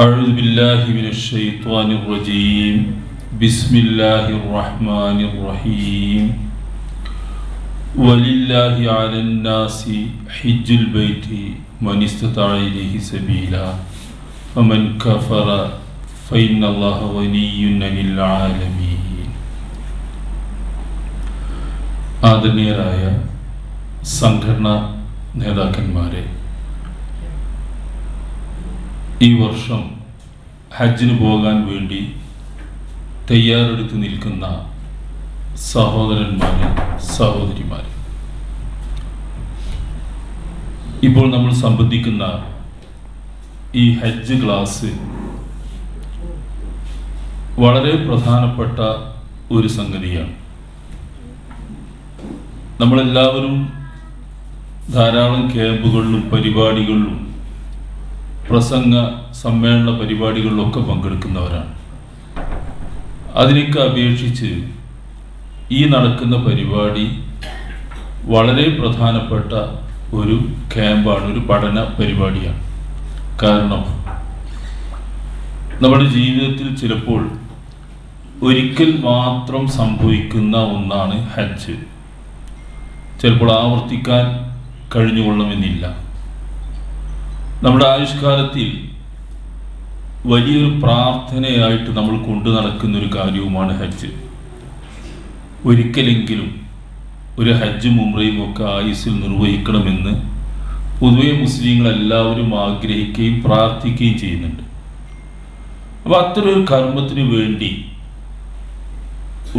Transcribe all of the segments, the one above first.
أعوذ بالله من الشيطان الرجيم بسم الله الرحمن الرحيم ولله على الناس حج البيت من استطاع إليه سبيلا فمن كفر فإن الله غني عن العالمين. ആദരണീയരായ സംഘടനാ നേതാക്കന്മാരെ, ഈ വർഷം ഹജ്ജിന് പോകാൻ വേണ്ടി തയ്യാറെടുത്ത് നിൽക്കുന്ന സഹോദരന്മാരെ, സഹോദരിമാരെ, ഇപ്പോൾ നമ്മൾ സംബന്ധിക്കുന്ന ഈ ഹജ്ജ് ക്ലാസ് വളരെ പ്രധാനപ്പെട്ട ഒരു സംഗതിയാണ്. നമ്മളെല്ലാവരും ധാരാളം ക്യാമ്പുകളിലും പരിപാടികളിലും പ്രസംഗ സമ്മേളന പരിപാടികളിലൊക്കെ പങ്കെടുക്കുന്നവരാണ്. അതിനൊക്കെ അപേക്ഷിച്ച് ഈ നടക്കുന്ന പരിപാടി വളരെ പ്രധാനപ്പെട്ട ഒരു ക്യാമ്പാണ്, ഒരു പഠന പരിപാടിയാണ്. കാരണം നമ്മുടെ ജീവിതത്തിൽ ചിലപ്പോൾ ഒരിക്കൽ മാത്രം സംഭവിക്കുന്ന ഒന്നാണ് ഹജ്ജ്. ചിലപ്പോൾ ആവർത്തിക്കാൻ കഴിഞ്ഞുകൊള്ളണമെന്നില്ല. നമ്മുടെ ആയുഷ്കാലത്തിൽ വലിയൊരു പ്രാർത്ഥനയായിട്ട് നമ്മൾ കൊണ്ടു നടക്കുന്നൊരു കാര്യവുമാണ് ഹജ്ജ്. ഒരിക്കലെങ്കിലും ഒരു ഹജ്ജും ഉംറയും ഒക്കെ ആയുസ്സിൽ നിർവഹിക്കണമെന്ന് പൊതുവെ മുസ്ലിങ്ങളെല്ലാവരും ആഗ്രഹിക്കുകയും പ്രാർത്ഥിക്കുകയും ചെയ്യുന്നുണ്ട്. അപ്പോൾ അത്തരൊരു കർമ്മത്തിന് വേണ്ടി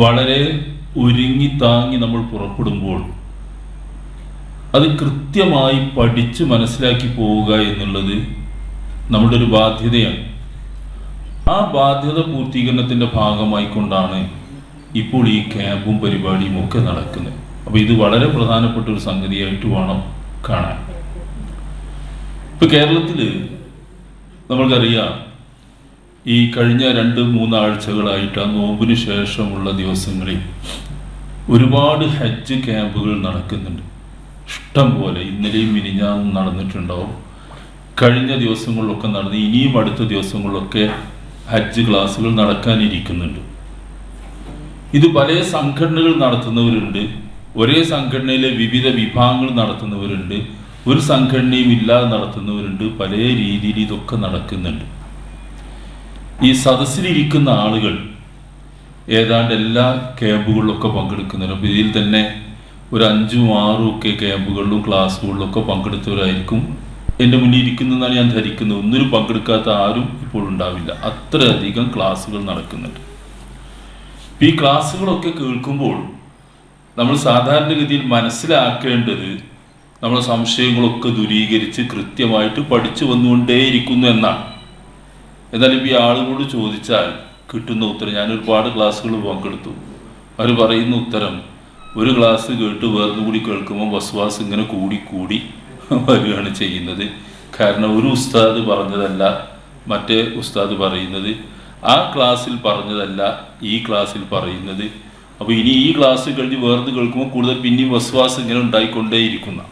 വളരെ ഒരുങ്ങി താങ്ങി നമ്മൾ പുറപ്പെടുമ്പോൾ അത് കൃത്യമായി പഠിച്ച് മനസ്സിലാക്കി പോവുക എന്നുള്ളത് നമ്മുടെ ഒരു ബാധ്യതയാണ്. ആ ബാധ്യത പൂർത്തീകരണത്തിൻ്റെ ഭാഗമായിക്കൊണ്ടാണ് ഇപ്പോൾ ഈ ക്യാമ്പും പരിപാടിയും ഒക്കെ നടക്കുന്നത്. അപ്പോൾ ഇത് വളരെ പ്രധാനപ്പെട്ട ഒരു സംഗതിയായിട്ട് വേണം കാണാൻ. ഇപ്പോൾ കേരളത്തിൽ നമ്മൾക്കറിയാം, ഈ കഴിഞ്ഞ 2-3 ആഴ്ചകളായിട്ട് ആ നോമ്പിന് ശേഷമുള്ള ദിവസങ്ങളിൽ ഒരുപാട് ഹജ്ജ് ക്യാമ്പുകൾ നടക്കുന്നുണ്ട്. ഇഷ്ടം പോലെ ഇന്നലെയും മിനിഞ്ഞാന്നും നടന്നിട്ടുണ്ടാവും. കഴിഞ്ഞ ദിവസങ്ങളിലൊക്കെ നടന്ന് ഇനിയും അടുത്ത ദിവസങ്ങളിലൊക്കെ ഹജ്ജ് ക്ലാസ്സുകൾ നടക്കാനിരിക്കുന്നുണ്ട്. ഇത് പല സംഘടനകൾ നടത്തുന്നവരുണ്ട്, ഒരേ സംഘടനയിലെ വിവിധ വിഭാഗങ്ങൾ നടത്തുന്നവരുണ്ട്, ഒരു സംഘടനയും ഇല്ലാതെ നടത്തുന്നവരുണ്ട്. പല രീതിയിൽ ഇതൊക്കെ നടക്കുന്നുണ്ട്. ഈ സദസ്സിലിരിക്കുന്ന ആളുകൾ ഏതാണ്ട് എല്ലാ ക്യാമ്പുകളിലൊക്കെ പങ്കെടുക്കുന്നുണ്ട്. അപ്പോൾ ഇതിൽ തന്നെ ഒരു 5-6 ഒക്കെ ക്യാമ്പുകളിലും ക്ലാസ്സുകളിലൊക്കെ പങ്കെടുത്തവരായിരിക്കും എൻ്റെ മുന്നിൽ ഇരിക്കുന്നതെന്നാണ് ഞാൻ ധരിക്കുന്നത്. ഒന്നിനും പങ്കെടുക്കാത്ത ആരും ഇപ്പോൾ ഉണ്ടാവില്ല. അത്രയധികം ക്ലാസ്സുകൾ നടക്കുന്നുണ്ട്. ഈ ക്ലാസ്സുകളൊക്കെ കേൾക്കുമ്പോൾ നമ്മൾ സാധാരണഗതിയിൽ മനസ്സിലാക്കേണ്ടത് നമ്മളെ സംശയങ്ങളൊക്കെ ദൂരീകരിച്ച് കൃത്യമായിട്ട് പഠിച്ചു വന്നുകൊണ്ടേയിരിക്കുന്നു എന്നാണ്. എന്നാലും ഈ ആളുകളോട് ചോദിച്ചാൽ കിട്ടുന്ന ഉത്തരം, ഞാൻ ഒരുപാട് ക്ലാസ്സുകൾ പങ്കെടുത്തു, അവർ പറയുന്ന ഉത്തരം, ഒരു ക്ലാസ് കേട്ട് വേർന്നു കൂടി കേൾക്കുമ്പോൾ വസ്വാസ് ഇങ്ങനെ കൂടി വരികയാണ് ചെയ്യുന്നത്. കാരണം ഒരു ഉസ്താദ് പറഞ്ഞതല്ല മറ്റേ ഉസ്താദ് പറയുന്നത്, ആ ക്ലാസ്സിൽ പറഞ്ഞതല്ല ഈ ക്ലാസ്സിൽ പറയുന്നത്. അപ്പോൾ ഇനി ഈ ക്ലാസ് കഴിഞ്ഞ് വേർന്ന് കേൾക്കുമ്പോൾ കൂടുതൽ പിന്നെയും വസ്വാസ് ഇങ്ങനെ ഉണ്ടായിക്കൊണ്ടേയിരിക്കുന്ന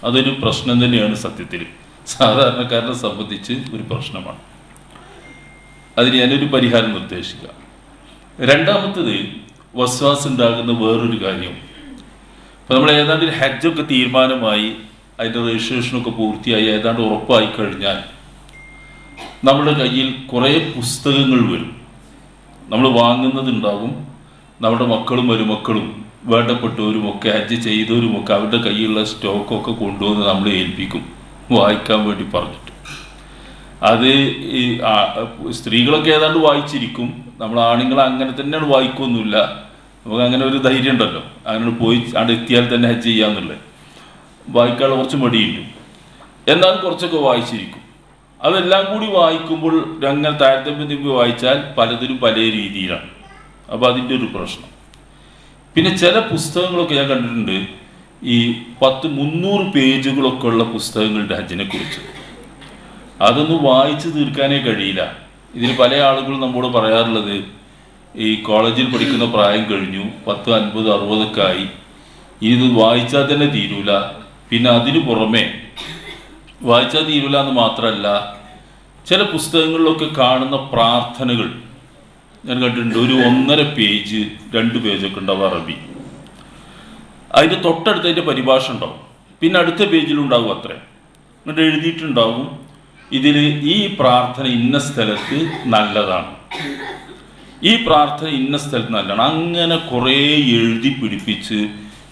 അതൊരു പ്രശ്നം തന്നെയാണ്. സത്യത്തിൽ സാധാരണക്കാരനെ സംബന്ധിച്ച് ഒരു പ്രശ്നമാണ്. അതിന് ഞാനൊരു പരിഹാരം നിർദ്ദേശിക്കാം. രണ്ടാമത്തത് വസ്വാസ് ഉണ്ടാകുന്ന വേറൊരു കാര്യം, ഇപ്പോൾ നമ്മൾ ഏതാണ്ട് ഒരു ഹജ്ജൊക്കെ തീരുമാനമായി അതിൻ്റെ രജിസ്ട്രേഷനൊക്കെ പൂർത്തിയായി ഏതാണ്ട് ഉറപ്പായി കഴിഞ്ഞാൽ നമ്മുടെ കയ്യിൽ കുറേ പുസ്തകങ്ങൾ വരും. നമ്മൾ വാങ്ങുന്നതുണ്ടാകും. നമ്മുടെ മക്കളും മരുമക്കളും വേണ്ടപ്പെട്ടവരുമൊക്കെ ഹജ്ജ് ചെയ്തവരുമൊക്കെ അവരുടെ കയ്യിലുള്ള സ്റ്റോക്കൊക്കെ കൊണ്ടുവന്ന് നമ്മൾ ഏൽപ്പിക്കും വായിക്കാൻ വേണ്ടി പറഞ്ഞിട്ട്. അത് ഈ സ്ത്രീകളൊക്കെ ഏതാണ്ട് വായിച്ചിരിക്കും. നമ്മൾ ആണുങ്ങൾ അങ്ങനെ തന്നെയാണ് വായിക്കൊന്നുമില്ല. നമുക്ക് അങ്ങനെ ഒരു ധൈര്യം ഉണ്ടല്ലോ, അങ്ങനെ പോയി അവിടെ എത്തിയാൽ തന്നെ ഹജ്ജ് ചെയ്യാന്നുള്ളത്. വായിക്കാനുള്ള കുറച്ച് മടിയുണ്ട്, എന്നാൽ കുറച്ചൊക്കെ വായിച്ചിരിക്കും. അതെല്ലാം കൂടി വായിക്കുമ്പോൾ അങ്ങനെ താരതമ്യം തമ്മിൽ വായിച്ചാൽ പലതിനും പല രീതിയിലാണ്. അപ്പോൾ അതിൻ്റെ ഒരു പ്രശ്നം. പിന്നെ ചില പുസ്തകങ്ങളൊക്കെ ഞാൻ കണ്ടിട്ടുണ്ട്, ഈ 300 പേജുകളൊക്കെ ഉള്ള പുസ്തകങ്ങളുടെ ഹജ്ജിനെ കുറിച്ച്. അതൊന്നും വായിച്ച് തീർക്കാനേ കഴിയില്ല. ഇതിൽ പല ആളുകളും നമ്മോട് പറയാറുള്ളത്, ഈ കോളേജിൽ പഠിക്കുന്ന പ്രായം കഴിഞ്ഞു, 10, 50, 60 ഒക്കെ ആയി, ഇത് വായിച്ചാൽ തന്നെ തീരൂല. പിന്നെ അതിനു പുറമെ വായിച്ചാൽ തീരൂല എന്ന് മാത്രമല്ല, ചില പുസ്തകങ്ങളിലൊക്കെ കാണുന്ന പ്രാർത്ഥനകൾ ഞാൻ കണ്ടിട്ടുണ്ട്. ഒരു 1.5 പേജ് 2 പേജൊക്കെ ഉണ്ടാവും അറബി. അതിൻ്റെ തൊട്ടടുത്ത് അതിൻ്റെ പരിഭാഷ ഉണ്ടാവും, പിന്നെ അടുത്ത പേജിലുണ്ടാവും അത്രേ. എന്നിട്ട് എഴുതിയിട്ടുണ്ടാവും ഇതിൽ ഈ പ്രാർത്ഥന ഇന്ന സ്ഥലത്ത് നല്ലതാണ്, ഈ പ്രാർത്ഥന ഇന്ന സ്ഥലത്ത് നല്ലതാണ്. അങ്ങനെ കുറേ എഴുതി പിടിപ്പിച്ച്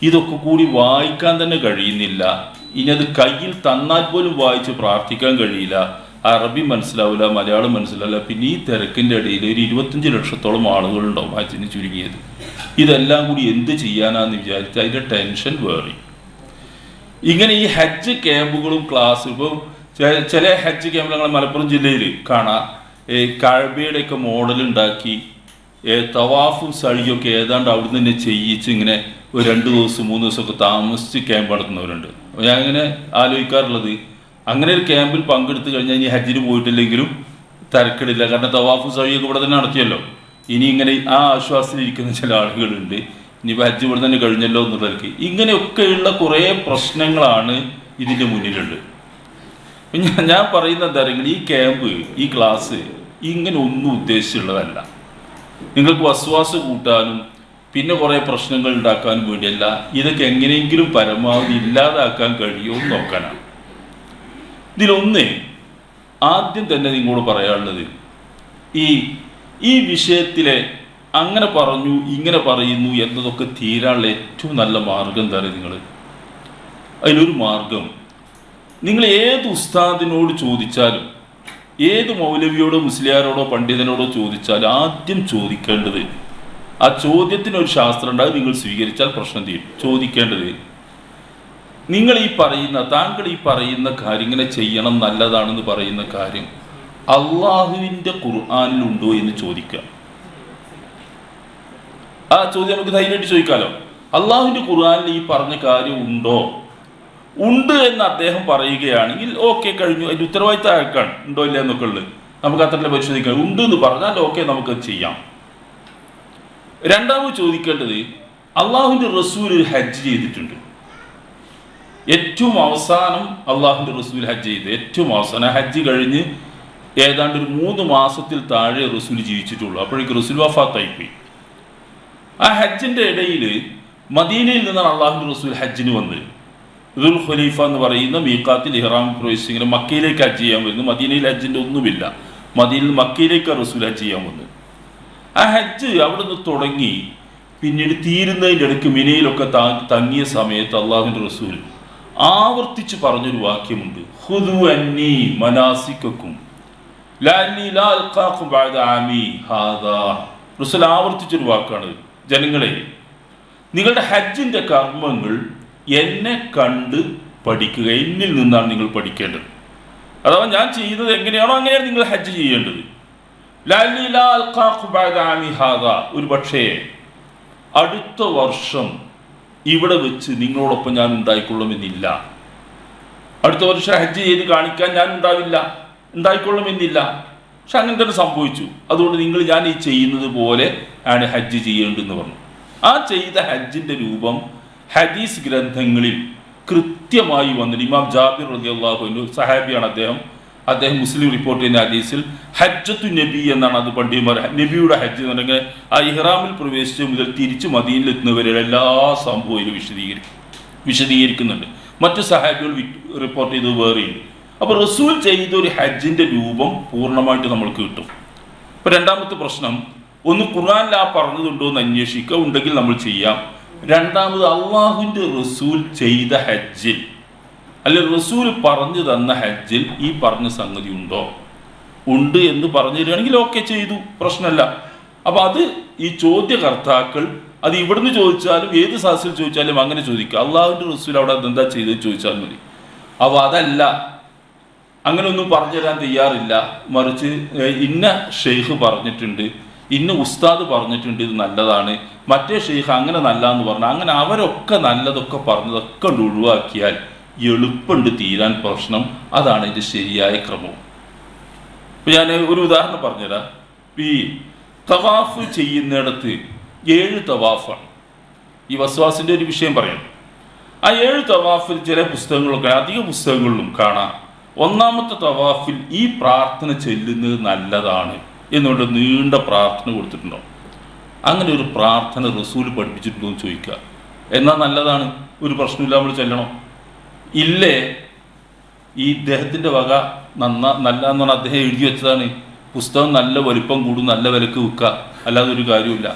ഇതൊക്കെ കൂടി വായിക്കാൻ തന്നെ കഴിയുന്നില്ല. ഇനി അത് കയ്യിൽ തന്നാൽ പോലും വായിച്ച് പ്രാർത്ഥിക്കാൻ കഴിയില്ല. അറബി മനസ്സിലാവില്ല, മലയാളം മനസ്സിലാവില്ല. പിന്നെ ഈ തിരക്കിൻ്റെ ഇടയിൽ ഒരു 25 ലക്ഷത്തോളം ആളുകളുണ്ടാവും ഹജ്ജിന് ചുരുങ്ങിയത്. ഇതെല്ലാം കൂടി എന്ത് ചെയ്യാനാന്ന് വിചാരിച്ച് അതിൻ്റെ ടെൻഷൻ വേറി. ഇങ്ങനെ ഈ ഹജ്ജ് ക്യാമ്പുകളും ക്ലാസ്, ഇപ്പോൾ ചില ഹജ്ജ് ക്യാമ്പ് ഞങ്ങൾ മലപ്പുറം ജില്ലയിൽ കാണാം, കഅബയുടെയൊക്കെ മോഡൽ ഉണ്ടാക്കി തവാഫും സഴിയൊക്കെ ഏതാണ്ട് അവിടെ തന്നെ ചെയ്യിച്ച് ഇങ്ങനെ ഒരു 2 ദിവസം 3 ദിവസമൊക്കെ താമസിച്ച് ക്യാമ്പ് നടത്തുന്നവരുണ്ട്. അപ്പോൾ ഞാൻ ഇങ്ങനെ ആലോചിക്കാറുള്ളത്, അങ്ങനെ ഒരു ക്യാമ്പിൽ പങ്കെടുത്ത് കഴിഞ്ഞാൽ ഇനി ഹജ്ജിന് പോയിട്ടില്ലെങ്കിലും തിരക്കിടില്ല, കാരണം തവാഫും സഴിയൊക്കെ ഇവിടെ തന്നെ നടത്തിയല്ലോ. ഇനി ഇങ്ങനെ ആ ആശ്വാസത്തിലിരിക്കുന്ന ചില ആളുകളുണ്ട്, ഇനിയിപ്പോൾ ഹജ്ജ് ഇവിടെ തന്നെ കഴിഞ്ഞല്ലോ എന്നുള്ളവർക്ക്. ഇങ്ങനെയൊക്കെയുള്ള കുറേ പ്രശ്നങ്ങളാണ് ഇതിൻ്റെ മുന്നിലുണ്ട്. ഞാൻ പറയുന്ന എന്താ പറയുക, ഈ ക്യാമ്പ്, ഈ ക്ലാസ് ഇങ്ങനെ ഒന്നും ഉദ്ദേശിച്ചുള്ളതല്ല. നിങ്ങൾക്ക് വസ്വാസ് കൂട്ടാനും പിന്നെ കുറേ പ്രശ്നങ്ങൾ ഉണ്ടാക്കാനും വേണ്ടിയല്ല. ഇതൊക്കെ എങ്ങനെയെങ്കിലും പരമാവധി ഇല്ലാതാക്കാൻ കഴിയുമോ നോക്കാനാണ്. ഇതിലൊന്ന് ആദ്യം തന്നെ നിങ്ങളോട് പറയാനുള്ളത്, ഈ വിഷയത്തിലെ അങ്ങനെ പറഞ്ഞു ഇങ്ങനെ പറയുന്നു എന്നതൊക്കെ തീരാനുള്ള ഏറ്റവും നല്ല മാർഗം എന്താ പറയുക? അതിലൊരു മാർഗം, നിങ്ങൾ ഏത് ഉസ്താദിനോട് ചോദിച്ചാലും, ഏത് മൗലവിയോടോ മുസ്ലിയാരോടോ പണ്ഡിതനോടോ ചോദിച്ചാലും ആദ്യം ചോദിക്കേണ്ടത്, ആ ചോദ്യത്തിനൊരു ശാസ്ത്രം ഉണ്ട്, അത് നിങ്ങൾ സ്വീകരിച്ചാൽ പ്രശ്നം തീരും. ചോദിക്കേണ്ടത്, താങ്കൾ ഈ പറയുന്ന കാര്യം ഇങ്ങനെ ചെയ്യണം നല്ലതാണെന്ന് പറയുന്ന കാര്യം അള്ളാഹുവിൻ്റെ ഖുർആനിലുണ്ടോ എന്ന് ചോദിക്കുക. ആ ചോദ്യം നമുക്ക് ധൈര്യമായിട്ട് ചോദിക്കാമല്ലോ. അള്ളാഹുവിൻ്റെ ഖുർആനിൽ ഈ പറഞ്ഞ കാര്യം ഉണ്ടോ? ഉണ്ട് എന്ന് അദ്ദേഹം പറയുകയാണെങ്കിൽ ഓക്കെ, കഴിഞ്ഞു. അതിൻ്റെ ഉത്തരവാദിത്തം അയക്കാണ്, ഉണ്ടോ ഇല്ല എന്നൊക്കെ ഉള്ളത് നമുക്ക് അത്രയല്ലേ പരിശോധിക്കാം. ഉണ്ട് എന്ന് പറഞ്ഞാൽ ഓക്കെ, നമുക്കത് ചെയ്യാം. രണ്ടാമത് ചോദിക്കേണ്ടത്, അള്ളാഹുവിൻ്റെ റസൂൽ ഒരു ഹജ്ജ് ചെയ്തിട്ടുണ്ട്. ഏറ്റവും അവസാനം അള്ളാഹുവിൻ്റെ റസൂൽ ഹജ്ജ് ചെയ്ത്, ഏറ്റവും അവസാനം ഹജ്ജ് കഴിഞ്ഞ് ഏതാണ്ട് ഒരു 3 മാസത്തിൽ താഴെ റസൂൽ ജീവിച്ചിട്ടുള്ളൂ. അപ്പോഴേക്ക് റസൂൽ വഫാത്തായിപ്പോയി. ആ ഹജ്ജിൻ്റെ ഇടയിൽ മദീനയിൽ നിന്നാണ് അള്ളാഹുവിൻ്റെ റസൂൽ ഹജ്ജിന് വന്നത്. ദുൽ ഖലീഫ എന്ന് പറയുന്ന മീഖാത്തിൽ ഇഹ്റാം പ്രവേശിച്ച് ഇങ്ങനെ മക്കയിലേക്ക് ഹജ്ജ് ചെയ്യാൻ വരുന്നു. മദീനയിൽ ഹജ്ജിൻ്റെ ഒന്നുമില്ല, മദീനയിൽ മക്കയിലേക്കാണ് റസൂൽ ഹജ്ജ് ചെയ്യാൻ വന്നത്. ആ ഹജ്ജ് അവിടെ നിന്ന് തുടങ്ങി പിന്നീട് തീരുന്നതിൻ്റെ ഇടയ്ക്ക് മിനയിലൊക്കെ തങ്ങിയ സമയത്ത് അള്ളാഹുവിൻ്റെ റസൂൽ ആവർത്തിച്ച് പറഞ്ഞൊരു വാക്യമുണ്ട്, ഖുദു അന്നി മനാസിക്കക്കും ലഅന്നി ലാ അൽഖാകും ബഅദ ആമി ഹാദാ. റസൂൽ ആവർത്തിച്ചൊരു വാക്കാണ്, ജനങ്ങളെ നിങ്ങളുടെ ഹജ്ജിൻ്റെ കർമ്മങ്ങൾ എന്നെ കണ്ട് പഠിക്കുക, എന്നിൽ നിന്നാണ് നിങ്ങൾ പഠിക്കേണ്ടത്. അഥവാ ഞാൻ ചെയ്യുന്നത് എങ്ങനെയാണോ അങ്ങനെയാണ് നിങ്ങൾ ഹജ്ജ് ചെയ്യേണ്ടത്. ലഅന്നി ലാ അൽഖാകും ബഅദ ആമി ഹാദാ, ഒരു പക്ഷേ അടുത്ത വർഷം ഇവിടെ വെച്ച് നിങ്ങളോടൊപ്പം ഞാൻ ഉണ്ടായിക്കൊള്ളുമെന്നില്ല. അടുത്ത വർഷം ഹജ്ജ് ചെയ്ത് കാണിക്കാൻ ഞാൻ ഉണ്ടായിക്കൊള്ളുമെന്നില്ല. പക്ഷെ അങ്ങനെ തന്നെ സംഭവിച്ചു. അതുകൊണ്ട് ഞാൻ ഈ ചെയ്യുന്നത് പോലെ ആണ് ഹജ്ജ് ചെയ്യേണ്ടതെന്ന് പറഞ്ഞു. ആ ചെയ്ത ഹജ്ജിൻ്റെ രൂപം ഹദീസ് ഗ്രന്ഥങ്ങളിൽ കൃത്യമായി വന്നിട്ട് ഇമാം ജാബിർ റളിയല്ലാഹു അൻഹു, സഹാബിയാണ് അദ്ദേഹം മുസ്ലിം റിപ്പോർട്ട് ചെയ്യുന്ന ഹദീസിൽ ഹജ്ജത്തു നബി എന്നാണ് അത് പണ്ഡിതന്മാർ, നബിയുടെ ഹജ്ജ് എന്ന് പറഞ്ഞാൽ ആ ഇഹ്റാമിൽ പ്രവേശിച്ച് മുതൽ തിരിച്ച് മദീനയിലെത്തുന്നവരെ എല്ലാ സംഭവവും വിശദീകരിക്കുന്നുണ്ട്. മറ്റു സഹാബികൾ റിപ്പോർട്ട് ചെയ്തത് വേറെയുണ്ട്. അപ്പോൾ റസൂൽ ചെയ്ത ഒരു ഹജ്ജിൻ്റെ രൂപം പൂർണ്ണമായിട്ട് നമ്മൾക്ക് കിട്ടും. ഇപ്പോൾ രണ്ടാമത്തെ പ്രശ്നം, ഒന്ന് ഖുർആനിൽ ആ പറഞ്ഞതുണ്ടോ എന്ന് അന്വേഷിക്കുക, ഉണ്ടെങ്കിൽ നമ്മൾ ചെയ്യാം. രണ്ടാമത് അള്ളാഹുവിൻ്റെ റസൂൽ ചെയ്ത ഹജ്ജിൽ, അല്ലെ റസൂൽ പറഞ്ഞു തന്ന ഹജ്ജിൽ ഈ പറഞ്ഞ സംഗതി ഉണ്ടോ? ഉണ്ട് എന്ന് പറഞ്ഞു തരികയാണെങ്കിൽ ഓക്കെ, ചെയ്തു, പ്രശ്നമല്ല. അപ്പം അത് ഈ ചോദ്യകർത്താക്കൾ അത് ഇവിടുന്ന് ചോദിച്ചാലും ഏത് സാഹസിൽ ചോദിച്ചാലും അങ്ങനെ ചോദിക്കുക. അള്ളാഹുവിൻ്റെ റസൂൽ അവിടെ എന്താ ചെയ്തത് ചോദിച്ചാൽ മതി. അപ്പോൾ അതല്ല, അങ്ങനെ ഒന്നും പറഞ്ഞു തരാൻ തയ്യാറില്ല, മറിച്ച് ഇന്ന ഷെയ്ഖ് പറഞ്ഞിട്ടുണ്ട്, ഇന്ന ഉസ്താദ് പറഞ്ഞിട്ടുണ്ട് ഇത് നല്ലതാണ്, മറ്റേ ഷെയ്ഖ് അങ്ങനെ നല്ല എന്ന് പറഞ്ഞാൽ, അങ്ങനെ അവരൊക്കെ നല്ലതൊക്കെ പറഞ്ഞതൊക്കെ ഒഴിവാക്കിയാൽ എളുപ്പമുണ്ട് തീരാൻ പ്രശ്നം. അതാണ് ഇതിൻ്റെ ശരിയായ ക്രമം. ഇപ്പം ഞാൻ ഒരു ഉദാഹരണം പറഞ്ഞുതരാം. ഈ തവാഫ് ചെയ്യുന്നിടത്ത് 7 തവാഫാണ്. ഈ വസ്വാസിൻ്റെ ഒരു വിഷയം പറയാം. ആ 7 തവാഫിൽ ചില പുസ്തകങ്ങളൊക്കെ, അധിക പുസ്തകങ്ങളിലും കാണാം ഒന്നാമത്തെ തവാഫിൽ ഈ പ്രാർത്ഥന ചെല്ലുന്നത് നല്ലതാണ് എന്നുകൊണ്ട് നീണ്ട പ്രാർത്ഥന കൊടുത്തിട്ടുണ്ടോ? അങ്ങനെ ഒരു പ്രാർത്ഥന റസൂൽ പഠിപ്പിച്ചിട്ടുണ്ടോ എന്ന് ചോദിക്കുക. എന്നാൽ നല്ലതാണ്, ഒരു പ്രശ്നമില്ല, നമ്മൾ ചെല്ലണം. ഇല്ലേ, ഈ ഇദ്ദേഹത്തിൻ്റെ വക നല്ല എന്ന് പറഞ്ഞാൽ അദ്ദേഹം എഴുതി വെച്ചതാണ്, പുസ്തകം നല്ല വലിപ്പം കൂടും, നല്ല വിലക്ക് വിൽക്കുക, അല്ലാതെ ഒരു കാര്യമില്ല.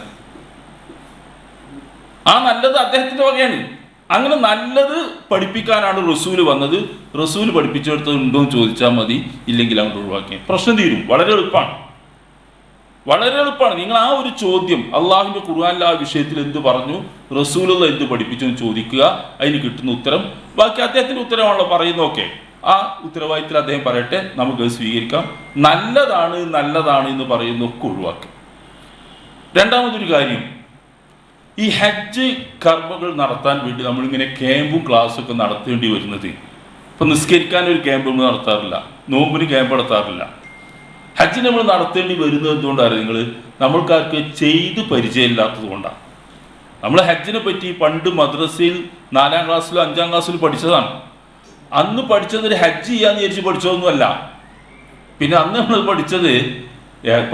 ആ നല്ലത് അദ്ദേഹത്തിൻ്റെ വകയാണ്. അങ്ങനെ നല്ലത് പഠിപ്പിക്കാനാണ് റസൂല് വന്നത്. റസൂല് പഠിപ്പിച്ചെടുത്തത് ഉണ്ടോ എന്ന് ചോദിച്ചാൽ മതി, ഇല്ലെങ്കിൽ അങ്ങോട്ട് ഒഴിവാക്കി പ്രശ്നം തീരും. വളരെ എളുപ്പമാണ്, വളരെ എളുപ്പമാണ്. നിങ്ങൾ ആ ഒരു ചോദ്യം, അള്ളാഹുവിൻ്റെ ഖുർആനിൽ ആ വിഷയത്തിൽ എന്ത് പറഞ്ഞു, റസൂലുള്ള എന്ത് പഠിപ്പിച്ചു എന്ന് ചോദിക്കുക, അതിന് കിട്ടുന്ന ഉത്തരം. ബാക്കി അദ്ദേഹത്തിൻ്റെ ഉത്തരമാണല്ലോ പറയുന്നതൊക്കെ. ആ ഉത്തരവാദിത്തത്തിൽ അദ്ദേഹം പറയട്ടെ, നമുക്ക് സ്വീകരിക്കാം. നല്ലതാണ് നല്ലതാണ് എന്ന് പറയുന്നതൊക്കെ ഒഴിവാക്കുക. രണ്ടാമതൊരു കാര്യം, ഈ ഹജ്ജ് കർമ്മങ്ങൾ നടത്താൻ വേണ്ടി നമ്മളിങ്ങനെ ക്യാമ്പും ക്ലാസ്സൊക്കെ നടത്തേണ്ടി വരുന്നത്, ഇപ്പം നിസ്കരിക്കാൻ ഒരു ക്യാമ്പ് നമ്മൾ നടത്താറില്ല, നോമ്പിന് ക്യാമ്പ് നടത്താറില്ല. ഹജ്ജിന് നമ്മൾ നടത്തേണ്ടി വരുന്നത് എന്തുകൊണ്ടാണ്? നമ്മൾക്കാർക്ക് ചെയ്ത് പരിചയമില്ലാത്തത് കൊണ്ടാണ്. നമ്മൾ ഹജ്ജിനെ പറ്റി പണ്ട് മദ്രസയിൽ 4ാം ക്ലാസ്സിലോ 5ാം ക്ലാസ്സിലോ പഠിച്ചതാണ്. അന്ന് പഠിച്ചത് ഒരു ഹജ്ജ് ചെയ്യാന്ന് വിചാരിച്ച് പഠിച്ചതൊന്നുമല്ല. പിന്നെ അന്ന് നമ്മൾ പഠിച്ചത്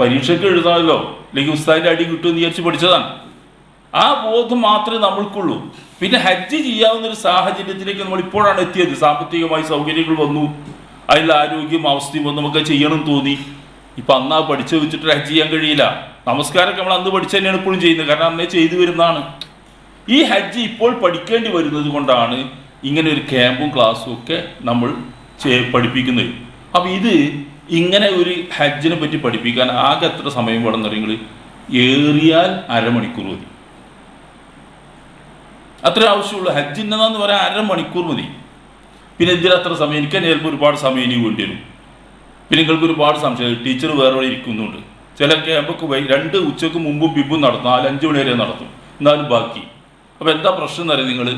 പരീക്ഷയ്ക്ക് എഴുതാമല്ലോ, അല്ലെങ്കിൽ ഉസ്താദിൻ്റെ അടി കിട്ടുമെന്ന് വിചാരിച്ച് പഠിച്ചതാണ്. ആ ബോധം മാത്രമേ നമ്മൾക്കുള്ളൂ. പിന്നെ ഹജ്ജ് ചെയ്യാവുന്നൊരു സാഹചര്യത്തിലേക്ക് നമ്മൾ ഇപ്പോഴാണ് എത്തിയത്. സാമ്പത്തികമായി സൗകര്യങ്ങൾ വന്നു, അതിൽ ആരോഗ്യം അവസ്ഥയും വന്നു, നമുക്ക് ചെയ്യണം തോന്നി. ഇപ്പം അന്നാ പഠിച്ചു വെച്ചിട്ട് ഹജ്ജ് ചെയ്യാൻ കഴിയില്ല. നമസ്കാരമൊക്കെ നമ്മൾ അന്ന് പഠിച്ചു തന്നെയാണ് ഇപ്പോഴും ചെയ്യുന്നത്, കാരണം അന്നേ ചെയ്തു വരുന്നതാണ്. ഈ ഹജ്ജ് ഇപ്പോൾ പഠിക്കേണ്ടി വരുന്നത് കൊണ്ടാണ് ഇങ്ങനെ ഒരു ക്യാമ്പും ക്ലാസ്സും ഒക്കെ നമ്മൾ പഠിപ്പിക്കുന്നത്. അപ്പം ഇത് ഇങ്ങനെ ഒരു ഹജ്ജിനെ പറ്റി പഠിപ്പിക്കാൻ ആകെ എത്ര സമയം വേണം എന്നറിയുന്നത്? ഏറിയാൽ അരമണിക്കൂർ മതി. അത്ര ആവശ്യമുള്ളൂ. ഹജ്ജിനെന്ന് പറയാൻ അരമണിക്കൂർ മതി. പിന്നെ എന്തിനാ അത്ര സമയം? എനിക്ക് തന്നെ ചിലപ്പോൾ ഒരുപാട് സമയം ഇനി വേണ്ടി വരും. പിന്നെ നിങ്ങൾക്ക് ഒരുപാട് സംശയം, ടീച്ചർ വേറെ വഴി ഇരിക്കുന്നുണ്ട്. ചില ക്യാമ്പൊക്കെ 2 ഉച്ചക്ക് മുമ്പും പിമ്പും നടത്തും, 4-5 മണി വരെ നടത്തും, എന്നാലും ബാക്കി. അപ്പോൾ എന്താ പ്രശ്നം എന്നറിയാം? നിങ്ങൾ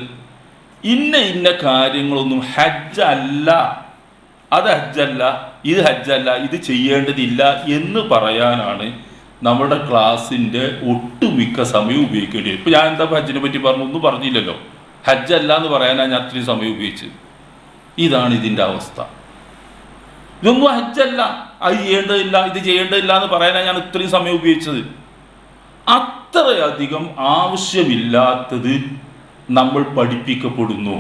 ഇന്ന കാര്യങ്ങളൊന്നും ഹജ്ജല്ല, അത് ഹജ്ജല്ല, ഇത് ഹജ്ജല്ല, ഇത് ചെയ്യേണ്ടതില്ല എന്ന് പറയാനാണ് നമ്മുടെ ക്ലാസ്സിൻ്റെ ഒട്ടുമിക്ക സമയം ഉപയോഗിക്കേണ്ടി വരും. ഇപ്പോൾ ഞാൻ എന്താ ഹജ്ജിനെ പറ്റി പറഞ്ഞു? ഒന്നും പറഞ്ഞില്ലല്ലോ. ഹജ്ജല്ല എന്ന് പറയാനാണ് ഞാൻ അത്രയും സമയം ഉപയോഗിച്ചത്. ഇതാണ് ഇതിൻ്റെ അവസ്ഥ. ഇതൊന്നും ഹജ്ജല്ല, അത് ചെയ്യേണ്ടതില്ല, ഇത് ചെയ്യേണ്ടതില്ല എന്ന് പറയാനാണ് ഞാൻ ഇത്രയും സമയം ഉപയോഗിച്ചത്. അത്രയധികം ആവശ്യമില്ലാത്തത് നമ്മൾ പഠിപ്പിക്കപ്പെടുന്നു,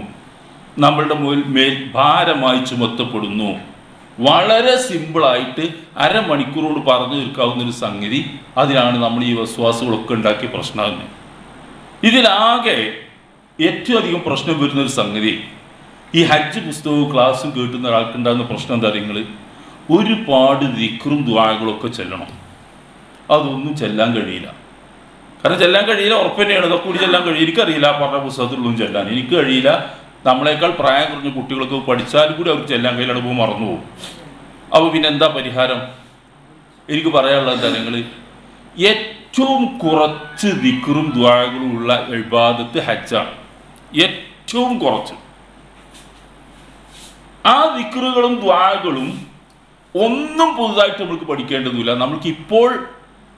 നമ്മളുടെ മേൽ ഭാരമായി ചുമത്തപ്പെടുന്നു. വളരെ സിമ്പിളായിട്ട് അരമണിക്കൂറോട് പറഞ്ഞു തീർക്കാവുന്നൊരു സംഗതി. അതിനാണ് നമ്മൾ ഈ വസ്വാസുകളൊക്കെ ഉണ്ടാക്കിയ പ്രശ്നമെന്ന്. ഇതിലാകെ ഏറ്റവും അധികം പ്രശ്നം വരുന്നൊരു സംഗതി, ഈ ഹജ്ജ് പുസ്തകവും ക്ലാസ്സും കേട്ടുന്ന ഒരാൾക്കുണ്ടാകുന്ന പ്രശ്നം എന്താ? നിങ്ങൾ ഒരുപാട് ദിക്റും ദുആകളൊക്കെ ചെല്ലണം. അതൊന്നും ചെല്ലാൻ കഴിയില്ല. കാരണം ചെല്ലാൻ കഴിയില്ല, ഉറപ്പ് തന്നെയാണ്. ഇതൊക്കെ കൂടി ചെല്ലാൻ കഴിയും. എനിക്കറിയില്ല പറഞ്ഞ പുസ്തകത്തിലൊന്നും ചെല്ലാൻ എനിക്ക് കഴിയില്ല. നമ്മളെക്കാൾ പ്രായം കുറഞ്ഞ കുട്ടികളൊക്കെ പഠിച്ചാലും കൂടി അവർക്ക് ചെല്ലാൻ കഴിയില്ല, പോകുമ്പോൾ മറന്നു പോകും. അപ്പോൾ പിന്നെ എന്താ പരിഹാരം? എനിക്ക് പറയാനുള്ളത് എന്താ? നിങ്ങൾ ഏറ്റവും കുറച്ച് ദിക്റും ദുആകളും ഉള്ള ഇബാദത്ത് ഹജ്ജാണ്. ഏറ്റവും കുറച്ച്. ആ ദിക്റുകളും ദുആകളും ഒന്നും പുതുതായിട്ട് നമ്മൾക്ക് പഠിക്കേണ്ടതില്ല. നമ്മൾക്ക് ഇപ്പോൾ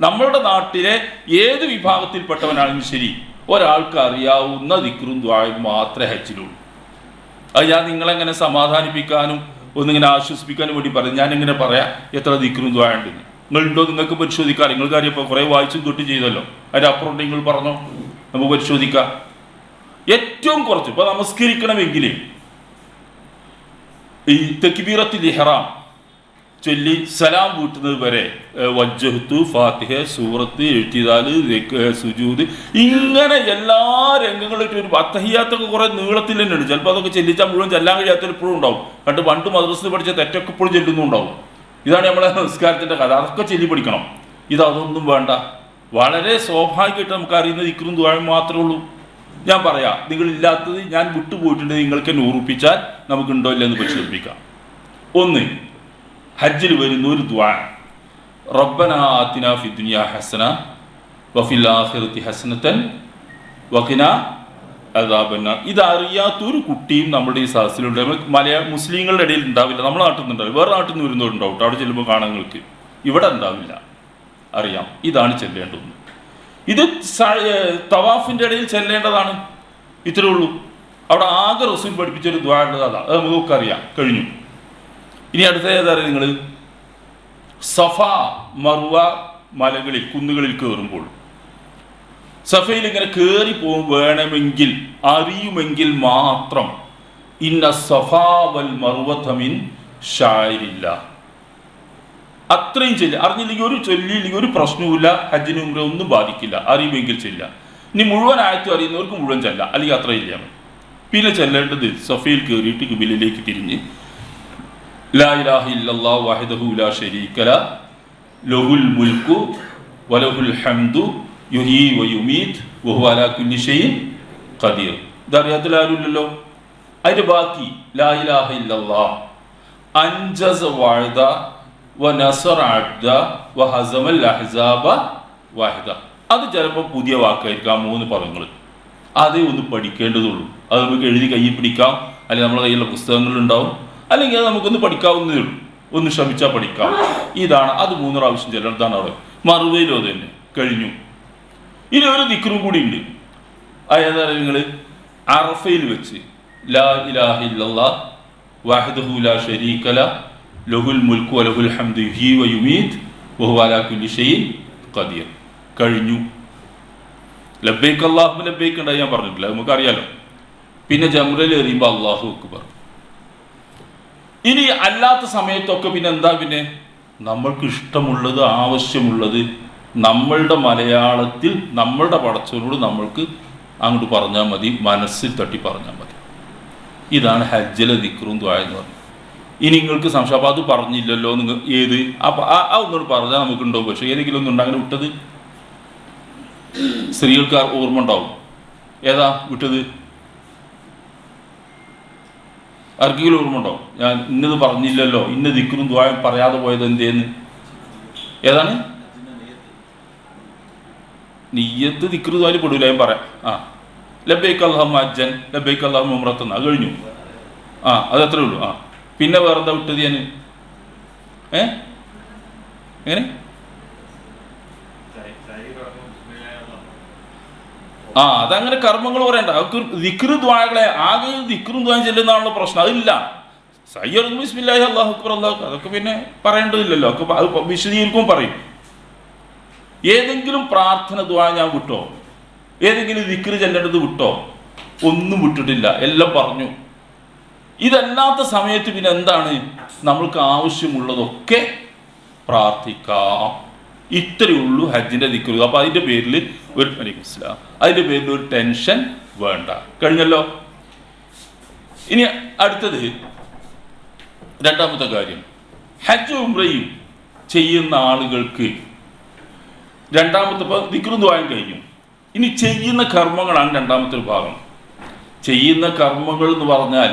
നമ്മളുടെ നാട്ടിലെ ഏത് വിഭാഗത്തിൽപ്പെട്ടവനാണെങ്കിലും ശരി, ഒരാൾക്ക് അറിയാവുന്ന ദിക്റും ദുആയും മാത്രമേ ഹജ്ജിലുള്ളൂ. അത് ഞാൻ നിങ്ങളെങ്ങനെ സമാധാനിപ്പിക്കാനും ഒന്നിങ്ങനെ ആശ്വസിപ്പിക്കാനും വേണ്ടി പറയും. ഞാനിങ്ങനെ പറയാം എത്ര ദിക്റും ദുആ ഉണ്ടെന്ന്. നിങ്ങളുണ്ടോ? നിങ്ങൾക്ക് പരിശോധിക്കാം. നിങ്ങൾക്ക് അറിയാം, കുറേ വായിച്ചും തൊട്ട് ചെയ്തല്ലോ. അതിൻ്റെ അപ്പുറം നിങ്ങൾ പറഞ്ഞോ, നമുക്ക് പരിശോധിക്കാം. ഏറ്റവും കുറച്ച് ഇപ്പോൾ നമസ്കരിക്കണമെങ്കിൽ ഈ തക്ബീറത്തുൽ ഇഹ്റാം ചൊല്ലി സലാം വീട്ടുന്നത് വരെ വജ്ജഹ്തു, ഫാത്തിഹ, സൂറത്ത്, ഇഅ്തിദാൽ, സുജൂദ്, ഇങ്ങനെ എല്ലാ രംഗങ്ങളിലും ഒരു അത്തഹിയ്യാത്തൊക്കെ കുറേ നീളത്തിൽ തന്നെ ഉണ്ട്. ചിലപ്പോൾ അതൊക്കെ ചെല്ലിച്ചാൽ മുഴുവൻ ചെല്ലാൻ കഴിയാത്ത ഇപ്പോഴും ഉണ്ടാവും. പണ്ട് മദ്രസയിൽ പഠിച്ച തെറ്റൊക്കെ ഇപ്പോഴും ചെല്ലുന്നുണ്ടാവും. ഇതാണ് നമ്മളെ സംസ്കാരത്തിൻ്റെ കഥ. അതൊക്കെ ചൊല്ലി പഠിക്കണം. അതൊന്നും വേണ്ട. വളരെ സ്വാഭാവികമായിട്ട് നമുക്ക് അറിയുന്ന ദിക്റും ദുആയും മാത്രമേ ഉള്ളൂ. ഞാൻ പറയാം, നിങ്ങളില്ലാത്തത് ഞാൻ വിട്ടുപോയിട്ടുണ്ടെങ്കിൽ നിങ്ങൾക്ക് എന്നെ ഓർമ്മിപ്പിച്ചാൽ നമുക്കുണ്ടോ ഇല്ലെന്ന് പരിശോധിപ്പിക്കാം. ഒന്ന്, ഹജ്ജിൽ വരുന്ന ഒരു ദുആ, റബ്ബനാ ആതിനാ ഫിദ്ദുനിയാ ഹസന വഫിൽ ആഖിറതി ഹസനതൻ വഖിനാ അദാബന്നാർ. ഇതറിയാത്തൊരു കുട്ടിയും നമ്മുടെ ഈ സദസ്സിലുണ്ട്. മുസ്ലിങ്ങളുടെ ഇടയിൽ ഉണ്ടാവില്ല, നമ്മുടെ നാട്ടിൽ നിന്നുണ്ടാവില്ല, വേറെ നാട്ടിൽ നിന്ന് വരുന്നവരുണ്ടാവും. അവിടെ ചെല്ലുമ്പോൾ കാണാൻ നിങ്ങൾക്ക്. ഇവിടെ ഉണ്ടാവില്ല. അറിയാം. ഇതാണ് ചെല്ലേണ്ടത്. ഇത് തവാഫിൻ്റെ ഇടയിൽ ചെല്ലേണ്ടതാണ്. ഇത്രേ ഉള്ളൂ. അവിടെ ആകെ റസൂൽ പഠിപ്പിച്ചൊരു ദുആ ഉള്ളത് അതാണ്. അത് നമുക്കൊക്കെ അറിയാം. കഴിഞ്ഞു. ഇനി അടുത്ത ഏതാ നിങ്ങൾ സഫ മർവ മലകളിൽ കുന്നുകളിൽ കയറുമ്പോൾ സഫയിൽ ഇങ്ങനെ കയറി പോകും വേണമെങ്കിൽ അറിയുമെങ്കിൽ മാത്രം ഇന്ന സഫാ വൽ മർവത മിൻ ഷാഇരില്ല അത്രയും ചെല്ലുക. അറിഞ്ഞില്ലെങ്കിൽ ഒരു ചൊല്ലിയില്ലെങ്കിൽ ഒരു പ്രശ്നവുമില്ല, ഹജ്ജിന് ഉംറ ഒന്നും ബാധിക്കില്ല. അറിയുമെങ്കിൽ ചെല്ലുക. ഇനി മുഴുവൻ ആയത്തും അറിയുന്നവർക്ക് മുഴുവൻ ചെല്ലാം, അല്ലെങ്കിൽ അത്ര ഇല്ല. പിന്നെ ചെല്ലേണ്ടത് സഫയിൽ കയറിയിട്ട് ഖിബിലയിലേക്ക് തിരിഞ്ഞ് ലാ ഇലാഹ ഇല്ലല്ലാഹു വഹ്ദഹു ലാ ശരീക ലഹു ലഹുൽ മുൽക്കു വലഹുൽ ഹംദു യുഹീ വയുമീത് വഹുവ അലാ കുല്ലി ഷൈഇൻ ഖദീർ. ഇതറിയാത്ത ആരുമില്ലല്ലോ. അതിന്റെ ബാക്കി ലാ ഇലാഹ ഇല്ലല്ലാഹ് അൻജസ വഅദ വനസറ അബ്ദ വഹസമൽ അഹ്സാബ വഹദ. അത് ചിലപ്പോൾ പുതിയ വാക്കായിരിക്കാം. 3 പദങ്ങൾ അതേ ഒന്ന് പഠിക്കേണ്ടതുള്ളൂ. അത് നമുക്ക് എഴുതി കയ്യിൽ പിടിക്കാം, അല്ലെങ്കിൽ നമ്മുടെ കയ്യിലുള്ള പുസ്തകങ്ങളുണ്ടാവും, അല്ലെങ്കിൽ അത് നമുക്കൊന്ന് പഠിക്കാവുന്നതേ ഉള്ളൂ. ഒന്ന് ശ്രമിച്ചാൽ പഠിക്കാം. ഇതാണ് അത് 3 പ്രാവശ്യം ചിലർതാണ് അവിടെ. മറുപടിയിലും അത് തന്നെ കഴിഞ്ഞു. ഇനി ഒരു ദിക്റും കൂടി ഉണ്ട്. അതായത് നിങ്ങൾ അറഫയിൽ വെച്ച് ലാ ഇലാഹ ഇല്ലല്ലാഹ് വഹ്ദഹു ലാ ശരീക ലഹു ലഹുൽ മുൽക്കു വലഹുൽ ഹംദു യുഹീ വയുമീത് വഹുവ അലാ കുല്ലി ഷൈഇൻ ഖദീർ കഴിഞ്ഞു. ലബ്ബൈക് അല്ലാഹുമ്മ ലബ്ബൈക് ഉണ്ടായി ഞാൻ പറഞ്ഞിട്ടില്ല, നമുക്കറിയാലോ. പിന്നെ ജംറയിൽ എറിയുമ്പോൾ അല്ലാഹു അക്ബർ. ഇനി അല്ലാത്ത സമയത്തൊക്കെ പിന്നെ എന്താ, പിന്നെ നമ്മൾക്ക് ഇഷ്ടമുള്ളത് ആവശ്യമുള്ളത് നമ്മളുടെ മലയാളത്തിൽ നമ്മളുടെ പടച്ചവനോട് നമ്മൾക്ക് അങ്ങോട്ട് പറഞ്ഞാൽ മതി, മനസ്സിൽ തട്ടി പറഞ്ഞാൽ മതി. ഇതാണ് ഹജ്ജിലെ ദിക്റും ദുആ എന്ന് പറഞ്ഞത്. ഇനി നിങ്ങൾക്ക് സംശയം, അപ്പോൾ അത് പറഞ്ഞില്ലല്ലോ നിങ്ങൾ ഏത്, അപ്പം ഒന്നുകൂടി പറഞ്ഞാൽ നമുക്കുണ്ടാവും. പക്ഷേ ഏതെങ്കിലും ഒന്നും അങ്ങനെ വിട്ടത് സ്ത്രീകൾക്ക് ഓർമ്മ ഉണ്ടാവും. ഏതാ വിട്ടത്? ആർക്കെങ്കിലും ഓർമ്മ ഉണ്ടാവും? ഞാൻ ഇന്നത് പറഞ്ഞില്ലല്ലോ, ഇന്ന ദിക്റും ദുആയും പറയാതെ പോയത് എന്തേന്ന്? ഏതാണ്? നിയ്യത്ത് ദിക്റ് ദുആയിൽ പെടൂല, ഞാൻ പറയാം. ലബ്ബൈക അല്ലാഹുമ്മ ഹജ്ജൻ ലബ്ബൈക അല്ലാഹുമ്മ ഉംറത്തൻ, അത് കഴിഞ്ഞു. അതത്രേ ഉള്ളൂ. പിന്നെ വേറെന്താ വിട്ടത് ഞാൻ? എങ്ങനെ? അതങ്ങനെ കർമ്മങ്ങൾ പറയണ്ട. അവർക്ക് ദിക്റ് ദുആകളെ ആകെ ദിക്റും ദുആയും ചെല്ലുന്നതാണല്ലോ പ്രശ്നം. അതില്ല. സയ്യിദ് ബിസ്മില്ലാഹി അല്ലാഹു അക്ബർ അല്ലാഹു, അതൊക്കെ പിന്നെ പറയേണ്ടതില്ലല്ലോ. ഒക്കെ വിശദീകരിക്കും പറയും. ഏതെങ്കിലും പ്രാർത്ഥന ദുആ ഞാൻ വിട്ടോ? ഏതെങ്കിലും ദിക്റ് ചെല്ലേണ്ടത് വിട്ടോ? ഒന്നും വിട്ടിട്ടില്ല, എല്ലാം പറഞ്ഞു. ഇതല്ലാത്ത സമയത്ത് പിന്നെ എന്താണ്, നമ്മൾക്ക് ആവശ്യമുള്ളതൊക്കെ പ്രാർത്ഥിക്കാം. ഇത്രയേ ഉള്ളൂ ഹജ്ജിന്റെ ദിക്റ്. അപ്പൊ അതിന്റെ പേരിൽ ഒരു ടെൻഷൻ വേണ്ട. കഴിഞ്ഞല്ലോ. ഇനി അടുത്തത് രണ്ടാമത്തെ കാര്യം, ഹജ്ജ് ഉംറയും ചെയ്യുന്ന ആളുകൾക്ക് രണ്ടാമത്തെ ദിക്റും ദുആയും കഴിഞ്ഞു. ഇനി ചെയ്യുന്ന കർമ്മങ്ങളാണ് രണ്ടാമത്തെ ഒരു ഭാഗം. ചെയ്യുന്ന കർമ്മങ്ങൾ എന്ന് പറഞ്ഞാൽ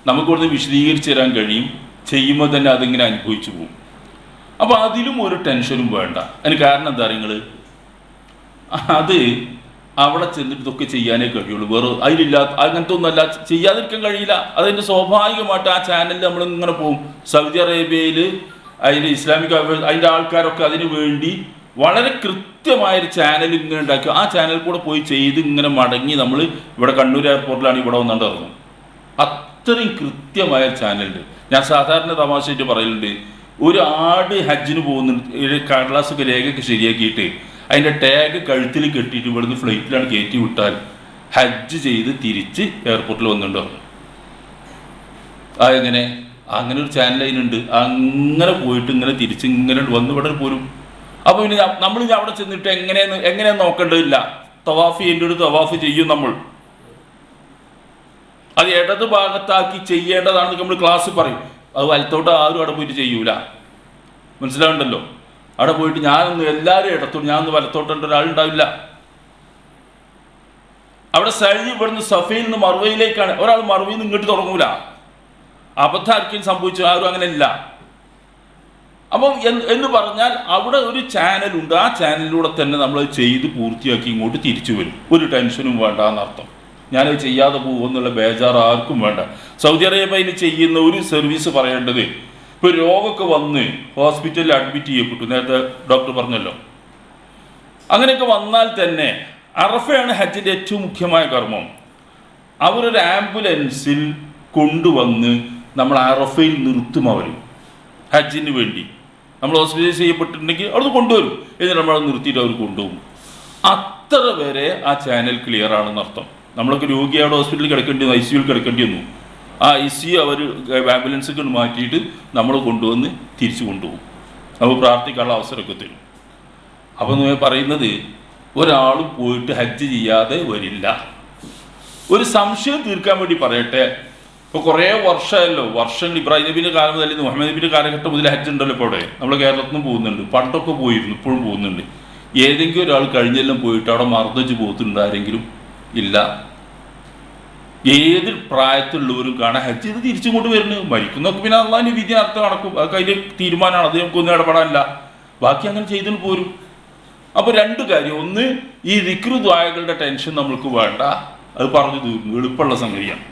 നമുക്കിവിടുന്ന് വിശദീകരിച്ച് തരാൻ കഴിയും. ചെയ്യുമ്പോൾ തന്നെ അതിങ്ങനെ അനുഭവിച്ചു പോകും. അപ്പോൾ അതിലും ഒരു ടെൻഷനും വേണ്ട. അതിന് കാരണം എന്താ നിങ്ങൾ, അത് അവിടെ ചെന്നിട്ട് ഇതൊക്കെ ചെയ്യാനേ കഴിയുള്ളൂ. വേറെ അതിലില്ലാത്ത അങ്ങനത്തെ ഒന്നുമല്ല, ചെയ്യാതിരിക്കാൻ കഴിയില്ല. അതിൻ്റെ സ്വാഭാവികമായിട്ട് ആ ചാനലിൽ നമ്മളിങ്ങനെ പോകും. സൗദി അറേബ്യയിൽ അതിൻ്റെ ഇസ്ലാമിക് അതിൻ്റെ ആൾക്കാരൊക്കെ അതിനു വേണ്ടി വളരെ കൃത്യമായൊരു ചാനൽ ഇങ്ങനെ ഉണ്ടാക്കി ആ ചാനലിൽ കൂടെ പോയി ചെയ്ത് ഇങ്ങനെ മടങ്ങി നമ്മൾ ഇവിടെ കണ്ണൂർ എയർപോർട്ടിലാണ് ഇവിടെ വന്നുകൊണ്ട് ഇറങ്ങും. അത്രയും കൃത്യമായ ചാനലുണ്ട്. ഞാൻ സാധാരണ തമാശയായിട്ട് പറയലുണ്ട്, ഒരു ആട് ഹജ്ജിന് പോകുന്നുണ്ട്, കടലാസൊക്കെ രേഖയൊക്കെ ശരിയാക്കിയിട്ട് അതിൻ്റെ ടാഗ് കഴുത്തിൽ കെട്ടിയിട്ട് ഇവിടുന്ന് ഫ്ലൈറ്റിലാണ് കയറ്റി വിട്ടാൽ ഹജ്ജ് ചെയ്ത് തിരിച്ച് എയർപോർട്ടിൽ വന്നിട്ടുണ്ടോ? അതെങ്ങനെ? അങ്ങനെ ഒരു ചാനൽ അതിനുണ്ട്. അങ്ങനെ പോയിട്ട് ഇങ്ങനെ തിരിച്ച് ഇങ്ങനെ വന്ന് ഇവിടെ പോരും. അപ്പോൾ പിന്നെ നമ്മൾ അവിടെ ചെന്നിട്ട് എങ്ങനെയാന്ന് നോക്കേണ്ടതില്ല. തവാഫ് ചെയ്യേണ്ട ഒരു തവാഫ് ചെയ്യും നമ്മൾ. അത് ഇടത് ഭാഗത്താക്കി ചെയ്യേണ്ടതാണെന്ന് നമ്മൾ ക്ലാസ് പറയും. അത് വലത്തോട്ട് ആരും അവിടെ പോയിട്ട് ചെയ്യൂല. മനസ്സിലാവുണ്ടല്ലോ? അവിടെ പോയിട്ട് ഞാനൊന്ന് എല്ലാവരും ഇടത്തോട്ട്, ഞാനൊന്ന് വലത്തോട്ടേണ്ട ഒരാളുണ്ടാവില്ല. അവിടെ സഴി ഇവിടുന്ന് സഫയിൽ നിന്ന് മറുവയിലേക്കാണ്. ഒരാൾ മറുവയിൽ നിന്ന് ഇങ്ങോട്ട് തുടങ്ങൂല. അബദ്ധം ആർക്കും സംഭവിച്ചു, ആരും അങ്ങനെ ഇല്ല. അപ്പം എന്ന് പറഞ്ഞാൽ അവിടെ ഒരു ചാനലുണ്ട്. ആ ചാനലിലൂടെ തന്നെ നമ്മൾ ചെയ്ത് പൂർത്തിയാക്കി ഇങ്ങോട്ട് തിരിച്ചു വരും. ഒരു ടെൻഷനും വേണ്ട എന്നർത്ഥം. ഞാനത് ചെയ്യാതെ പോകുമെന്നുള്ള ബേജാറ് ആർക്കും വേണ്ട. സൗദി അറേബ്യയിൽ ചെയ്യുന്ന ഒരു സർവീസ് പറയേണ്ടത്, ഇപ്പോൾ രോഗമൊക്കെ വന്ന് ഹോസ്പിറ്റലിൽ അഡ്മിറ്റ് ചെയ്യപ്പെട്ടു, നേരത്തെ ഡോക്ടർ പറഞ്ഞല്ലോ, അങ്ങനെയൊക്കെ വന്നാൽ തന്നെ അറഫയാണ് ഹജ്ജിൻ്റെ ഏറ്റവും മുഖ്യമായ കർമ്മം. അവരൊരു ആംബുലൻസിൽ കൊണ്ടുവന്ന് നമ്മൾ അറഫയിൽ നിർത്തും. അവർ ഹജ്ജിന് വേണ്ടി നമ്മൾ ഹോസ്പിറ്റലൈസ് ചെയ്യപ്പെട്ടിട്ടുണ്ടെങ്കിൽ അവിടുന്ന് കൊണ്ടുവരും, എന്നിട്ട് നമ്മളത് നിർത്തിയിട്ട് അവർ കൊണ്ടുപോകും. അത്ര വരെ ആ ചാനൽ ക്ലിയർ ആണെന്ന് അർത്ഥം. നമ്മളൊക്കെ രോഗി അവിടെ ഹോസ്പിറ്റലിൽ കിടക്കേണ്ടി വന്നു, ICU കിടക്കേണ്ടി വന്നു. ആ ICU അവർ ആംബുലൻസൊക്കെ മാറ്റിയിട്ട് നമ്മൾ കൊണ്ടുവന്ന് തിരിച്ചു കൊണ്ടുപോകും. നമുക്ക് പ്രാർത്ഥിക്കാനുള്ള അവസരമൊക്കെ തരും. അപ്പോൾ നമ്മൾ പറയുന്നത് ഒരാൾ പോയിട്ട് ഹജ്ജ് ചെയ്യാതെ വരില്ല. ഒരു സംശയം തീർക്കാൻ വേണ്ടി പറയട്ടെ, ഇപ്പോൾ കുറേ വർഷമല്ലോ, വർഷങ്ങൾ ഇബ്രാഹിം നബിൻ്റെ കാലം മുതൽ മുഹമ്മദ് നബിൻ്റെ കാലഘട്ടം മുതൽ ഹജ്ജ് ഉണ്ടല്ലോ. ഇപ്പോൾ അവിടെ നമ്മൾ കേരളത്തിൽ നിന്ന് പോകുന്നുണ്ട്, പണ്ടൊക്കെ പോയിരുന്നു, ഇപ്പോഴും പോകുന്നുണ്ട്. ഏതെങ്കിലും ഒരാൾ കഴിഞ്ഞെല്ലാം പോയിട്ട് അവിടെ മറന്നുവെച്ച് പോയിട്ടുണ്ട് ആരെങ്കിലും? ഇല്ല. ഏത് പ്രായത്തിലുള്ളവരും കാണാൻ ഹജ്ജ് ചെയ്ത് തിരിച്ചും കൊണ്ട് വരുന്നത്. മരിക്കുന്നൊക്കെ പിന്നെ അള്ളാഹിൻ്റെ വിധി അർത്ഥം നടക്കും, അതൊക്കെ അതിൻ്റെ തീരുമാനമാണ്, അത് നമുക്കൊന്നും ഇടപെടാനില്ല. ബാക്കി അങ്ങനെ ചെയ്തിട്ട് പോരും. അപ്പോൾ രണ്ട് കാര്യം: ഒന്ന്, ഈ ദിക്റ് ദുആകളുടെ ടെൻഷൻ നമ്മൾക്ക് വേണ്ട, അത് പറഞ്ഞു തീർന്നു, എളുപ്പമുള്ള സംഗതിയാണ്.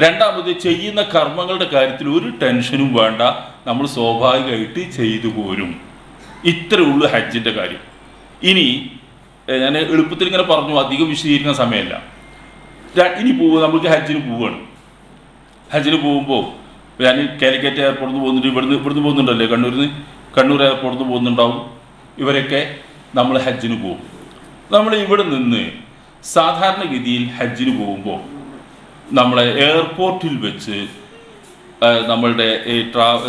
രണ്ടാമത്, ചെയ്യുന്ന കർമ്മങ്ങളുടെ കാര്യത്തിൽ ഒരു ടെൻഷനും വേണ്ട, നമ്മൾ സ്വാഭാവികമായിട്ട് ചെയ്തു പോരും. ഇത്രേ ഉള്ളൂ ഹജ്ജിൻ്റെ കാര്യം. ഇനി ഞാൻ എളുപ്പത്തിൽ ഇങ്ങനെ പറഞ്ഞു, അധികം വിശദീകരിക്കുന്ന സമയമല്ല. ഇനി നമുക്ക് ഹജ്ജിന് പോവുകയാണ്. ഹജ്ജിന് പോകുമ്പോൾ ഞാൻ കാലിക്കറ്റ് എയർപോർട്ടിൽ നിന്ന് പോകുന്നുണ്ട്, ഇവിടുന്ന് പോകുന്നുണ്ടല്ലേ, കണ്ണൂർ എയർപോർട്ടിൽ നിന്ന് പോകുന്നുണ്ടാവും. ഇവരൊക്കെ നമ്മൾ ഹജ്ജിന് പോകും. നമ്മൾ ഇവിടെ നിന്ന് സാധാരണഗതിയിൽ ഹജ്ജിന് പോകുമ്പോൾ നമ്മളെ എയർപോർട്ടിൽ വെച്ച്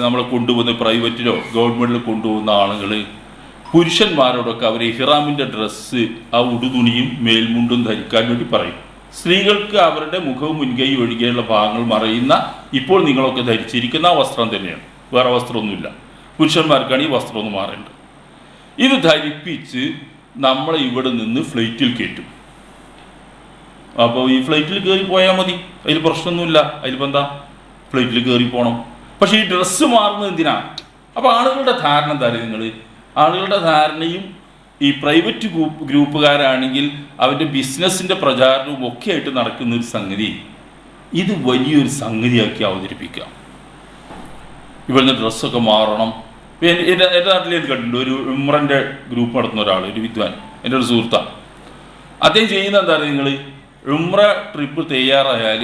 നമ്മളെ കൊണ്ടുപോകുന്ന പ്രൈവറ്റിലോ ഗവൺമെൻറ്റിലോ കൊണ്ടുപോകുന്ന ആളുകൾ പുരുഷന്മാരോടൊക്കെ അവർ ഇഹ്റാമിൻ്റെ ഡ്രസ്സ്, ആ ഉടുതുണിയും മേൽമുണ്ടും ധരിക്കാൻ വേണ്ടി പറയും. സ്ത്രീകൾക്ക് അവരുടെ മുഖവും മുൻകൈയും ഒഴികെയുള്ള ഭാഗങ്ങൾ മറയുന്ന ഇപ്പോൾ നിങ്ങളൊക്കെ ധരിച്ചിരിക്കുന്ന ആ വസ്ത്രം തന്നെയാണ്, വേറെ വസ്ത്രമൊന്നുമില്ല. പുരുഷന്മാർക്കാണ് ഈ വസ്ത്രം ഒന്ന് മാറേണ്ടത്. ഇത് ധരിപ്പിച്ച് നമ്മളെ ഇവിടെ നിന്ന് ഫ്ലൈറ്റിൽ കയറ്റും. അപ്പോൾ ഈ ഫ്ലൈറ്റിൽ കയറി പോയാൽ മതി, അതിൽ പ്രശ്നമൊന്നുമില്ല. അതിലിപ്പോൾ എന്താ, ഫ്ലൈറ്റിൽ കയറി പോകണം. പക്ഷേ ഈ ഡ്രസ്സ് മാറുന്നത് എന്തിനാണ്? അപ്പോൾ ആളുകളുടെ ധാരണ എന്താ? ആളുകളുടെ ധാരണയും ഈ പ്രൈവറ്റ് ഗ്രൂപ്പുകാരാണെങ്കിൽ അവൻ്റെ ബിസിനസ്സിൻ്റെ പ്രചാരണവും ഒക്കെ ആയിട്ട് നടക്കുന്ന ഒരു സംഗതി, ഇത് വലിയൊരു സംഗതിയാക്കി അവതരിപ്പിക്കാം. ഇവിടുന്ന് ഡ്രസ്സൊക്കെ മാറണം. എൻ്റെ നാട്ടിൽ ഇത് കണ്ടിട്ടുണ്ട്. ഒരു ഉംറൻ്റെ ഗ്രൂപ്പ് നടത്തുന്ന ഒരാൾ, ഒരു വിദ്വാൻ, എൻ്റെ ഒരു സുഹൃത്താണ്. അദ്ദേഹം ചെയ്യുന്ന എന്താ പറയുക, ഉംറ ട്രിപ്പ് തയ്യാറായാൽ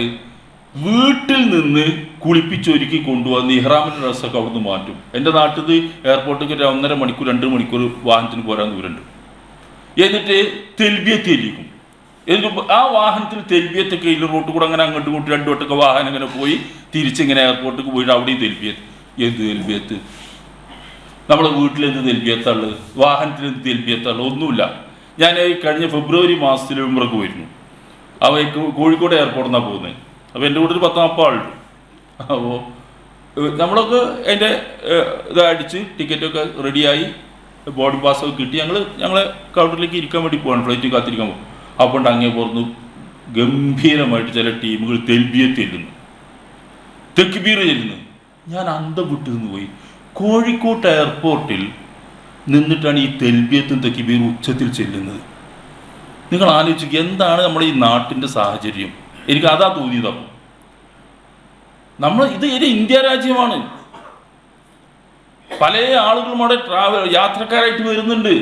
വീട്ടിൽ നിന്ന് കുളിപ്പിച്ചൊരുക്കി കൊണ്ടുവന്ന് ഇഹ്റാമിൻ്റെ ഡ്രസ്സൊക്കെ അവിടുന്ന് മാറ്റും. എൻ്റെ നാട്ടിൽ എയർപോർട്ടിലേക്ക് 1.5 മണിക്കൂർ 2 മണിക്കൂർ വാഹനത്തിന് പോരാൻ ദൂരമുണ്ട്. എന്നിട്ട് തെൽബിയത്ത് ചെല്ലിക്കും. എന്നിട്ട് ആ വാഹനത്തിൽ തെൽബിയത്തൊക്കെ ഇല്ല, റോട്ടിൽ കൂടെ അങ്ങനെ അങ്ങോട്ട് ഇങ്ങോട്ട് 2 വട്ടമൊക്കെ വാഹനം ഇങ്ങനെ പോയി തിരിച്ചിങ്ങനെ എയർപോർട്ടിലേക്ക് പോയിട്ട് അവിടെയും തെൽബിയത്ത്. എന്ത് തെൽബിയത്ത്? നമ്മളെ വീട്ടിലെന്ത് തെൽബിയത്തുള്ളത്? വാഹനത്തിൽ എന്ത് തെൽബിയത്തുള്ളത്? ഒന്നുമില്ല. ഞാൻ കഴിഞ്ഞ ഫെബ്രുവരി മാസത്തിൽ ഉംറക്ക് പോയിരുന്നു. കോഴിക്കോട് എയർപോർട്ടിൽ നിന്നാണ് പോകുന്നത്. അപ്പോൾ എൻ്റെ കൂടെ ഒരു 10-40 ആളുണ്ട്. അപ്പോൾ നമ്മളൊക്കെ അതിൻ്റെ ഇത് അടിച്ച് ടിക്കറ്റൊക്കെ റെഡിയായി ബോർഡിംഗ് പാസ്സൊക്കെ കിട്ടി ഞങ്ങളെ കൗണ്ടറിലേക്ക് ഇരിക്കാൻ വേണ്ടി പോവാണ്, ഫ്ലൈറ്റ് കാത്തിരിക്കാൻ പോകും. അപ്പോൾ ഉണ്ട് അങ്ങേ പുറത്ത് ഗംഭീരമായിട്ട് ചില ടീമുകൾ തെൽബിയത്ത് ചെല്ലുന്നു, തക്ബീർ ചെല്ലുന്നു. ഞാൻ അന്തം വിട്ട് നിന്ന് പോയി. കോഴിക്കോട്ട് എയർപോർട്ടിൽ നിന്നിട്ടാണ് ഈ തെൽബിയത്തും തക്ബീറും ഉച്ചത്തിൽ ചെല്ലുന്നത്. നിങ്ങൾ ആലോചിക്കുക, എന്താണ് നമ്മുടെ ഈ നാട്ടിൻ്റെ സാഹചര്യം? എനിക്ക് അതാ തോന്നിയത്. അപ്പം ഇത് ഒരു ഇന്ത്യ രാജ്യമാണ്. പല ആളുകളും അവിടെ യാത്രക്കാരായിട്ട് വരുന്നുണ്ട്.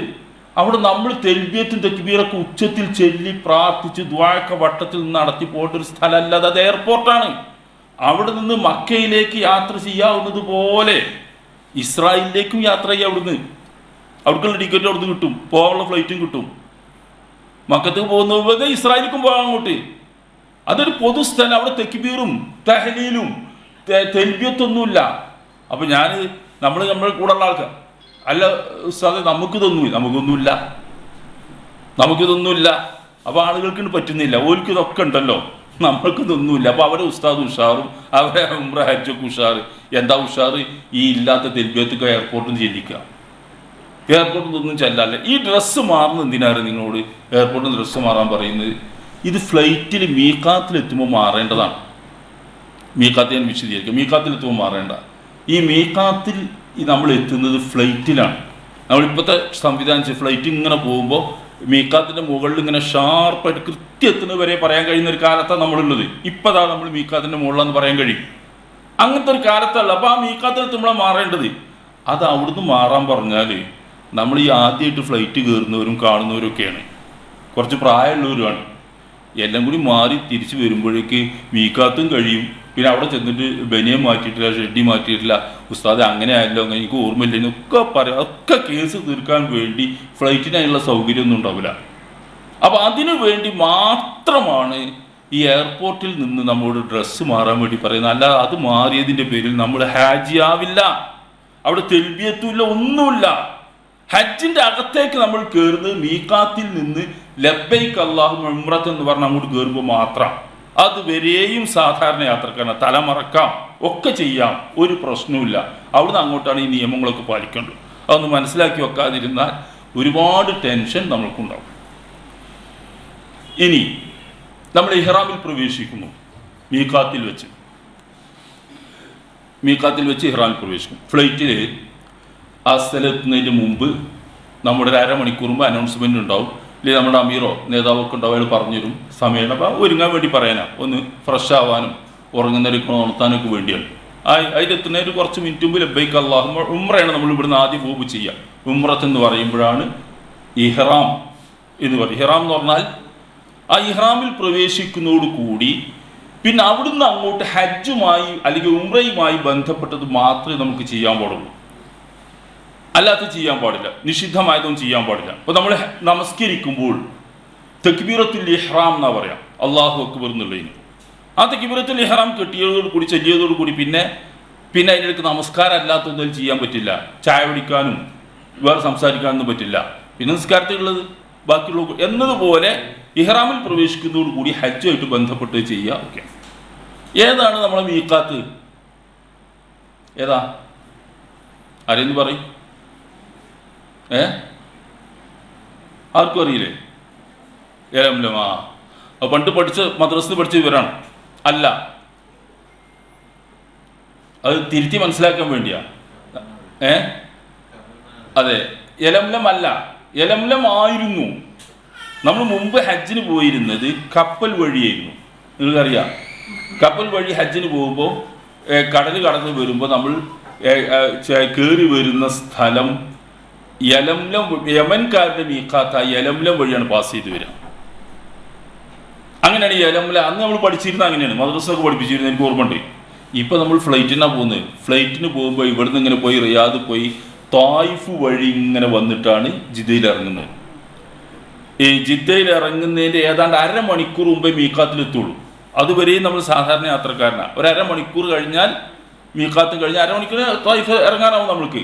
അവിടെ നമ്മൾ തെൽബിയത്തും തക്ബീറൊക്കെ ഉച്ചത്തിൽ ചെല്ലി പ്രാർത്ഥിച്ച് ദ്വാഴക്ക വട്ടത്തിൽ നിന്ന് നടത്തി പോകേണ്ട ഒരു സ്ഥലമല്ല, അത് എയർപോർട്ടാണ്. അവിടെ നിന്ന് മക്കയിലേക്ക് യാത്ര ചെയ്യാവുന്നത് പോലെ ഇസ്രായേലിലേക്കും യാത്ര ചെയ്യാം. അവിടേക്കുള്ള ടിക്കറ്റ് അവിടുന്ന് കിട്ടും, പോകാനുള്ള ഫ്ലൈറ്റും കിട്ടും. മക്കത്തേക്ക് പോകുന്ന ഇസ്രായേലിലേക്കും പോകാൻ അങ്ങോട്ട്. അതൊരു പൊതുസ്ഥലം. അവിടെ തെക്ബീറും തഹ്ലീലും തെൽബിയത്തൊന്നുമില്ല. അപ്പോൾ നമ്മൾ കൂടെ ഉള്ള ആൾക്കാർ അല്ല ഉസ്താദെ, നമുക്കിതൊന്നുമില്ല. അപ്പോൾ ആളുകൾക്ക് പറ്റുന്നില്ല, ഓൽക്ക് ഇതൊക്കെ ഉണ്ടല്ലോ, നമ്മൾക്കിതൊന്നുമില്ല. അപ്പോൾ അവരെ ഉസ്താദ് ഉഷാറും അവരെ ഉംറ ഹജ്ജൊക്കെ ഉഷാറ്. എന്താ ഉഷാറ്? ഈ ഇല്ലാത്ത തെൽബിയത്തൊക്കെ എയർപോർട്ടിൽ നിന്ന് ചെല്ലിക്കുക. എയർപോർട്ടിൽ നിന്നൊന്നും ചെല്ലല്ല. ഈ ഡ്രസ്സ് മാറുന്നത് എന്തിനാണ് നിങ്ങളോട് എയർപോർട്ടിൽ നിന്ന് ഡ്രസ്സ് മാറാൻ പറയുന്നത്? ഇത് ഫ്ലൈറ്റിൽ മീക്കാത്തിലെത്തുമ്പോൾ മാറേണ്ടതാണ്. മീക്കാത്ത് ഞാൻ വിശദീകരിക്കും. മീക്കാത്തിലെത്തുമ്പോൾ മാറേണ്ട. ഈ മീക്കാത്തിൽ നമ്മൾ എത്തുന്നത് ഫ്ലൈറ്റിലാണ്. നമ്മളിപ്പോഴത്തെ സംവിധാനിച്ച് ഫ്ലൈറ്റ് ഇങ്ങനെ പോകുമ്പോൾ മീക്കാത്തിൻ്റെ മുകളിൽ ഇങ്ങനെ ഷാർപ്പായിട്ട് കൃത്യം എത്തുന്നത് വരെ പറയാൻ കഴിയുന്ന ഒരു കാലത്താണ് നമ്മളുള്ളത്. ഇപ്പോഴാണ് നമ്മൾ മീക്കാത്തിൻ്റെ മുകളിലെന്ന് പറയാൻ കഴിയും. അങ്ങനത്തെ ഒരു കാലത്തല്ല. അപ്പോൾ ആ മീക്കാത്തിലെത്തുമ്പോഴാണ് മാറേണ്ടത്. അത് അവിടുന്ന് മാറാൻ പറഞ്ഞാൽ നമ്മൾ ഈ ആദ്യമായിട്ട് ഫ്ലൈറ്റ് കയറുന്നവരും കാണുന്നവരൊക്കെയാണ്, കുറച്ച് പ്രായമുള്ളവരുമാണ്. എല്ലാം കൂടി മാറി തിരിച്ച് വരുമ്പോഴേക്ക് മീക്കാത്തും കഴിയും, പിന്നെ അവിടെ ചെന്നിട്ട് ബനിയം മാറ്റിയിട്ടില്ല, ഷെഡി മാറ്റിയിട്ടില്ല, ഉസ്താദ് അങ്ങനെ ആയല്ലോ, അങ്ങനെ എനിക്ക് ഓർമ്മയില്ല എന്നൊക്കെ പറയാം. ഒക്കെ കേസ് തീർക്കാൻ വേണ്ടി ഫ്ലൈറ്റിനുള്ള സൗകര്യമൊന്നും ഉണ്ടാവില്ല. അപ്പോൾ അതിനു വേണ്ടി മാത്രമാണ് ഈ എയർപോർട്ടിൽ നിന്ന് നമ്മളോട് ഡ്രസ്സ് മാറാൻ വേണ്ടി പറയുന്നത്. അല്ല, അത് മാറിയതിൻ്റെ പേരിൽ നമ്മൾ ഹാജിയാവില്ല, അവിടെ തെൽബിയത്തുമില്ല, ഒന്നുമില്ല. ഹജ്ജിൻ്റെ അകത്തേക്ക് നമ്മൾ കയറുന്നത് മീഖാത്തിൽ നിന്ന് ലബ്ബൈക്ക് അല്ലാഹുമ്മ ഉംറത്ത് എന്ന് പറഞ്ഞ് അങ്ങോട്ട് കയറുമ്പോൾ മാത്രം. അത് വരെയും സാധാരണ യാത്രക്കാരനെ തലമറക്കാം, ഒക്കെ ചെയ്യാം, ഒരു പ്രശ്നവുമില്ല. അവിടുന്ന് അങ്ങോട്ടാണ് ഈ നിയമങ്ങളൊക്കെ പാലിക്കേണ്ടത്. അതൊന്ന് മനസ്സിലാക്കി വെക്കാതിരുന്നാൽ ഒരുപാട് ടെൻഷൻ നമ്മൾക്കുണ്ടാവും. ഇനി നമ്മൾ ഇഹ്റാമിൽ പ്രവേശിക്കുന്നു. മീഖാത്തിൽ വെച്ച് ഇഹ്റാമിൽ പ്രവേശിക്കും. ഫ്ലൈറ്റിൽ ആ സ്ഥലത്തുന്നതിന് മുമ്പ് നമ്മുടെ ഒരു അരമണിക്കൂർ മുമ്പ് അനൗൺസ്മെൻ്റ് ഉണ്ടാവും. അല്ലെങ്കിൽ നമ്മുടെ അമീറോ നേതാവൊക്കെ ഉണ്ടാവും, അയാൾ പറഞ്ഞുതരും സമയം. അപ്പോൾ ഒരുങ്ങാൻ വേണ്ടി പറയാനാ, ഒന്ന് ഫ്രഷ് ആവാനും ഉറങ്ങുന്നവരൊക്കെ ഉണർത്താനൊക്കെ വേണ്ടിയാണ്. അതിലെത്തുന്നതിന് കുറച്ച് മിനിറ്റ് മുമ്പ് ലബ്ബൈക്ക് അല്ലാഹുമ്മ ഉംറയാണ് നമ്മൾ ഇവിടുന്ന് ആദ്യം പോകുമ്പോൾ ചെയ്യുക. ഉംറത്ത് എന്ന് പറയുമ്പോഴാണ് ഇഹ്റാം എന്ന് പറയും. ഇഹ്റാം എന്ന് പറഞ്ഞാൽ ആ ഇഹ്റാമിൽ പ്രവേശിക്കുന്നതോടുകൂടി പിന്നെ അവിടുന്ന് അങ്ങോട്ട് ഹജ്ജുമായി അല്ലെങ്കിൽ ഉംറയുമായി ബന്ധപ്പെട്ടത് മാത്രമേ നമുക്ക് ചെയ്യാൻ പാടുള്ളൂ, അല്ലാത്ത ചെയ്യാൻ പാടില്ല, നിഷിദ്ധമായതൊന്നും ചെയ്യാൻ പാടില്ല. അപ്പോൾ നമ്മൾ നമസ്കരിക്കുമ്പോൾ തക്ബീറത്തുൽ ഇഹ്റാം എന്നാ പറയാം, അല്ലാഹു അക്ബർ എന്നുള്ളതിന്. ആ തക്ബീറത്തുൽ ഇഹ്റാം കെട്ടിയതോടുകൂടി ചൊല്ലിയതോടുകൂടി പിന്നെ അതിനിടയ്ക്ക് നമസ്കാരം അല്ലാത്തൊന്നും ചെയ്യാൻ പറ്റില്ല. ചായ കുടിക്കാനും വേറെ സംസാരിക്കാനൊന്നും പറ്റില്ല. പിന്നെ നിസ്കാരത്തിലുള്ളത് ബാക്കിയുള്ള എന്നതുപോലെ ഇഹ്റാമിൽ പ്രവേശിക്കുന്നതോടുകൂടി ഹജ്ജുമായിട്ട് ബന്ധപ്പെട്ട് ചെയ്യുക. ഓക്കെ, ഏതാണ് നമ്മളെ മീഖാത്ത്? ഏതാ? ആരെന്ന് പറയും? ആർക്കും അറിയില്ലേ? യലംലമാ. പണ്ട് മദ്രസയിൽ പഠിച്ച വിവരാണ്. അല്ല, അത് തിരുത്തി മനസ്സിലാക്കാൻ വേണ്ടിയാ. അതെ, യലംലം അല്ല, യലംലം ആയിരുന്നു. നമ്മൾ മുമ്പ് ഹജ്ജിന് പോയിരുന്നത് കപ്പൽ വഴിയായിരുന്നു. നിങ്ങൾക്കറിയാം, കപ്പൽ വഴി ഹജ്ജിന് പോകുമ്പോൾ കടൽ കടന്ന് വരുമ്പോൾ നമ്മൾ കയറി വരുന്ന സ്ഥലം യലംലം, യമൻകാരുടെ മീഖാത്ത യലംലം വഴിയാണ് പാസ് ചെയ്ത് വരിക. അങ്ങനെയാണ് യലംലം. അന്ന് നമ്മൾ പഠിച്ചിരുന്നത് അങ്ങനെയാണ്, മദ്രസൊക്കെ പഠിപ്പിച്ചിരുന്നത്, എനിക്ക് ഓർമ്മയുണ്ട്. ഇപ്പം നമ്മൾ ഫ്ലൈറ്റിനാണ് പോകുന്നത്. ഫ്ലൈറ്റിന് പോകുമ്പോൾ ഇവിടുന്ന് ഇങ്ങനെ പോയി റിയാദ് പോയി തായിഫ് വഴി ഇങ്ങനെ വന്നിട്ടാണ് ജിദ്ദയിൽ ഇറങ്ങുന്നത്. ഈ ജിദ്ദയിൽ ഇറങ്ങുന്നതിൻ്റെ ഏതാണ്ട് അരമണിക്കൂർ മുമ്പേ മീഖാത്തിലെത്തുള്ളൂ. അതുവരെയും നമ്മൾ സാധാരണ യാത്രക്കാരനാണ്. ഒരു അരമണിക്കൂർ കഴിഞ്ഞാൽ മീഖാത്ത് കഴിഞ്ഞാൽ അരമണിക്കൂർ തായിഫ് ഇറങ്ങാനാവും നമ്മൾക്ക്.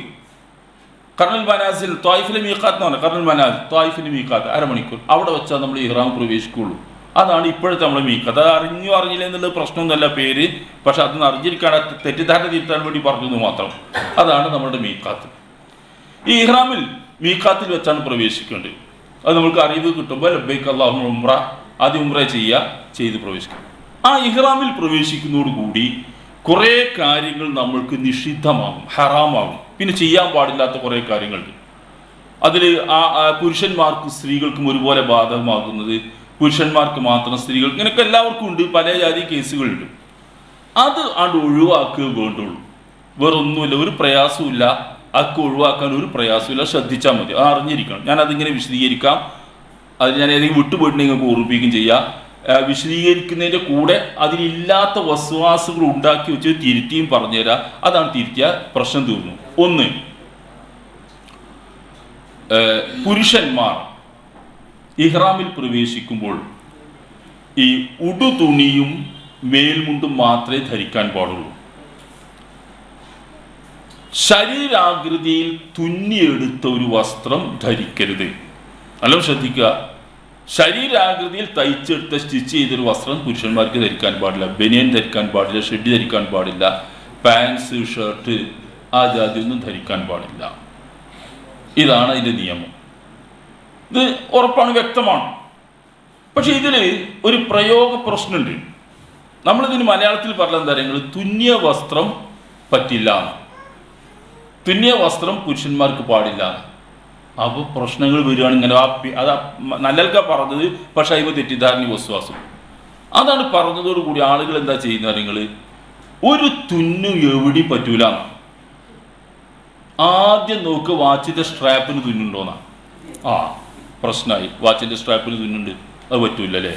കർണൽ മനാസിൽ തായിഫിലെ മീഖാത്ത് എന്ന് പറഞ്ഞാൽ കർണൽ മനാസ് തായിഫിലെ മീഖാത്ത് അരമണിക്കൂർ അവിടെ വെച്ചാൽ നമ്മൾ ഇഹ്റാം പ്രവേശിക്കുകയുള്ളൂ. അതാണ് ഇപ്പോഴത്തെ നമ്മളെ മീഖാത്ത്. അത് അറിഞ്ഞില്ല എന്നുള്ളത് പ്രശ്നമൊന്നുമല്ല പേര്, പക്ഷെ അതൊന്ന് അറിഞ്ഞിരിക്കാൻ തെറ്റിദ്ധാരണ തിരുത്താൻ വേണ്ടി പറഞ്ഞത് മാത്രം. അതാണ് നമ്മുടെ മീഖാത്ത്. ഈ ഇഹ്റാമിൽ മീഖാത്തിൽ വെച്ചാണ് പ്രവേശിക്കേണ്ടത്. അത് നമുക്ക് അറിവ് കിട്ടുമ്പോൾ ലബ്ബൈക്ക് അല്ലാഹുമ്മ ഉംറ, ആദ്യം ഉംറ ചെയ്ത് പ്രവേശിക്കും. ആ ഇഹ്റാമിൽ പ്രവേശിക്കുന്നതോടുകൂടി കുറേ കാര്യങ്ങൾ നമ്മൾക്ക് നിഷിദ്ധമാകും, ഹറാമാകും. പിന്നെ ചെയ്യാൻ പാടില്ലാത്ത കുറേ കാര്യങ്ങളുണ്ട്. അതിൽ പുരുഷന്മാർക്കും സ്ത്രീകൾക്കും ഒരുപോലെ ബാധകമാകുന്നത്, പുരുഷന്മാർക്ക് മാത്രം, സ്ത്രീകൾക്ക്, ഇങ്ങനെയൊക്കെ എല്ലാവർക്കും ഉണ്ട്. പല ജാതി കേസുകളുണ്ട്. അത് ഒഴിവാക്കുക വേണ്ടുള്ളൂ. വേറൊന്നുമില്ല, ഒരു പ്രയാസമില്ല. അതൊക്കെ ഒഴിവാക്കാൻ ഒരു പ്രയാസമില്ല. ശ്രദ്ധിച്ചാൽ മതി, അത് അറിഞ്ഞിരിക്കണം. ഞാനതിങ്ങനെ വിശദീകരിക്കാം. അത് ഞാൻ ഏതെങ്കിലും വിട്ടുപോയിട്ടുണ്ടെങ്കിൽ നിങ്ങൾക്ക് ഓർമ്മിപ്പിക്കുകയും ചെയ്യാം. വിശദീകരിക്കുന്നതിൻ്റെ കൂടെ അതിലില്ലാത്ത വസ്വാസുകൾ ഉണ്ടാക്കി വെച്ച് തിരുത്തിയും പറഞ്ഞുതരാം. അതാണ് തിരുത്തിയ പ്രശ്നം തീർന്നു. ഒന്ന്, പുരുഷന്മാർ ഇഹ്റാമിൽ പ്രവേശിക്കുമ്പോൾ ഈ ഉടുതുണിയും മേൽമുണ്ടും മാത്രമേ ധരിക്കാൻ പാടുള്ളൂ. ശരീരാകൃതിയിൽ തുന്നിയെടുത്ത ഒരു വസ്ത്രം ധരിക്കരുത്. നല്ല ശ്രദ്ധിക്കുക. ശരീരാകൃതിയിൽ തയ്ച്ചെടുത്ത സ്റ്റിച്ച് ചെയ്തൊരു വസ്ത്രം പുരുഷന്മാർക്ക് ധരിക്കാൻ പാടില്ല. ബനിയൻ ധരിക്കാൻ പാടില്ല, ഷെഡ് ധരിക്കാൻ പാടില്ല, പാൻസ്, ഷർട്ട്, ആ ജാതി ഒന്നും ധരിക്കാൻ പാടില്ല. ഇതാണ് അതിൻ്റെ നിയമം. ഇത് ഉറപ്പാണ്, വ്യക്തമാണ്. പക്ഷെ ഇതിൽ ഒരു പ്രയോഗ പ്രശ്നമുണ്ട്. നമ്മളിതിന് മലയാളത്തിൽ പറഞ്ഞ എന്താ പറയുക, തുന്നിയ വസ്ത്രം പറ്റില്ല, തുന്നിയ വസ്ത്രം പുരുഷന്മാർക്ക് പാടില്ല. അപ്പോൾ പ്രശ്നങ്ങൾ വരികയാണ്. ഇങ്ങനെ അത് നല്ലൽക്ക പറഞ്ഞത്, പക്ഷെ അതിപ്പോൾ തെറ്റിദ്ധാരണ വിശ്വാസം. അതാണ് പറഞ്ഞതോടുകൂടി ആളുകൾ എന്താ ചെയ്യുന്ന നിങ്ങൾ, ഒരു തുന്നും എവിടെ പറ്റൂല. ആദ്യം നോക്ക് വാച്ചിൻ്റെ സ്ട്രാപ്പിന് തുന്നുണ്ടോന്നാ. പ്രശ്നമായി. വാച്ചിൻ്റെ സ്ട്രാപ്പിന് തുന്നുണ്ട്, അത് പറ്റൂലല്ലേ.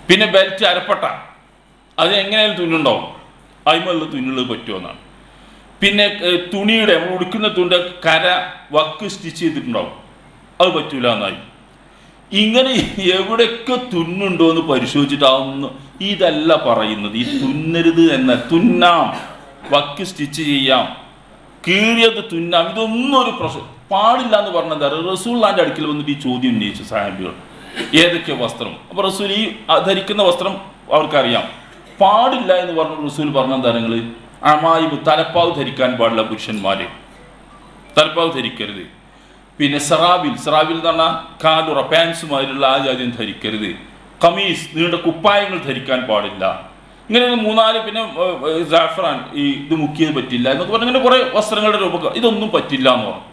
പിന്നെ ബെൽറ്റ്, അരപ്പട്ട, അത് എങ്ങനെയാലും തുന്നുണ്ടാവും, അതിമുള്ള തുന്നുള്ളത് പറ്റുമെന്നാണ്. പിന്നെ തുണിയുടെ നമ്മൾ ഉടുക്കുന്ന തുണിയുടെ കര വക്ക് സ്റ്റിച്ച് ചെയ്തിട്ടുണ്ടാവും, അത് പറ്റൂല എന്നായി. ഇങ്ങനെ എവിടെയൊക്കെ തുന്നുണ്ടോ എന്ന് പരിശോധിച്ചിട്ടാവുന്നു. ഇതല്ല പറയുന്നത്, ഈ തുന്നരുത് എന്ന തുന്നാം, വക്ക് സ്റ്റിച്ച് ചെയ്യാം, കീറിയത് തുന്നാം, ഇതൊന്നും ഒരു പ്രശ്നം പാടില്ല എന്ന് പറഞ്ഞാൽ എന്താ പറയുക? റസൂലുള്ളാഹിന്റെ അടുക്കൽ വന്നിട്ട് ഈ ചോദ്യം ഉന്നയിച്ചു സഹാബികൾ, ഏതൊക്കെ വസ്ത്രം. അപ്പോൾ റസൂൽ ഈ ധരിക്കുന്ന വസ്ത്രം അവർക്കറിയാം, പാടില്ല എന്ന് പറഞ്ഞ റസൂൽ പറഞ്ഞ താരങ്ങൾ അമായിബ്, തലപ്പാവ് ധരിക്കാൻ പാടില്ല പുരുഷന്മാര്, തലപ്പാവ് ധരിക്കരുത്. പിന്നെ സറാബിൽ എന്ന് പറഞ്ഞാൽ കാലുറ പാൻസുമാരുള്ള ആ ജാതിയും ധരിക്കരുത്. കമീസ്, നീണ്ട കുപ്പായങ്ങൾ ധരിക്കാൻ പാടില്ല. ഇങ്ങനെ 3-4, പിന്നെ ജാഫ്രാൻ, ഈ ഇത് മുക്കിയത് പറ്റില്ല എന്നൊക്കെ പറഞ്ഞ ഇങ്ങനെ കുറേ വസ്ത്രങ്ങളുടെ രൂപം, ഇതൊന്നും പറ്റില്ല എന്ന് പറഞ്ഞു.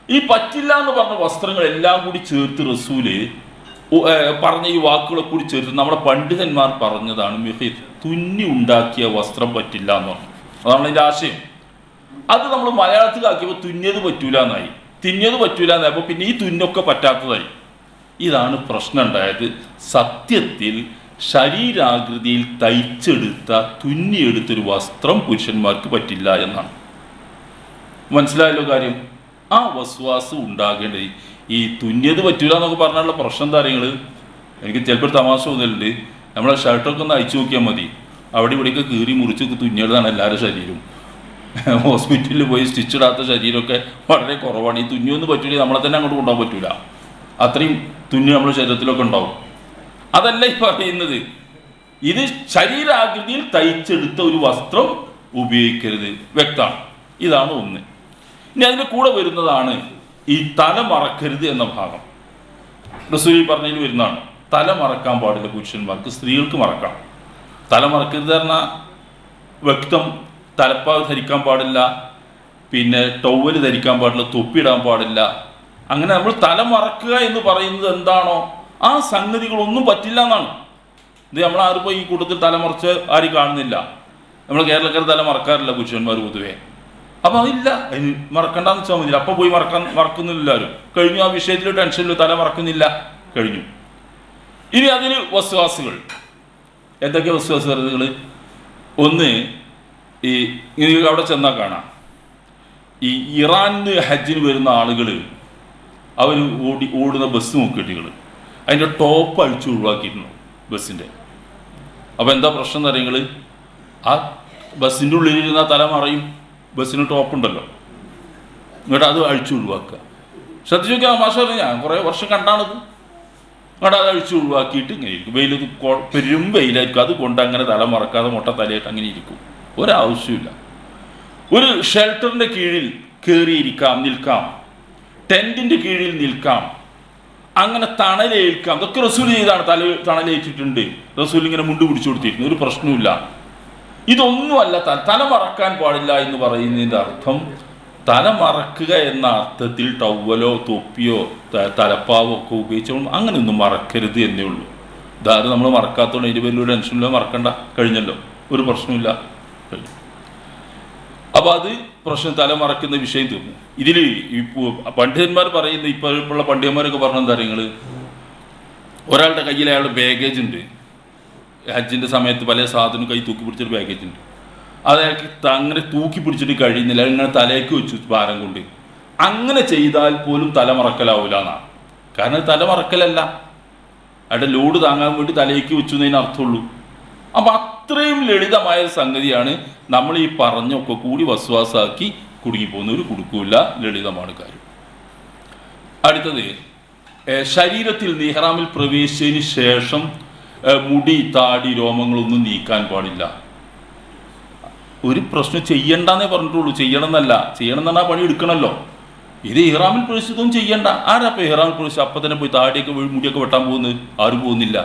ഈ പറ്റില്ല എന്ന് പറഞ്ഞ വസ്ത്രങ്ങളെല്ലാം കൂടി ചേർത്ത് റസൂല് പറഞ്ഞ ഈ വാക്കുകളെ കൂടി ചേർത്ത് നമ്മുടെ പണ്ഡിതന്മാർ പറഞ്ഞതാണ് മിഹീദ്, തുന്നി ഉണ്ടാക്കിയ വസ്ത്രം പറ്റില്ല എന്ന് പറഞ്ഞു. അതാണ് അതിൻ്റെ ആശയം. അത് നമ്മൾ മലയാളത്തിലാക്കിയപ്പോൾ തുന്നിയത് പറ്റൂല എന്നായി, തിന്നിയത് പറ്റൂല എന്നായപ്പോൾ പിന്നെ ഈ തുന്നൊക്കെ പറ്റാത്തതായി. ഇതാണ് പ്രശ്നം ഉണ്ടായത്. സത്യത്തിൽ ശരീരാകൃതിയിൽ തയ്ച്ചെടുത്ത തുന്നിയെടുത്തൊരു വസ്ത്രം പുരുഷന്മാർക്ക് പറ്റില്ല എന്നാണ്. മനസ്സിലായല്ലോ കാര്യം? ആ വസ്വാസ് ഉണ്ടാകേണ്ടത് ഈ തുന്നിയത് പറ്റൂല എന്നൊക്കെ പറഞ്ഞുള്ള പ്രശ്നം കാര്യങ്ങൾ എനിക്ക് ചിലപ്പോൾ തമാശ തോന്നലുണ്ട്. നമ്മളെ ഷർട്ടൊക്കെ ഒന്ന് അയച്ചു നോക്കിയാൽ മതി, അവിടെ ഇവിടെയൊക്കെ കീറി മുറിച്ചൊക്കെ തുന്നിയതാണ് എല്ലാവരുടെ ശരീരവും. ഹോസ്പിറ്റലിൽ പോയി സ്റ്റിച്ചിടാത്ത ശരീരമൊക്കെ വളരെ കുറവാണ്. ഈ തുന്നിയൊന്നും പറ്റൂല, നമ്മളെ തന്നെ അങ്ങോട്ട് കൊണ്ടുപോകാൻ പറ്റൂല, അത്രയും തുന്നി നമ്മുടെ ശരീരത്തിലൊക്കെ ഉണ്ടാവും. അതല്ല ഈ പറയുന്നത്. ഇത് ശരീരാകൃതിയിൽ തയ്ച്ചെടുത്ത ഒരു വസ്ത്രം ഉപയോഗിക്കരുത്, വ്യക്തമാണ്. ഇതാണ് ഒന്ന്. ഇനി അതിൻ്റെ കൂടെ വരുന്നതാണ് ഈ തല മറക്കരുത് എന്ന ഭാഗം. റസൂൽ പറഞ്ഞതിൽ വരുന്നതാണ്, തല മറക്കാൻ പാടില്ല പുരുഷന്മാർക്ക്, സ്ത്രീകൾക്ക് മറക്കാം. തല മറക്കരുത് പറഞ്ഞാൽ വ്യക്തം തലപ്പാവ് ധരിക്കാൻ പാടില്ല, പിന്നെ ടവല് ധരിക്കാൻ പാടില്ല, തൊപ്പിയിടാൻ പാടില്ല. അങ്ങനെ നമ്മൾ തല മറക്കുക എന്ന് പറയുന്നത് എന്താണോ ആ സംഗതികളൊന്നും പറ്റില്ല എന്നാണ്. ഇത് നമ്മൾ ആരും ഈ കൂട്ടത്തിൽ തലമറച്ച് ആരും കാണുന്നില്ല. നമ്മൾ കേരളക്കാർ തല മറക്കാറില്ല പുരുഷന്മാർ പൊതുവേ. അപ്പം അതില്ല, മറക്കണ്ടെന്ന് വെച്ചാൽ മതി. അപ്പം പോയി മറക്കുന്നില്ല ആരും. കഴിഞ്ഞു, ആ വിഷയത്തിൽ ടെൻഷനിൽ തല മറക്കുന്നില്ല, കഴിഞ്ഞു. ഇനി അതിന് വസ്വാസുകൾ എന്തൊക്കെ വസ്വാസുകൾ? ഒന്ന്, ഈ അവിടെ ചെന്നാൽ കാണാം, ഈ ഇറാനിൽ ഹജ്ജിന് വരുന്ന ആളുകൾ അവർ ഓടുന്ന ബസ് നോക്കിയിട്ടുകൾ അതിൻ്റെ ടോപ്പ് അഴിച്ചു ഒഴിവാക്കിയിരുന്നു ബസ്സിൻ്റെ. അപ്പോൾ എന്താ പ്രശ്നം എന്ന് അറിയുങ്ങൾ? ആ ബസ്സിൻ്റെ ഉള്ളിലിരുന്ന തല മറയും, ബസ്സിന് ടോപ്പുണ്ടല്ലോ, എന്നിട്ട് അത് അഴിച്ചു ഒഴിവാക്കുക. ശ്രദ്ധിച്ചു നോക്കിയാൽ മാഷ ഞാൻ കുറേ വർഷം കണ്ടാണത്. എന്നിട്ട് അത് അഴിച്ചു ഒഴിവാക്കിയിട്ട് ഇങ്ങനെ ഇരിക്കും. വെയിൽ പെരും വെയിലായിരിക്കും, അതുകൊണ്ട് അങ്ങനെ തല മറക്കാതെ മുട്ട തലയായിട്ട് അങ്ങനെ ഇരിക്കും. ഒരാവശ്യമില്ല. ഒരു ഷെൽട്ടറിൻ്റെ കീഴിൽ കയറിയിരിക്കാം, നിൽക്കാം, ടെൻറ്റിൻ്റെ കീഴിൽ നിൽക്കാം, അങ്ങനെ തണലേൽക്കാം. ഇതൊക്കെ റസൂൽ ചെയ്താണ്. തണലേറ്റിട്ടുണ്ട്. റസൂൽ ഇങ്ങനെ മുണ്ട് പിടിച്ചു കൊടുത്തിരുന്നു, ഒരു പ്രശ്നവുമില്ല. ഇതൊന്നുമല്ല തല മറക്കാൻ പാടില്ല എന്ന് പറയുന്നതിൻ്റെ അർത്ഥം. തല മറക്കുക എന്ന അർത്ഥത്തിൽ ടവലോ തൊപ്പിയോ തലപ്പാവോ ഒക്കെ ഉപയോഗിച്ചോളും, അങ്ങനെയൊന്നും മറക്കരുത് എന്നേ ഉള്ളൂ. ഇതാരും നമ്മൾ മറക്കാത്തതുകൊണ്ട് അതിൻ്റെ പേരിൽ ഒരു ടെൻഷനില്ല, മറക്കണ്ട, കഴിഞ്ഞല്ലോ, ഒരു പ്രശ്നമില്ല, കഴിഞ്ഞു. അപ്പോൾ അത് പ്രശ്നം, തല മറക്കുന്ന വിഷയം തീർന്നു. ഇതിൽ ഇപ്പോൾ പണ്ഡിതന്മാർ പറയുന്ന ഇപ്പോഴുള്ള പണ്ഡിതന്മാരൊക്കെ പറഞ്ഞ എന്താ നിങ്ങൾ, ഒരാളുടെ കയ്യിൽ അയാളുടെ ബാഗേജ് ഉണ്ട്, ഹജ്ജിൻ്റെ സമയത്ത് പല സാധനവും കൈ തൂക്കി പിടിച്ചൊരു ബാഗേജ് ഉണ്ട്, അത് അയാൾക്ക് അങ്ങനെ തൂക്കി പിടിച്ചിട്ട് കഴിയുന്നില്ല, ഇങ്ങനെ തലയ്ക്ക് വെച്ചു ഭാരം കൊണ്ട്. അങ്ങനെ ചെയ്താൽ പോലും തലമറക്കലാവില്ല എന്നാണ്. കാരണം തലമറക്കലല്ല, അയാളുടെ ലോഡ് താങ്ങാൻ വേണ്ടി തലയ്ക്ക് വെച്ചു എന്നതിന് അർത്ഥമുള്ളൂ. അപ്പം അത്രയും ലളിതമായ സംഗതിയാണ്. നമ്മൾ ഈ പറഞ്ഞൊക്കെ കൂടി വസ്വാസാക്കി കുടുങ്ങിപ്പോകുന്നവർ കൊടുക്കൂല, ലളിതമാണ് കാര്യം. അടുത്തത്, ശരീരത്തിൽ ഇഹ്റാമിൽ പ്രവേശിച്ചതിന് ശേഷം മുടി, താടി, രോമങ്ങളൊന്നും നീക്കാൻ പാടില്ല. ഒരു പ്രശ്നം ചെയ്യണ്ടെന്നേ പറഞ്ഞിട്ടുള്ളൂ, ചെയ്യണം എന്നല്ല. ചെയ്യണം എന്ന് പറഞ്ഞാൽ പണി എടുക്കണമല്ലോ. ഇത് ഇഹ്റാമിൽ പ്രവേശിച്ചതൊന്നും ചെയ്യണ്ട. ആരാ ഇപ്പം ഇഹ്റാമിൽ പ്രവേശിച്ച് അപ്പം തന്നെ പോയി താടിയൊക്കെ മുടിയൊക്കെ വെട്ടാൻ പോകുന്നത്? ആരും പോകുന്നില്ല.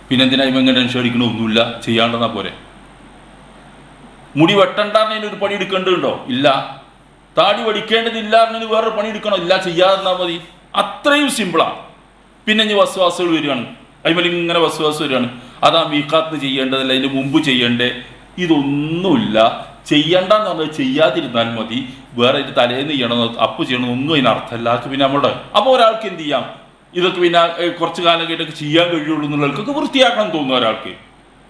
പിന്നെന്തിനാ ഇവങ്ങനെ ടെൻഷൻ അടിക്കണോ? ഒന്നുമില്ല, ചെയ്യാണ്ടെന്നാ പോരെ. മുടി വെട്ടണ്ടാറിന് ഒരു പണി എടുക്കേണ്ടതുണ്ടോ? ഇല്ല. താടി വടിക്കേണ്ടതില്ല അറിഞ്ഞതിന് വേറൊരു പണി എടുക്കണോ? ഇല്ല, ചെയ്യാതിരുന്നാൽ മതി. അത്രയും സിമ്പിളാണ്. പിന്നെ ഇനി വസ്വാസുകൾ വരികയാണ്, അതിമേൽ ഇങ്ങനെ വസ്വാസ് വരികയാണ്. അതാ മീഖാത്ത് ചെയ്യേണ്ടതല്ല, അതിന് മുമ്പ് ചെയ്യണ്ടേ? ഇതൊന്നുമില്ല. ചെയ്യണ്ടെന്ന് പറഞ്ഞാൽ ചെയ്യാതിരുന്നാൽ മതി. വേറെ ഇത് തലേന്ന് ചെയ്യണം, അപ്പ് ചെയ്യണം, ഒന്നും അതിനർത്ഥമല്ല. പിന്നെ നമ്മളുടെ അപ്പോൾ ഒരാൾക്ക് എന്ത് ചെയ്യാം? ഇതൊക്കെ പിന്നെ കുറച്ച് കാലം കഴിഞ്ഞിട്ടൊക്കെ ചെയ്യാൻ കഴിയുള്ളൂ എന്നുള്ളവർക്കൊക്കെ വൃത്തിയാക്കണം തോന്നുന്നു ഒരാൾക്ക്.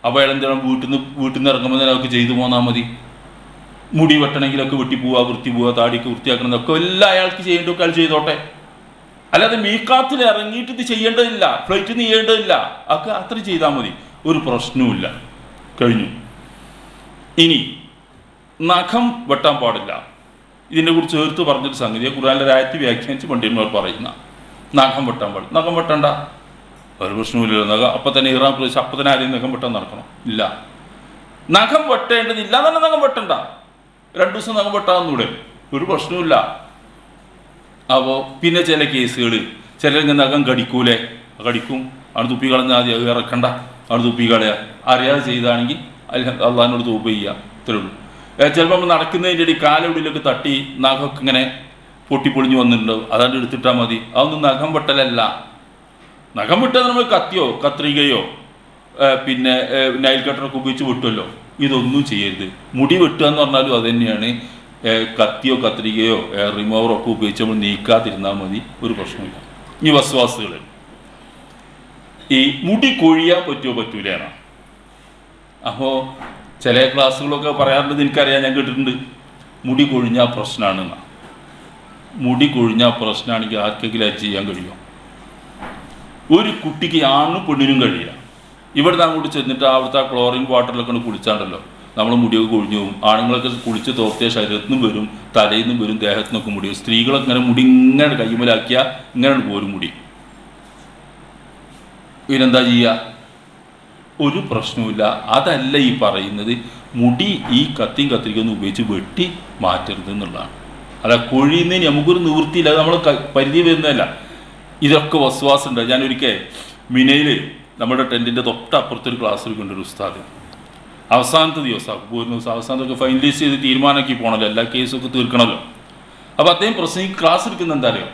അപ്പോൾ അയാൾ എന്താണ് വീട്ടിൽ നിന്ന് ഇറങ്ങുമ്പോൾ തന്നെ അവർക്ക് ചെയ്തു പോന്നാൽ മതി. മുടി വെട്ടണമെങ്കിലൊക്കെ വെട്ടി പോവുക, വൃത്തി പോവുക, താടിയൊക്കെ വൃത്തിയാക്കണമെന്നൊക്കെ എല്ലാം അയാൾക്ക് ചെയ്യേണ്ടതൊക്കെ അയാൾ ചെയ്തോട്ടെ. അല്ലാതെ മീക്കാത്തിൽ ഇറങ്ങിയിട്ട് ഇത് ചെയ്യേണ്ടതില്ല, ഫ്ലൈറ്റിൽ നിന്ന് ചെയ്യേണ്ടതില്ല, ഒക്കെ അത്ര ചെയ്താൽ മതി, ഒരു പ്രശ്നവുമില്ല. കഴിഞ്ഞു. ഇനി നഖം വെട്ടാൻ പാടില്ല. ഇതിനെ കുറിച്ച് ചേർത്ത് പറഞ്ഞൊരു സംഗതിയെ ഖുർആനിലെ ആയത്ത് വ്യാഖ്യാനിച്ച് പണ്ഡിതന്മാർ പറയുന്ന നഖം വെട്ടാൻ പാടില്ല. നഖം വെട്ടണ്ട, ഒരു പ്രശ്നവുമില്ലല്ലോ. നഖം അപ്പം തന്നെ ഇറാൻ പ്രദേശം അപ്പം തന്നെ ആരെയും നഖം വെട്ടാൻ നടക്കണം? ഇല്ല, നഖം വെട്ടേണ്ടതില്ല തന്നെ. നഖം വെട്ടണ്ട, 2 ദിവസം നഖം വെട്ടാന്നൂടെ, ഒരു പ്രശ്നവുമില്ല. അപ്പോൾ പിന്നെ ചില കേസുകൾ ചിലരിങ്ങനെ നഖം കടിക്കൂലേ, കടിക്കും, അവിടെ തുപ്പി കളഞ്ഞാൽ ആദ്യം അത് ഇറക്കണ്ട, അവിടെ തുപ്പി കളയുക. അറിയാതെ ചെയ്താണെങ്കിൽ അള്ളാഹിനോട് തൗബ ചെയ്യുക, ഇത്രേ ഉള്ളൂ. ചിലപ്പോൾ നമ്മൾ നടക്കുന്നതിൻ്റെ ഇടയിൽ കാലെവിടെയൊക്കെ തട്ടി നഖമൊക്കെ ഇങ്ങനെ പൊട്ടിപ്പൊളിഞ്ഞ് വന്നിട്ടുണ്ടാവും, അതാണ്ട് എടുത്തിട്ടാൽ മതി. അതൊന്നും നഖം വെട്ടലല്ല. നഖം വെട്ടാൻ നമ്മൾ കത്തിയോ കത്രികയോ പിന്നെ നൈൽ കട്ടറൊക്കെ ഉപയോഗിച്ച് വെട്ടുമല്ലോ. ഇതൊന്നും ചെയ്യരുത്. മുടി വെട്ടുക എന്ന് പറഞ്ഞാലും അത് തന്നെയാണ്. കത്തിയോ കത്രികയോ റിമൂവറോ ഒക്കെ ഉപയോഗിച്ച് നമ്മൾ നീക്കാതിരുന്നാൽ മതി, ഒരു പ്രശ്നമില്ല. ഈ വസ്വാസുകൾ, ഈ മുടി കൊഴിയാൻ പറ്റുമോ പറ്റൂലാണ്. അപ്പോൾ ചില ക്ലാസ്സുകളൊക്കെ പറയാറുണ്ട്, എനിക്കറിയാം, ഞാൻ കേട്ടിട്ടുണ്ട്, മുടി കൊഴിഞ്ഞാൽ പ്രശ്നമാണെന്നാ. മുടി കൊഴിഞ്ഞാൽ പ്രശ്നമാണെങ്കിൽ ആർക്കെങ്കിലും അത് ചെയ്യാൻ കഴിയുമോ? ഒരു കുട്ടിക്ക് ആണും പെണ്ണിനും കഴിയില്ല. ഇവിടുന്ന് അങ്ങോട്ട് ചെന്നിട്ട് അവിടുത്തെ ആ ക്ലോറിൻ വാട്ടറിലൊക്കെ കുളിച്ചാണ്ടല്ലോ നമ്മൾ മുടിയൊക്കെ കൊഴിഞ്ഞു പോകും. ആണുങ്ങളൊക്കെ കുളിച്ച് തോർത്തിയ ശരീരത്തിൽ നിന്നും വരും, തലയിൽ നിന്നും വരും, ദേഹത്തിനൊക്കെ മുടി വരും. സ്ത്രീകളൊക്കെ ഇങ്ങനെ മുടി ഇങ്ങനെ കയ്യുമ്മലാക്കിയാൽ ഇങ്ങനെ പോരും മുടി. ഇതിനെന്താ ചെയ്യുക? ഒരു പ്രശ്നവുമില്ല. അതല്ല ഈ പറയുന്നത്. മുടി ഈ കത്തിയും കത്തിരിക്കൊന്നും ഉപയോഗിച്ച് വെട്ടി മാറ്റരുത് എന്നുള്ളതാണ്. അല്ല, കൊഴിയുന്നതിന് നമുക്കൊരു നിവൃത്തിയില്ല, അത് നമ്മൾ പരിധി വരുന്നതല്ല. ഇതൊക്കെ വസ്വാസുണ്ട്. ഞാനൊരിക്കൽ മിനയിൽ നമ്മുടെ ടെൻറ്റിൻ്റെ തൊട്ടപ്പുറത്തൊരു ക്ലാസ് എടുക്കേണ്ട ഒരു ഉസ്താദ്, അവസാനത്തെ ദിവസം പോരുന്ന ദിവസം, അവസാനത്തൊക്കെ ഫൈനലൈസ് ചെയ്ത് തീരുമാനമാക്കി പോകണമല്ലോ, എല്ലാ കേസൊക്കെ തീർക്കണമല്ലോ. അപ്പോൾ അദ്ദേഹം ക്ലാസ് എടുക്കുന്ന എന്താ അറിയോ?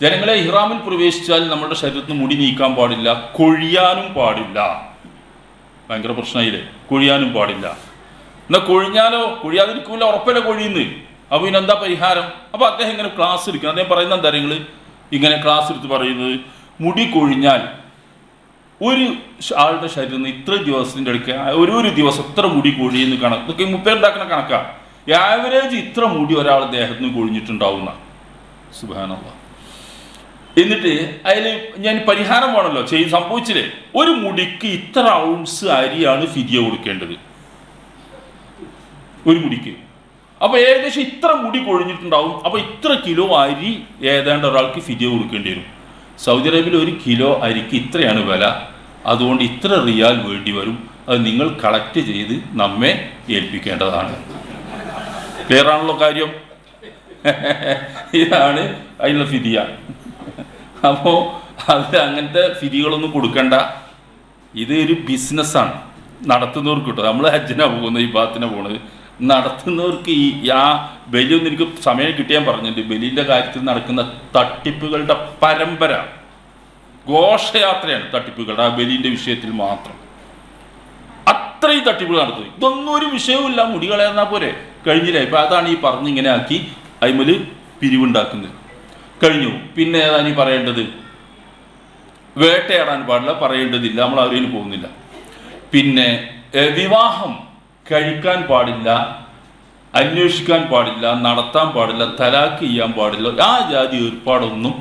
ജനങ്ങളെ, ഇഹ്റാമിൽ പ്രവേശിച്ചാൽ നമ്മുടെ ശരീരത്തിന് മുടി നീക്കാൻ പാടില്ല, കൊഴിയാനും പാടില്ല. ഭയങ്കര പ്രശ്നമായില്ലേ? കൊഴിയാനും പാടില്ല. എന്നാൽ കൊഴിഞ്ഞാലോ? കൊഴിയാതിരിക്കൂല, ഉറപ്പല്ല കൊഴിയുന്നത്. അപ്പോൾ ഇതിനെന്താ പരിഹാരം? അപ്പോൾ അദ്ദേഹം ഇങ്ങനെ ക്ലാസ് എടുക്കണം. അദ്ദേഹം പറയുന്ന എന്താ നിങ്ങൾ ഇങ്ങനെ ക്ലാസ് എടുത്ത് പറയുന്നത്, മുടി കൊഴിഞ്ഞാൽ ഒരു ആളുടെ ശരീരം ഇത്ര ദിവസത്തിൻ്റെ ഇടയ്ക്ക് ഒരു ദിവസം എത്ര മുടി കൊഴിയെന്ന് കണക്ക്, ഇതൊക്കെ മുപ്പേരുണ്ടാക്കുന്ന കണക്കാണ്. ആവറേജ് ഇത്ര മുടി ഒരാൾ ദേഹത്തിന് കൊഴിഞ്ഞിട്ടുണ്ടാവുന്ന. സുബ്ഹാനല്ലാഹ്. എന്നിട്ട് അതിൽ ഞാൻ പരിഹാരം വേണമല്ലോ, സംഭവിച്ചില്ലേ? ഒരു മുടിക്ക് ഇത്ര ഔൺസ് അരിയാണ് ഫിദിയ കൊടുക്കേണ്ടത്, ഒരു മുടിക്ക്. അപ്പോൾ ഏകദേശം ഇത്ര മുടി കൊഴിഞ്ഞിട്ടുണ്ടാവും. അപ്പോൾ ഇത്ര കിലോ അരി ഏതാണ്ട് ഒരാൾക്ക് ഫിദിയ കൊടുക്കേണ്ടി വരും. സൗദി അറേബ്യയിൽ 1 കിലോ അരിക്ക് ഇത്രയാണ് വില. അതുകൊണ്ട് ഇത്ര റിയാൽ വേണ്ടി വരും. അത് നിങ്ങൾ കളക്ട് ചെയ്ത് നമ്മെ ഏൽപ്പിക്കേണ്ടതാണ്. ക്ലിയർ ആണല്ലോ കാര്യം? ഇതാണ് അതിനുള്ള ഫിദിയ. അപ്പോൾ അത് അങ്ങനത്തെ ഫിദികളൊന്നും കൊടുക്കണ്ട. ഇത് ഒരു ബിസിനസ്സാണ് നടത്തുന്നവർക്ക് കിട്ടും. നമ്മൾ ഹജ്ജിനാണ് പോകുന്നത്, ഈ ഭാഗത്തിനാണ് പോകുന്നത്. നടത്തുന്നവർക്ക് ആ ബലിയൊന്നും എനിക്ക് സമയം കിട്ടിയാൻ പറഞ്ഞിട്ടുണ്ട്. ബലിൻ്റെ കാര്യത്തിൽ നടക്കുന്ന തട്ടിപ്പുകളുടെ പരമ്പര, ഘോഷയാത്രയാണ് തട്ടിപ്പുകളുടെ. ആ ബലിൻ്റെ വിഷയത്തിൽ മാത്രം അത്രയും തട്ടിപ്പുകൾ നടത്തും. ഇതൊന്നും ഒരു വിഷയവുമില്ല, മുടി കളയാന്നാൽ പോരെ, കഴിഞ്ഞില്ലേ? ഇപ്പം അതാണ് ഈ പറഞ്ഞിങ്ങനെ ആക്കി അതിമേൽ പിരിവുണ്ടാക്കുന്നത്. കഴിഞ്ഞു. പിന്നെ ഏതാണ് ഈ പറയേണ്ടത്? വേട്ടയാടാൻ പാടില്ല, പറയേണ്ടതില്ല, നമ്മൾ അവരിൽ പോകുന്നില്ല. പിന്നെ വിവാഹം കഴിക്കാൻ പാടില്ല, അന്വേഷിക്കാൻ പാടില്ല, നടത്താൻ പാടില്ല, തലാക്ക് ചെയ്യാൻ പാടില്ല. ആ ജാതി ഏർപ്പാടൊന്നും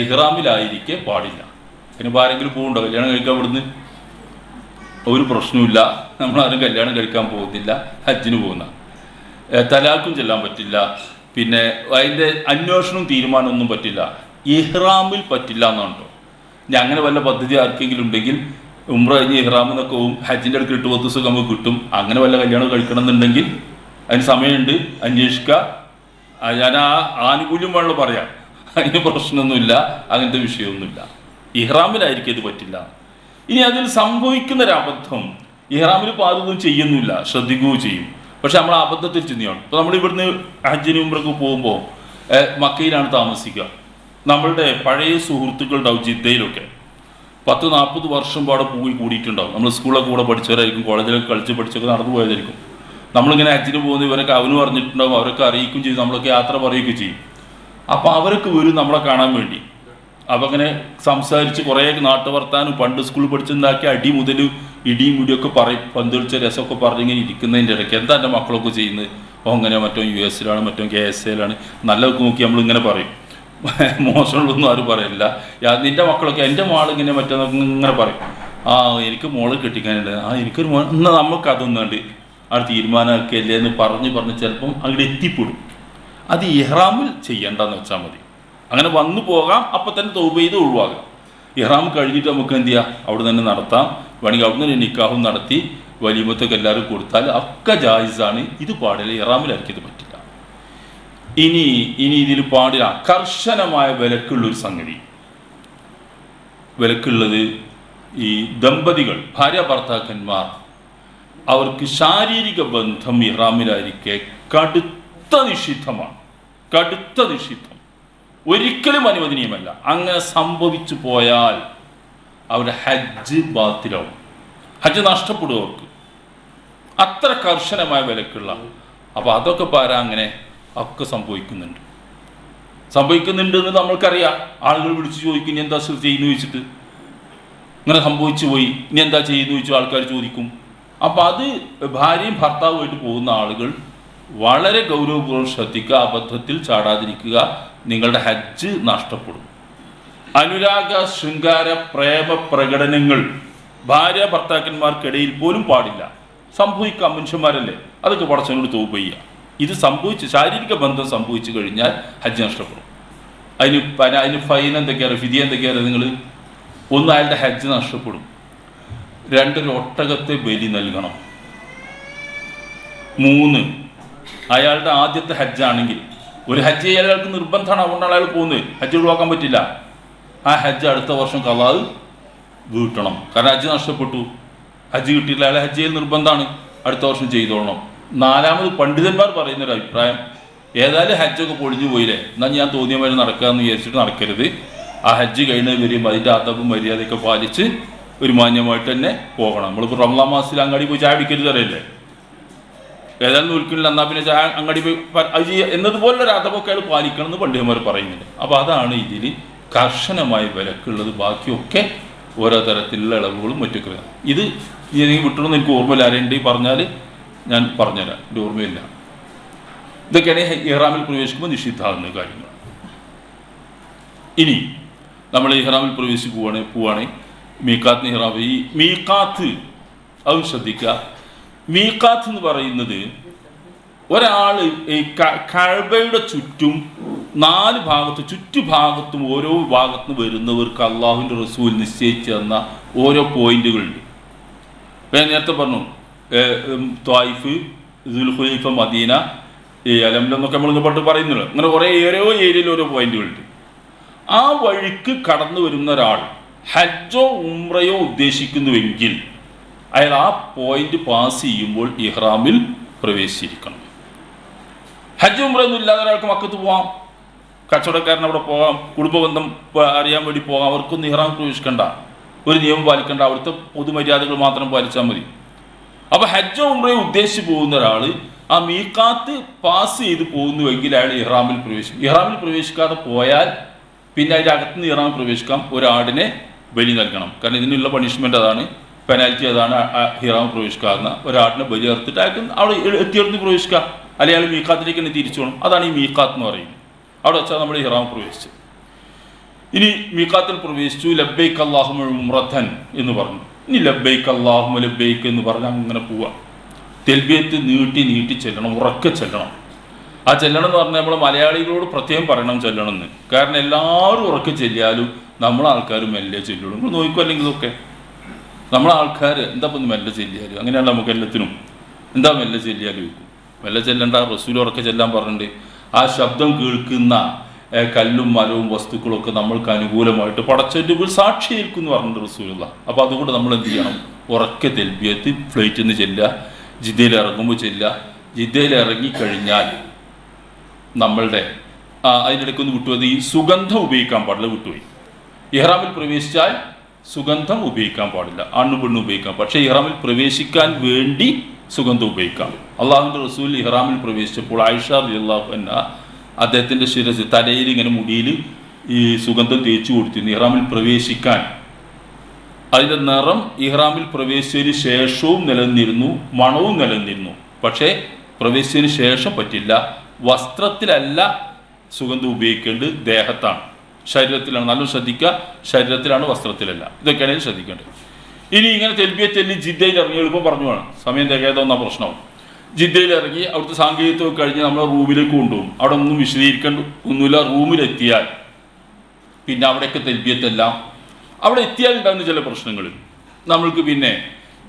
ഇഹ്റാമിലായിരിക്കെ പാടില്ല. ഇനിയിപ്പോൾ ആരെങ്കിലും പോകുന്നുണ്ടോ കല്യാണം കഴിക്കാൻ? ഇവിടുന്ന് ഒരു പ്രശ്നവുമില്ല, നമ്മളാരും കല്യാണം കഴിക്കാൻ പോകുന്നില്ല, ഹജ്ജിന് പോകുന്ന. തലാക്കും ചെല്ലാൻ പറ്റില്ല. പിന്നെ അതിൻ്റെ അന്വേഷണവും തീരുമാനമൊന്നും പറ്റില്ല. ഇഹ്റാമിൽ പറ്റില്ല എന്നാണ് കേട്ടോ. ഇനി അങ്ങനെ വല്ല പദ്ധതി ആർക്കെങ്കിലും ഉണ്ടെങ്കിൽ ഉംറ കഴിഞ്ഞ് ഇഹ്റാമിൽ നിന്നൊക്കെ പോവും, ഹജ്ജിൻ്റെ അടുത്ത് 8 ദിവസം നമുക്ക് കിട്ടും. അങ്ങനെ വല്ല കല്യാണം കഴിക്കണം എന്നുണ്ടെങ്കിൽ അതിന് സമയമുണ്ട്, അന്വേഷിക്കുക. ഞാൻ ആ ആനുകൂല്യം വേണമല്ലോ പറയാം, അതിന് പ്രശ്നമൊന്നുമില്ല, അങ്ങനത്തെ വിഷയമൊന്നുമില്ല. ഇഹ്റാമിലായിരിക്കും ഇത് പറ്റില്ല. ഇനി അതിൽ സംഭവിക്കുന്നൊരബദ്ധം, ഇഹ്റാമിൽ ഇപ്പോൾ അതൊന്നും ചെയ്യുന്നില്ല, ശ്രദ്ധിക്കുകയും ചെയ്യും. പക്ഷെ നമ്മൾ അബദ്ധത്തിൽ ചിന്തയാണ്. ഇപ്പോൾ നമ്മൾ ഇവിടുന്ന് ഹജ്ജിന് ഉംറയ്ക്ക് പോകുമ്പോൾ മക്കയിലാണ് താമസിക്കുക. നമ്മളുടെ പഴയ സുഹൃത്തുക്കളുടെ ജിദ്ദയിലൊക്കെ 10-40 വർഷം പാടെ പോയി കൂടിയിട്ടുണ്ടാവും. നമ്മൾ സ്കൂളൊക്കെ കൂടെ പഠിച്ചവരായിരിക്കും, കോളേജിലൊക്കെ കളിച്ച് പഠിച്ചൊക്കെ നടന്നു പോയതായിരിക്കും. നമ്മളിങ്ങനെ ഹജ്ജിന് പോകുന്ന ഇവരൊക്കെ അവന് പറഞ്ഞിട്ടുണ്ടാവും, അവരൊക്കെ അറിയിക്കുകയും ചെയ്യും, നമ്മളൊക്കെ യാത്ര പറയുകയും ചെയ്യും. അപ്പോൾ അവരൊക്കെ വരും നമ്മളെ കാണാൻ വേണ്ടി. അപ്പോൾ അങ്ങനെ സംസാരിച്ച് കുറേ നാട്ടുവർത്താനും പണ്ട് സ്കൂളിൽ പഠിച്ചുണ്ടാക്കിയ അടി മുതൽ ഇടിയും മുടിയൊക്കെ പറയും, പന്തുളിച്ച രസമൊക്കെ പറഞ്ഞിങ്ങനെ ഇരിക്കുന്നതിൻ്റെ ഇടയ്ക്ക് എന്താ എൻ്റെ മക്കളൊക്കെ ചെയ്യുന്നത്, അപ്പോൾ അങ്ങനെ മറ്റോ US മറ്റോ KSAയിലാണ്, നല്ലതൊക്കെ നോക്കി നമ്മളിങ്ങനെ പറയും. മോശമുള്ളൊന്നും ആരും പറയില്ല. നിൻ്റെ മക്കളൊക്കെ എൻ്റെ മാളിങ്ങനെ മറ്റോ ഇങ്ങനെ പറയും, എനിക്ക് മോള് കെട്ടിക്കാനുണ്ട്, എനിക്കൊരു മോൾ, എന്നാൽ നമുക്ക് അതൊന്നുണ്ട് ആ തീരുമാനമൊക്കെ അല്ലേ എന്ന് പറഞ്ഞ് ചിലപ്പം അങ്ങോട്ട് എത്തിപ്പെടും. അത് ഇഹ്റാമിൽ ചെയ്യേണ്ടെന്ന് വെച്ചാൽ മതി. അങ്ങനെ വന്നു പോകാം, അപ്പം തന്നെ തൗബ ചെയ്ത് ഒഴിവാകാം. ഇഹ്റാം കഴിഞ്ഞിട്ട് നമുക്ക് എന്ത് ചെയ്യാം, അവിടെ തന്നെ നടത്താം. വേണമെങ്കിൽ അവിടെ നിന്ന് നിക്കാഹും നടത്തി വലീമത്തൊക്കെ എല്ലാവരും കൊടുത്താൽ ഒക്കെ ജായിസാണ്. ഇത് പാടില്ല, ഇഹ്റാമിലായിരിക്കും ഇത് പറ്റില്ല. ഇനി ഇതിൽ പാടില്ല, കർശനമായ വിലക്കുള്ളൊരു സംഗതി. വിലക്കുള്ളത് ഈ ദമ്പതികൾ, ഭാര്യ ഭർത്താക്കന്മാർ, അവർക്ക് ശാരീരിക ബന്ധം ഇഹ്റാമിലായിരിക്കെ കടുത്ത നിഷിദ്ധമാണ്. കടുത്ത നിഷിദ്ധം, ഒരിക്കലും അനുവദനീയമല്ല. അങ്ങനെ സംഭവിച്ചു പോയാൽ അവരുടെ ഹജ്ജ് ബാത്തിലാവും, ഹജ്ജ് നഷ്ടപ്പെടും അവർക്ക്. അത്ര കർശനമായ വിലക്കുള്ള. അപ്പോൾ അതൊക്കെ പാരാ അങ്ങനെ ഒക്കെ സംഭവിക്കുന്നുണ്ട് എന്ന് നമ്മൾക്കറിയാം. ആളുകൾ വിളിച്ച് ചോദിക്കും, ഇനി എന്താ ചെയ്യുന്നു ചോദിച്ചിട്ട്, ഇങ്ങനെ സംഭവിച്ചു പോയി, ഇനി എന്താ ചെയ്യുന്നു ചോദിച്ചു ആൾക്കാർ ചോദിക്കും. അപ്പം അത് ഭാര്യയും ഭർത്താവുമായിട്ട് പോകുന്ന ആളുകൾ വളരെ ഗൗരവപൂർവ്വം ശ്രദ്ധിക്കുക, അബദ്ധത്തിൽ ചാടാതിരിക്കുക. നിങ്ങളുടെ ഹജ്ജ് നഷ്ടപ്പെടും. അനുരാഗ ശൃംഗാര പ്രേമ പ്രകടനങ്ങൾ ഭാര്യ ഭർത്താക്കന്മാർക്കിടയിൽ പോലും പാടില്ല. സംഭവിക്കാം, മനുഷ്യന്മാരല്ലേ, അതൊക്കെ പടച്ചവനോട് തൗബ ചെയ്യുക. ഇത് സംഭവിച്ച് ശാരീരിക ബന്ധം സംഭവിച്ചു കഴിഞ്ഞാൽ ഹജ്ജ് നഷ്ടപ്പെടും. അതിന് ഫൈൻ എന്തൊക്കെയാണ്, ഫിദിയ എന്തൊക്കെയാണ്? നിങ്ങൾ ഒന്ന്, അയാളുടെ ഹജ്ജ് നഷ്ടപ്പെടും. 2 ഒട്ടകത്തെ ബലി നൽകണം. 3, അയാളുടെ ആദ്യത്തെ ഹജ്ജാണെങ്കിൽ, ഒരു ഹജ്ജ് ചെയ്യാൻ അയാൾക്ക് നിർബന്ധമാണ്, അതുകൊണ്ടാണ് അയാൾ പോകുന്നത്, ഹജ്ജ് ഒഴിവാക്കാൻ പറ്റില്ല. ആ ഹജ്ജ് അടുത്ത വർഷം ഖളാ വീട്ടണം. കാരണം ഹജ്ജ് നഷ്ടപ്പെട്ടു, ഹജ്ജ് കിട്ടിയില്ല, അയാൾ ഹജ്ജ് ചെയ്യൽ നിർബന്ധമാണ്, അടുത്ത വർഷം ചെയ്തോളണം. 4, പണ്ഡിതന്മാർ പറയുന്നൊരു അഭിപ്രായം, ഏതായാലും ഹജ്ജൊക്കെ പൊളിഞ്ഞു പോയില്ലേ, എന്നാൽ ഞാൻ തോന്നിയ മാതിരി നടക്കാമെന്ന് വിചാരിച്ചിട്ട് നടക്കരുത്. ആ ഹജ്ജ് കഴിഞ്ഞ് വരുമ്പോൾ അതിൻ്റെ അതബും മര്യാദയൊക്കെ പാലിച്ച് ഒരു മാന്യമായിട്ട് തന്നെ പോകണം. നമ്മളിപ്പോൾ റമളാൻ മാസത്തിൽ അങ്ങാടി പോയി ചായ പിടിക്കരുത് അറിയില്ലേ, ഏതായാലും നിൽക്കുന്നില്ല, എന്നാൽ പിന്നെ ചായ അങ്ങാടി പോയി അത് എന്നതുപോലുള്ളൊരു അതബൊക്കെ അയാൾ പാലിക്കണം എന്ന് പണ്ഡിതന്മാർ പറയുന്നുണ്ട്. അപ്പോൾ അതാണ് ഇതിൽ കർശനമായ വിലക്കുള്ളത്. ബാക്കിയൊക്കെ ഓരോ തരത്തിലുള്ള ഇളവുകളും മറ്റൊക്കെ വരാം. ഇത് എനിക്ക് വിട്ടണമെന്ന് എനിക്ക് ഓർമ്മയില്ല, ആരെയുണ്ടെങ്കിൽ പറഞ്ഞാൽ ഞാൻ പറഞ്ഞുതരാം, എൻ്റെ ഓർമ്മയില്ല. ഇതൊക്കെയാണ് ഇഹ്റാമിൽ പ്രവേശിക്കുമ്പോൾ നിഷിദ്ധാകുന്ന കാര്യങ്ങൾ. ഇനി നമ്മൾ ഇഹ്റാമിൽ പോവുകയാണെങ്കിൽ മീഖാത്ത് ഇഹ്റാം, ഈ മീഖാത്ത് അത് ശ്രദ്ധിക്കുക. മീഖാത്ത് എന്ന് പറയുന്നത് ഒരാൾ ഈ കഅബയുടെ ചുറ്റും 4 ഭാഗത്തും ചുറ്റുഭാഗത്തും ഓരോ ഭാഗത്തും വരുന്നവർക്ക് അള്ളാഹുവിൻ്റെ റസൂൽ നിശ്ചയിച്ചു തന്ന ഓരോ പോയിന്റുകളുണ്ട്. ഞാൻ നേരത്തെ പറഞ്ഞു, ത്വായിഫ്, ദുൽഖുലൈഫ, മദീന, അലംലം നമ്മളിങ്ങോട്ട് പറയുന്നുള്ളൂ. അങ്ങനെ ഓരോ ഏരിയയിൽ ഓരോ പോയിന്റുകളുണ്ട്. ആ വഴിക്ക് കടന്നു വരുന്ന ഒരാൾ ഹജ്ജോ ഉംറയോ ഉദ്ദേശിക്കുന്നുവെങ്കിൽ അയാൾ ആ പോയിന്റ് പാസ് ചെയ്യുമ്പോൾ ഇഹ്റാമിൽ പ്രവേശിച്ചിരിക്കണം. ഹജ്ജ് ഉംറയൊന്നും ഇല്ലാതെ ഒരാൾക്ക് മക്കത്ത് പോകാം, കച്ചവടക്കാരൻ അവിടെ പോകാം, കുടുംബബന്ധം അറിയാൻ വേണ്ടി പോകാം, അവർക്കൊന്നും ഇഹ്റാമിൽ പ്രവേശിക്കണ്ട, ഒരു നിയമം പാലിക്കേണ്ട, അവിടുത്തെ പൊതുമര്യാദകൾ മാത്രം പാലിച്ചാൽ മതി. അപ്പോൾ ഹജ്ജോ ഉംറയോ ഉദ്ദേശിച്ച് പോകുന്ന ഒരാൾ ആ മീഖാത്ത് പാസ് ചെയ്ത് പോകുന്നുവെങ്കിൽ അയാൾ ഇഹ്റാമിൽ പ്രവേശിക്കും. ഇഹ്റാമിൽ പ്രവേശിക്കാതെ പോയാൽ പിന്നെ അതിൻ്റെ അകത്തുനിന്ന് ഇഹ്റാമിൽ പ്രവേശിക്കാം, ഒരാടിനെ ബലി നൽകണം. കാരണം ഇതിനുള്ള പണിഷ്മെൻ്റ് അതാണ്, പെനാൽറ്റി അതാണ്. ഇഹ്റാമിൽ പ്രവേശിക്കാവുന്ന ഒരാടിനെ ബലി ചേർത്തിട്ട് അയാൾക്ക് അവിടെ എത്തിയെടുത്ത് പ്രവേശിക്കാം, അല്ലെങ്കിൽ അയാൾ മീഖാത്തിലേക്ക് തന്നെ തിരിച്ചു പോകണം. അതാണ് ഈ മീഖാത്ത് എന്ന് പറയുന്നത്. അവിടെ വെച്ചാൽ നമ്മൾ ഇഹ്റാമിൽ പ്രവേശിച്ചു. ഇനി മീഖാത്തിൽ പ്രവേശിച്ചു, ലബ്ബൈക്ക് അല്ലാഹുമ്മ ഉംറത്തൻ എന്ന് പറഞ്ഞു. ഇനി ലബ്ബൈക്ക് അല്ലാഹുമ്മ ലബ്ബൈക്ക് എന്ന് പറഞ്ഞ് അങ്ങനെ പോവാം. തെൽബിയത്ത് നീട്ടി ചെല്ലണം, ഉറക്കെ ചെല്ലണം. ആ ചെല്ലണം എന്ന് പറഞ്ഞാൽ നമ്മൾ മലയാളികളോട് പ്രത്യേകം പറയണം ചെല്ലണം എന്ന്. കാരണം എല്ലാവരും ഉറക്കെ ചെല്ലിയാലും നമ്മളാൾക്കാർ മെല്ലെ ചെല്ലുള്ളൂ. നമ്മൾ നോക്കും, അല്ലെങ്കിൽ ഇതൊക്കെ നമ്മളാൾക്കാർ എന്താ ഇപ്പം മെല്ലെ ചെല്ലിയാലും, അങ്ങനെയാണ് നമുക്ക് എല്ലാത്തിനും. എന്താ മെല്ലെ ചെല്ലിയാലും ചോദിക്കും. മെല്ലെ ചെല്ലണ്ട, റസൂൽ ഉറക്കെ ചെല്ലാൻ പറഞ്ഞിട്ടുണ്ട്. ആ ശബ്ദം കേൾക്കുന്ന കല്ലും മരവും വസ്തുക്കളൊക്കെ നമ്മൾക്ക് അനുകൂലമായിട്ട് പടച്ചവൻ്റെ മുമ്പിൽ സാക്ഷി നിൽക്കും എന്ന് പറഞ്ഞിട്ട് റസൂലുള്ള. അപ്പോൾ അതുകൊണ്ട് നമ്മൾ എന്ത് ചെയ്യണം, ഉറക്കെ തെൽബിയത്ത് ഫ്ലൈറ്റിൽ നിന്ന് ചെല്ലുക, ജിദ്ദയിൽ ഇറങ്ങുമ്പോൾ ചെല്ലുക. ജിദ്ദയിൽ ഇറങ്ങിക്കഴിഞ്ഞാൽ നമ്മളുടെ അതിനിടയ്ക്ക് ഒന്ന് വിട്ടുപോയത്, ഈ സുഗന്ധം ഉപയോഗിക്കാൻ പാടില്ല, വിട്ടുപോയി. ഇഹ്റാമിൽ പ്രവേശിച്ചാൽ സുഗന്ധം ഉപയോഗിക്കാൻ പാടില്ല, ആണ്ണു പെണ്ണും ഉപയോഗിക്കാം. പക്ഷേ ഇഹ്റാമിൽ പ്രവേശിക്കാൻ വേണ്ടി സുഗന്ധം ഉപയോഗിക്കാം. അള്ളാഹുവിൻ്റെ റസൂൽ ഇഹ്റാമിൽ പ്രവേശിച്ചപ്പോൾ ആയിഷ റളിയല്ലാഹു അൻഹ അദ്ദേഹത്തിൻ്റെ ശിരസ് തലയിൽ ഇങ്ങനെ മുടിയിൽ ഈ സുഗന്ധം തേച്ചു കൊടുത്തിരുന്നു ഇഹ്റാമിൽ പ്രവേശിക്കാൻ. അതിൻ്റെ നിറം ഇഹ്റാമിൽ പ്രവേശിച്ചതിന് ശേഷവും നിലനിന്നിരുന്നു, മണവും നിലനിന്നിരുന്നു. പക്ഷേ പ്രവേശിച്ചതിന് ശേഷം പറ്റില്ല. വസ്ത്രത്തിലല്ല സുഗന്ധം ഉപയോഗിക്കേണ്ടത്, ദേഹത്താണ്, ശരീരത്തിലാണ്. നല്ലോണം ശ്രദ്ധിക്കുക, ശരീരത്തിലാണ്, വസ്ത്രത്തിലല്ല. ഇതൊക്കെയാണ് ശ്രദ്ധിക്കേണ്ടത്. ഇനി ഇങ്ങനെ തെൽബിയ ചെല്ലി ജിദ്ദയിൽ ഇറങ്ങി, എളുപ്പം പറഞ്ഞു വേണം, സമയം തികയാതെന്ന പ്രശ്നവും. ജിദ്ദയിൽ ഇറങ്ങി അവിടുത്തെ സാങ്കേതികത്വം കഴിഞ്ഞ് നമ്മൾ റൂമിലേക്ക് കൊണ്ടുപോകും. അവിടെ ഒന്നും വിശദീകരിക്കേണ്ട ഒന്നുമില്ല. റൂമിലെത്തിയാൽ പിന്നെ അവിടെയൊക്കെ തെൽബിയത്തെല്ലാം അവിടെ എത്തിയാൽ ഉണ്ടാകുന്ന ചില പ്രശ്നങ്ങൾ നമ്മൾക്ക് പിന്നെ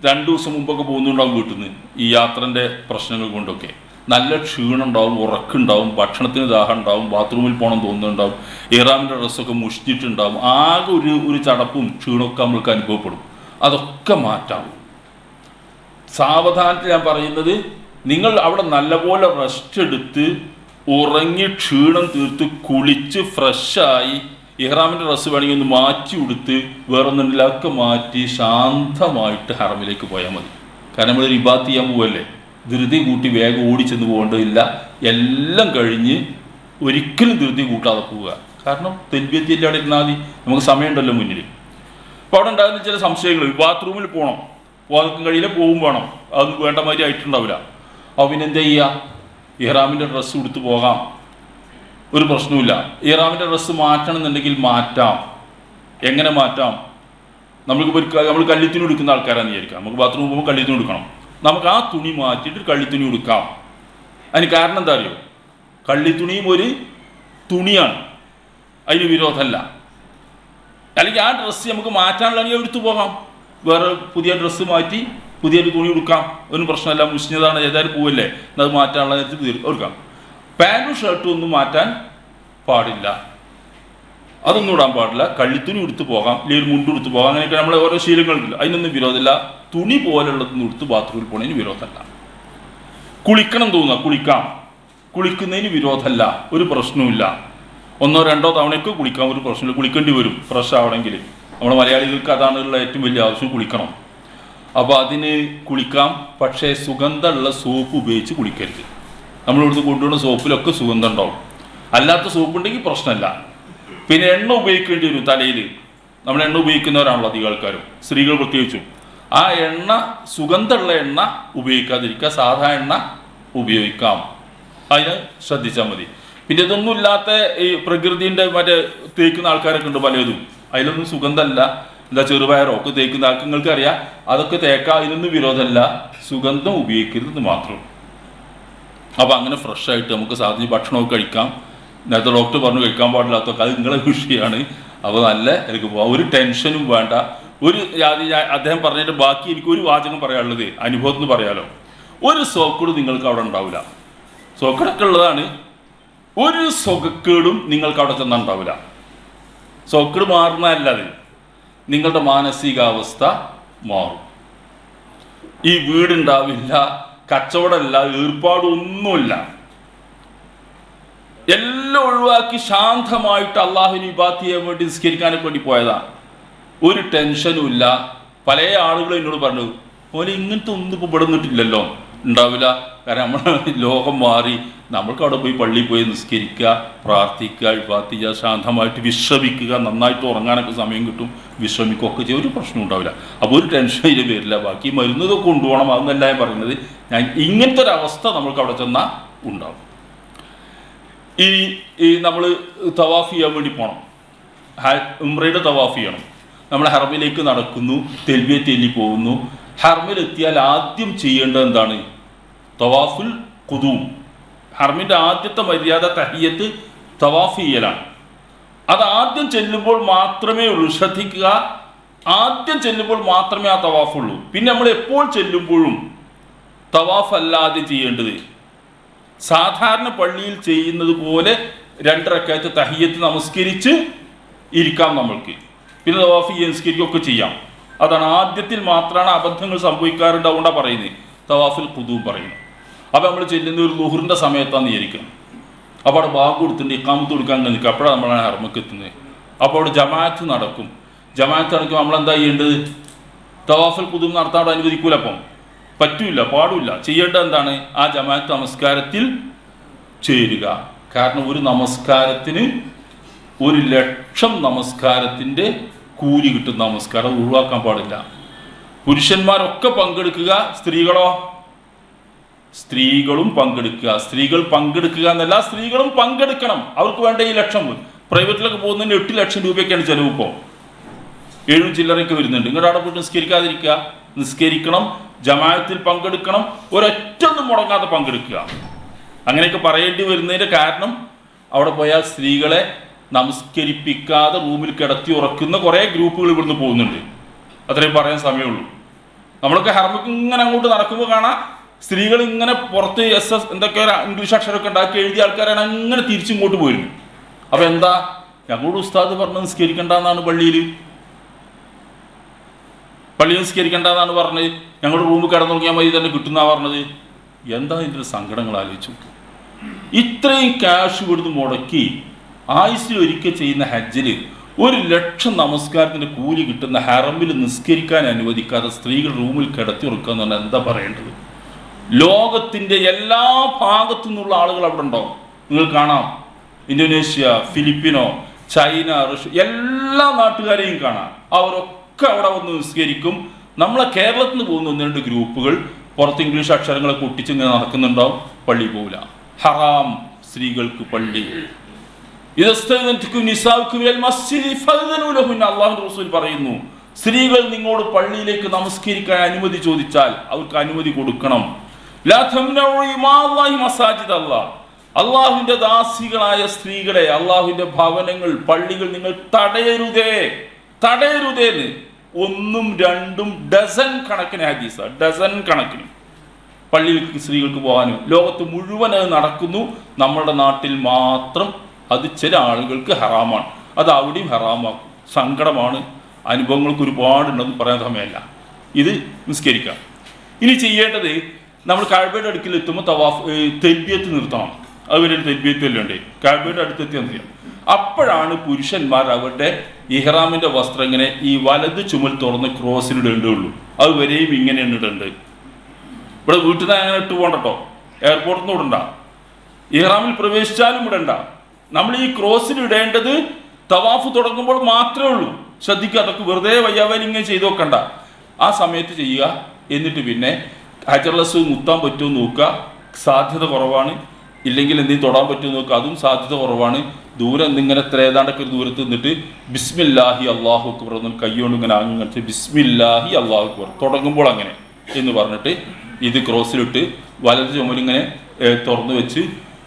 2 ദിവസം മുമ്പൊക്കെ പോകുന്നുണ്ടാവും വീട്ടിൽ നിന്ന്. ഈ യാത്രൻ്റെ പ്രശ്നങ്ങൾ കൊണ്ടൊക്കെ നല്ല ക്ഷീണം ഉണ്ടാവും, ഉറക്കുണ്ടാവും, ഭക്ഷണത്തിന് ദാഹം ഉണ്ടാവും, ബാത്റൂമിൽ പോകണം തോന്നുന്നുണ്ടാവും, ഇഹ്റാമിൻ്റെ ഡ്രസ്സൊക്കെ മുഷിച്ചിട്ടുണ്ടാവും. ആകെ ഒരു ചടപ്പും ക്ഷീണമൊക്കെ നമ്മൾക്ക് അനുഭവപ്പെടും. അതൊക്കെ മാറ്റാം. സാവധാനത്തിൽ ഞാൻ പറയുന്നത്, നിങ്ങൾ അവിടെ നല്ലപോലെ റെസ്റ്റ് എടുത്ത് ഉറങ്ങി ക്ഷീണം തീർത്ത് കുളിച്ച് ഫ്രഷായി ഇഹ്റാമിൻ്റെ ഡ്രസ്സ് വേണമെങ്കിൽ ഒന്ന് മാറ്റി കൊടുത്ത് വേറൊന്നുമില്ല ഒക്കെ മാറ്റി ശാന്തമായിട്ട് ഹറമിലേക്ക് പോയാൽ മതി. കാരണം നമ്മൾ ഇബാദത്ത് ചെയ്യാൻ പോവല്ലേ, ധൃതി കൂട്ടി വേഗം ഓടിച്ചെന്ന് പോകേണ്ടതില്ല. എല്ലാം കഴിഞ്ഞ് ഒരിക്കലും ധൃതി കൂട്ടാതെ പോവുക. കാരണം തെൽബിയത്തിൻ്റെ അവിടെ ഇരുന്നാൽ മതി, നമുക്ക് സമയമുണ്ടല്ലോ മുന്നിൽ. അപ്പോൾ അവിടെ ഉണ്ടാകുന്ന ചില സംശയങ്ങൾ, ബാത്റൂമിൽ പോകണം, പോകാൻ കഴിയില്ല, പോകും വേണം, അത് വേണ്ട മാതിരി ആയിട്ടുണ്ടാവില്ല. അപ്പോൾ പിന്നെ എന്താ ചെയ്യുക? ഇഹ്റാമിൻ്റെ ഡ്രസ്സ് കൊടുത്ത് പോകാം, ഒരു പ്രശ്നവുമില്ല. ഇഹ്റാമിൻ്റെ ഡ്രസ്സ് മാറ്റണം എന്നുണ്ടെങ്കിൽ മാറ്റാം. എങ്ങനെ മാറ്റാം? നമ്മൾ കള്ളിത്തുണി എടുക്കുന്ന ആൾക്കാരാണെന്ന് വിചാരിക്കാം. നമുക്ക് ബാത്റൂമിൽ പോകുമ്പോൾ കള്ളിത്തുണി എടുക്കണം. നമുക്ക് ആ തുണി മാറ്റിയിട്ട് കള്ളിത്തുണി എടുക്കാം. അതിന് കാരണം എന്താ അറിയോ? കള്ളിത്തുണിയും ഒരു തുണിയാണ്, അതിന് വിരോധമല്ല. അല്ലെങ്കിൽ ആ ഡ്രസ്സ് നമുക്ക് മാറ്റാനുള്ളതെങ്കിൽ എടുത്തു പോകാം, വേറെ പുതിയ ഡ്രസ്സ് മാറ്റി പുതിയൊരു തുണി എടുക്കാം, ഒന്നും പ്രശ്നമല്ല. മുസ്ലിതാണ്, ഏതായാലും പോവല്ലേ, അത് മാറ്റാനുള്ള നേരത്തിൽ എടുക്കാം. പാൻറ്റും ഷർട്ടും ഒന്നും മാറ്റാൻ പാടില്ല, അതൊന്നും ഇടാൻ പാടില്ല. കള്ളിത്തുണി എടുത്ത് പോകാം, അല്ലെങ്കിൽ മുണ്ട് എടുത്ത് പോകാം. അങ്ങനെയൊക്കെ നമ്മളെ ഓരോ ശീലങ്ങളില്ല, അതിനൊന്നും വിരോധമില്ല. തുണി പോലുള്ളതൊന്നും എടുത്ത് ബാത്റൂമിൽ പോകുന്നതിന് വിരോധമല്ല. കുളിക്കണം തോന്നുക, കുളിക്കാം, കുളിക്കുന്നതിന് വിരോധമല്ല, ഒരു പ്രശ്നവുമില്ല. 1 2 തവണയൊക്കെ കുളിക്കാം, ഒരു പ്രശ്നമില്ല. കുളിക്കേണ്ടി വരും ഫ്രഷ് ആവണമെങ്കിൽ. നമ്മുടെ മലയാളികൾക്ക് അതാണുള്ള ഏറ്റവും വലിയ ആവശ്യം, കുളിക്കണം. അപ്പോൾ അതിന് കുളിക്കാം, പക്ഷേ സുഗന്ധമുള്ള സോപ്പ് ഉപയോഗിച്ച് കുളിക്കരുത്. നമ്മളിവിടുന്ന് കൊണ്ടുവന്ന സോപ്പിലൊക്കെ സുഗന്ധം ഉണ്ടാവും. അല്ലാത്ത സോപ്പ് ഉണ്ടെങ്കിൽ പ്രശ്നമല്ല. പിന്നെ എണ്ണ ഉപയോഗിക്കേണ്ടി വരും തലയിൽ. നമ്മൾ എണ്ണ ഉപയോഗിക്കുന്നവരാണല്ലോ അധികം ആൾക്കാരും, സ്ത്രീകൾ പ്രത്യേകിച്ചും. ആ എണ്ണ സുഗന്ധമുള്ള എണ്ണ ഉപയോഗിക്കാതിരിക്കുക, സാധാ എണ്ണ ഉപയോഗിക്കാം. അതിന് ശ്രദ്ധിച്ചാൽ മതി. പിന്നെ ഇതൊന്നും ഇല്ലാത്ത ഈ പ്രകൃതിൻ്റെ മറ്റേ തേക്കുന്ന ആൾക്കാരൊക്കെ ഉണ്ട് പലതും, അതിലൊന്നും സുഗന്ധമല്ല. എന്താ ചെറുപയറോ ഒക്കെ തേക്കുന്ന ആൾക്കാർക്ക് അറിയാം, അതൊക്കെ തേക്കാം, അതിനൊന്നും വിരോധമല്ല. സുഗന്ധം ഉപയോഗിക്കരുത് മാത്രം. അപ്പോൾ അങ്ങനെ ഫ്രഷായിട്ട് നമുക്ക് സാധാരണ ഭക്ഷണമൊക്കെ കഴിക്കാം. നേരത്തെ ഡോക്ടർ പറഞ്ഞു കഴിക്കാൻ പാടില്ലാത്തൊക്കെ, അത് നിങ്ങളെ വിഷയമാണ്. അപ്പോൾ നല്ല എനിക്ക് പോകാം, ഒരു ടെൻഷനും വേണ്ട. അദ്ദേഹം പറഞ്ഞിട്ട് ബാക്കി എനിക്കൊരു വാചകം പറയാനുള്ളത് അനുഭവത്തിൽ നിന്ന് പറയാലോ. ഒരു സോക്കേട് നിങ്ങൾക്ക് അവിടെ ഉണ്ടാവില്ല. സോക്കേടൊക്കെ ഉള്ളതാണ്, ഒരു സുഖക്കേടും നിങ്ങൾക്ക് അവിടെ ചെന്നാൽ ഉണ്ടാവില്ല. സോക്കേട് മാറുന്നതല്ലാതെ നിങ്ങളുടെ മാനസികാവസ്ഥ മാറും. ഈ വീടുണ്ടാവില്ല, കച്ചവടമല്ല, ഏർപ്പാടൊന്നുമില്ല, എല്ലാം ഒഴിവാക്കി ശാന്തമായിട്ട് അള്ളാഹുവിനെ ഇബാദത്ത് ചെയ്യാൻ വേണ്ടി നിസ്കരിക്കാനൊക്കെ വേണ്ടി പോയതാണ്. ഒരു ടെൻഷനും ഇല്ല. പല ആളുകളും എന്നോട് പറഞ്ഞു, പോലെ ഇങ്ങനത്തെ ഒന്നും ഇപ്പോൾ ഇവിടെ നിന്നിട്ടില്ലല്ലോ. ഉണ്ടാവില്ല, കാരണം നമ്മൾ ലോകം മാറി. നമ്മൾക്ക് അവിടെ പോയി പള്ളിയിൽ പോയി നിസ്കരിക്കുക, പ്രാർത്ഥിക്കുക, ഇബാദത്ത് ചെയ്യുക, ശാന്തമായിട്ട് വിശ്രമിക്കുക, നന്നായിട്ട് ഉറങ്ങാനൊക്കെ സമയം കിട്ടും, വിശ്രമിക്കുകയൊക്കെ ചെയ്യുക, ഒരു പ്രശ്നം ഉണ്ടാവില്ല. അപ്പോൾ ഒരു ടെൻഷൻ ഇതിൽ വരില്ല. ബാക്കി മരുന്നതൊക്കെ കൊണ്ടുപോകണം, അതെന്നല്ല ഞാൻ പറയുന്നത്. ഇങ്ങനത്തെ ഒരു അവസ്ഥ നമ്മൾക്ക് അവിടെ ചെന്നാൽ ഉണ്ടാവും. ഈ നമ്മൾ തവാഫ് ചെയ്യാൻ വേണ്ടി പോകണം, ഉംറയുടെ തവാഫ് ചെയ്യണം. നമ്മൾ ഹറമിലേക്ക് നടക്കുന്നു, തെൽബിയ തെല്ലി പോകുന്നു. ഹറമിലെത്തിയാൽ ആദ്യം ചെയ്യേണ്ടത് എന്താണ്? തവാഫുൽ ഖുദൂം. ഹറമിൻ്റെ ആദ്യത്തെ മര്യാദ തഹിയ്യത്ത് തവാഫ് ചെയ്യലാണ്. അത് ആദ്യം ചെല്ലുമ്പോൾ മാത്രമേ ഉള്ളൂ. ശ്രദ്ധിക്കുക, ആദ്യം ചെല്ലുമ്പോൾ മാത്രമേ ആ തവാഫുള്ളൂ. പിന്നെ നമ്മൾ എപ്പോൾ ചെല്ലുമ്പോഴും തവാഫ് അല്ലാതെ ചെയ്യേണ്ടത് സാധാരണ പള്ളിയിൽ ചെയ്യുന്നത് പോലെ 2 റക്അത്ത് തഹിയ്യത്ത് നമസ്കരിച്ച് ഇരിക്കാം നമ്മൾക്ക്. പിന്നെ തവാഫ് നിസ്കരിക്കുകയൊക്കെ ചെയ്യാം. അതാണ് ആദ്യത്തിൽ മാത്രമാണ് അബദ്ധങ്ങൾ സംഭവിക്കാറുണ്ട്. അതുകൊണ്ടാണ് പറയുന്നത് തവാഫുൽ ഖുദൂം പറയുന്നത്. അപ്പോൾ നമ്മൾ ചെല്ലുന്ന ഒരു ളുഹറിൻ്റെ സമയത്താണെന്ന് വിചാരിക്കണം. അപ്പോൾ അവിടെ ബാങ്ക് കൊടുത്തിട്ടുണ്ട്, ഇഖാമത്ത് കൊടുക്കാൻ നിൽക്കുക. അപ്പോഴാണ് നമ്മളാണ് ഹറമക്ക് എത്തുന്നത്. അപ്പോൾ അവിടെ ജമാഅത്ത് നടക്കും. ജമാഅത്ത് നടക്കുമ്പോൾ നമ്മളെന്താ ചെയ്യേണ്ടത്? തവാഫുൽ ഖുദൂം നടത്താൻ അവിടെ അനുവദിക്കൂല. അപ്പം പറ്റൂല, പാടില്ല. ചെയ്യേണ്ടത് എന്താണ്? ആ ജമാഅത്ത് നമസ്കാരത്തിൽ ചേരുക. കാരണം ഒരു നമസ്കാരത്തിന് 1,00,000 നമസ്കാരത്തിൻ്റെ കൂലി കിട്ടുന്ന നമസ്കാരം ഒഴിവാക്കാൻ പാടില്ല. പുരുഷന്മാരൊക്കെ പങ്കെടുക്കുക, സ്ത്രീകളും പങ്കെടുക്കുക. സ്ത്രീകൾ പങ്കെടുക്കുക എന്നല്ല, സ്ത്രീകളും പങ്കെടുക്കണം. അവർക്ക് വേണ്ട ഈ ലക്ഷം പ്രൈവറ്റിലൊക്കെ പോകുന്നതിന് 8 ലക്ഷം രൂപയൊക്കെയാണ് ചിലവ്. ഇപ്പോൾ 7 ചില്ലറയൊക്കെ വരുന്നുണ്ട്. ഇങ്ങോട്ട് അവിടെ പോയിട്ട് നിസ്കരിക്കാതിരിക്കുക, നിസ്കരിക്കണം, ജമാഅത്തിൽ പങ്കെടുക്കണം, ഒരൊറ്റൊന്നും മുടങ്ങാതെ പങ്കെടുക്കുക. അങ്ങനെയൊക്കെ പറയേണ്ടി വരുന്നതിൻ്റെ കാരണം അവിടെ പോയാൽ സ്ത്രീകളെ നമസ്കരിപ്പിക്കാതെ റൂമിൽ കിടത്തി ഉറക്കുന്ന കുറേ ഗ്രൂപ്പുകൾ ഇവിടുന്ന് പോകുന്നുണ്ട്. അത്രയും പറയാൻ സമയമുള്ളൂ. നമ്മളൊക്കെ ഹർമക്ക് ഇങ്ങനെ അങ്ങോട്ട് നടക്കുമ്പോൾ കാണാം സ്ത്രീകൾ ഇങ്ങനെ പുറത്ത് എന്തൊക്കെ ഇംഗ്ലീഷ് അക്ഷരമൊക്കെ ഉണ്ടാക്കി എഴുതിയ ആൾക്കാരാണ് അങ്ങനെ തിരിച്ചിങ്ങോട്ട് പോയിരുന്നു. അപ്പം എന്താ, ഞങ്ങളോട് ഉസ്താദ് പറഞ്ഞ് നിസ്കരിക്കണ്ടെന്നാണ് പള്ളിയിൽ നിസ്കരിക്കണ്ടെന്നാണ് പറഞ്ഞത്. ഞങ്ങളുടെ റൂമിൽ കിടന്നുറങ്ങിയാൽ മതി തന്നെ കിട്ടുന്നതാണ് പറഞ്ഞത്. എന്താ ഇതിൻ്റെ സങ്കടങ്ങൾ ആലോചിച്ചു. ഇത്രയും ക്യാഷ് കൊടുത്ത് മുടക്കി ആയുസ്സിൽ ഒരിക്കൽ ചെയ്യുന്ന ഹജ്ജിൽ 1 ലക്ഷം നമസ്കാരത്തിൻ്റെ കൂലി കിട്ടുന്ന ഹറമിൽ നിസ്കരിക്കാൻ അനുവദിക്കാതെ സ്ത്രീകൾ റൂമിൽ കിടത്തി ഉറക്കുക എന്ന് പറഞ്ഞാൽ എന്താ പറയേണ്ടത്? ലോകത്തിൻ്റെ എല്ലാ ഭാഗത്തു നിന്നുള്ള ആളുകൾ അവിടെ ഉണ്ടാവും. നിങ്ങൾ കാണാം, ഇന്തോനേഷ്യ, ഫിലിപ്പിനോ, ചൈന, റഷ്യ, എല്ലാ നാട്ടുകാരെയും കാണാം. അവരൊക്കെ അവിടെ വന്ന് നിസ്കരിക്കും. നമ്മളെ കേരളത്തിൽ നിന്ന് പോകുന്ന 1-2 ഗ്രൂപ്പുകൾ പുറത്ത് ഇംഗ്ലീഷ് അക്ഷരങ്ങളൊക്കെ ഒട്ടിച്ച് ഇങ്ങനെ നടക്കുന്നുണ്ടാവും, പള്ളി പോവില്ല. ഹറാം സ്ത്രീകൾക്ക് പള്ളി. അല്ലാഹുവിന്റെ റസൂൽ പറയുന്നു, സ്ത്രീകൾ നിങ്ങളോട് പള്ളിയിലേക്ക് നമസ്കരിക്കാൻ അനുമതി ചോദിച്ചാൽ അവർക്ക് അനുമതി കൊടുക്കണം. അള്ളാഹുവിന്റെ ദാസികളായ സ്ത്രീകളെ, അള്ളാഹുവിന്റെ ഭവനങ്ങൾ, പള്ളികൾ നിങ്ങൾ തടയരുതേന്ന് 1, 2 ഡസൻ കണക്കിന് ഹദീസ്, ഡസൻ കണക്കിന് പള്ളിയിലേക്ക് സ്ത്രീകൾക്ക് പോകാനും. ലോകത്ത് മുഴുവൻ അത് നടക്കുന്നു. നമ്മുടെ നാട്ടിൽ മാത്രം അത് ചില ആളുകൾക്ക് ഹറാമാണ്. അത് അവിടെയും ഹറാമാക്കും. സങ്കടമാണ്. അനുഭവങ്ങൾക്ക് ഒരുപാടുണ്ടെന്ന് പറയാൻ സമയമല്ല. ഇത് നിസ്കരിക്കാം. ഇനി ചെയ്യേണ്ടത്, നമ്മൾ കഅബയുടെ അടുക്കിലെത്തുമ്പോൾ തൽബിയത്ത് നിർത്തണം. അതുവരെ തൽബിയത്ത് എല്ലാം ഉണ്ട്. കഅബയുടെ അടുത്തെത്തിയാൽ മതി. അപ്പോഴാണ് പുരുഷന്മാർ അവരുടെ ഇഹ്റാമിൻ്റെ വസ്ത്രം ഇങ്ങനെ ഈ വലത് ചുമൽ തുറന്ന് ക്രോസിനിടേണ്ടുള്ളൂ. അതുവരെയും ഇങ്ങനെയാണ് ഇടേണ്ടത്. ഇവിടെ വീട്ടിൽ നിന്ന് അങ്ങനെ ഇട്ട് പോകണ്ടോ, എയർപോർട്ടിൽ നിന്ന് ഇടണ്ട, ഇഹ്റാമിൽ പ്രവേശിച്ചാലും ഇടണ്ട. നമ്മൾ ഈ ക്രോസിൽ ഇടേണ്ടത് തവാഫ് തുടങ്ങുമ്പോൾ മാത്രമേ ഉള്ളൂ. ശ്രദ്ധിക്കുക, അതൊക്കെ വെറുതെ വയ്യാവാൻ ഇങ്ങനെ ചെയ്ത് നോക്കണ്ട. ആ സമയത്ത് ചെയ്യുക. എന്നിട്ട് പിന്നെ ഹജറുൽ അസ്വദ് മുത്താൻ പറ്റുമോ നോക്കുക, സാധ്യത കുറവാണ്. ഇല്ലെങ്കിൽ എന്തെങ്കിലും തൊടാൻ പറ്റുമോ നോക്കുക, അതും സാധ്യത കുറവാണ്. ദൂരം എന്തിങ്ങനെ ഏതാണ്ടൊക്കെ ഒരു ദൂരത്ത് നിന്നിട്ട് ബിസ്മില്ലാഹി അല്ലാഹു അക്ബർ എന്ന് കൈകൊണ്ട് ഇങ്ങനെ അങ്ങനെ ബിസ്മില്ലാഹി അല്ലാഹു അക്ബർ തുടങ്ങുമ്പോൾ അങ്ങനെ എന്ന് പറഞ്ഞിട്ട് ഇത് ക്രോസിലിട്ട് വലത് ചുമലിങ്ങനെ തുറന്നു വെച്ച്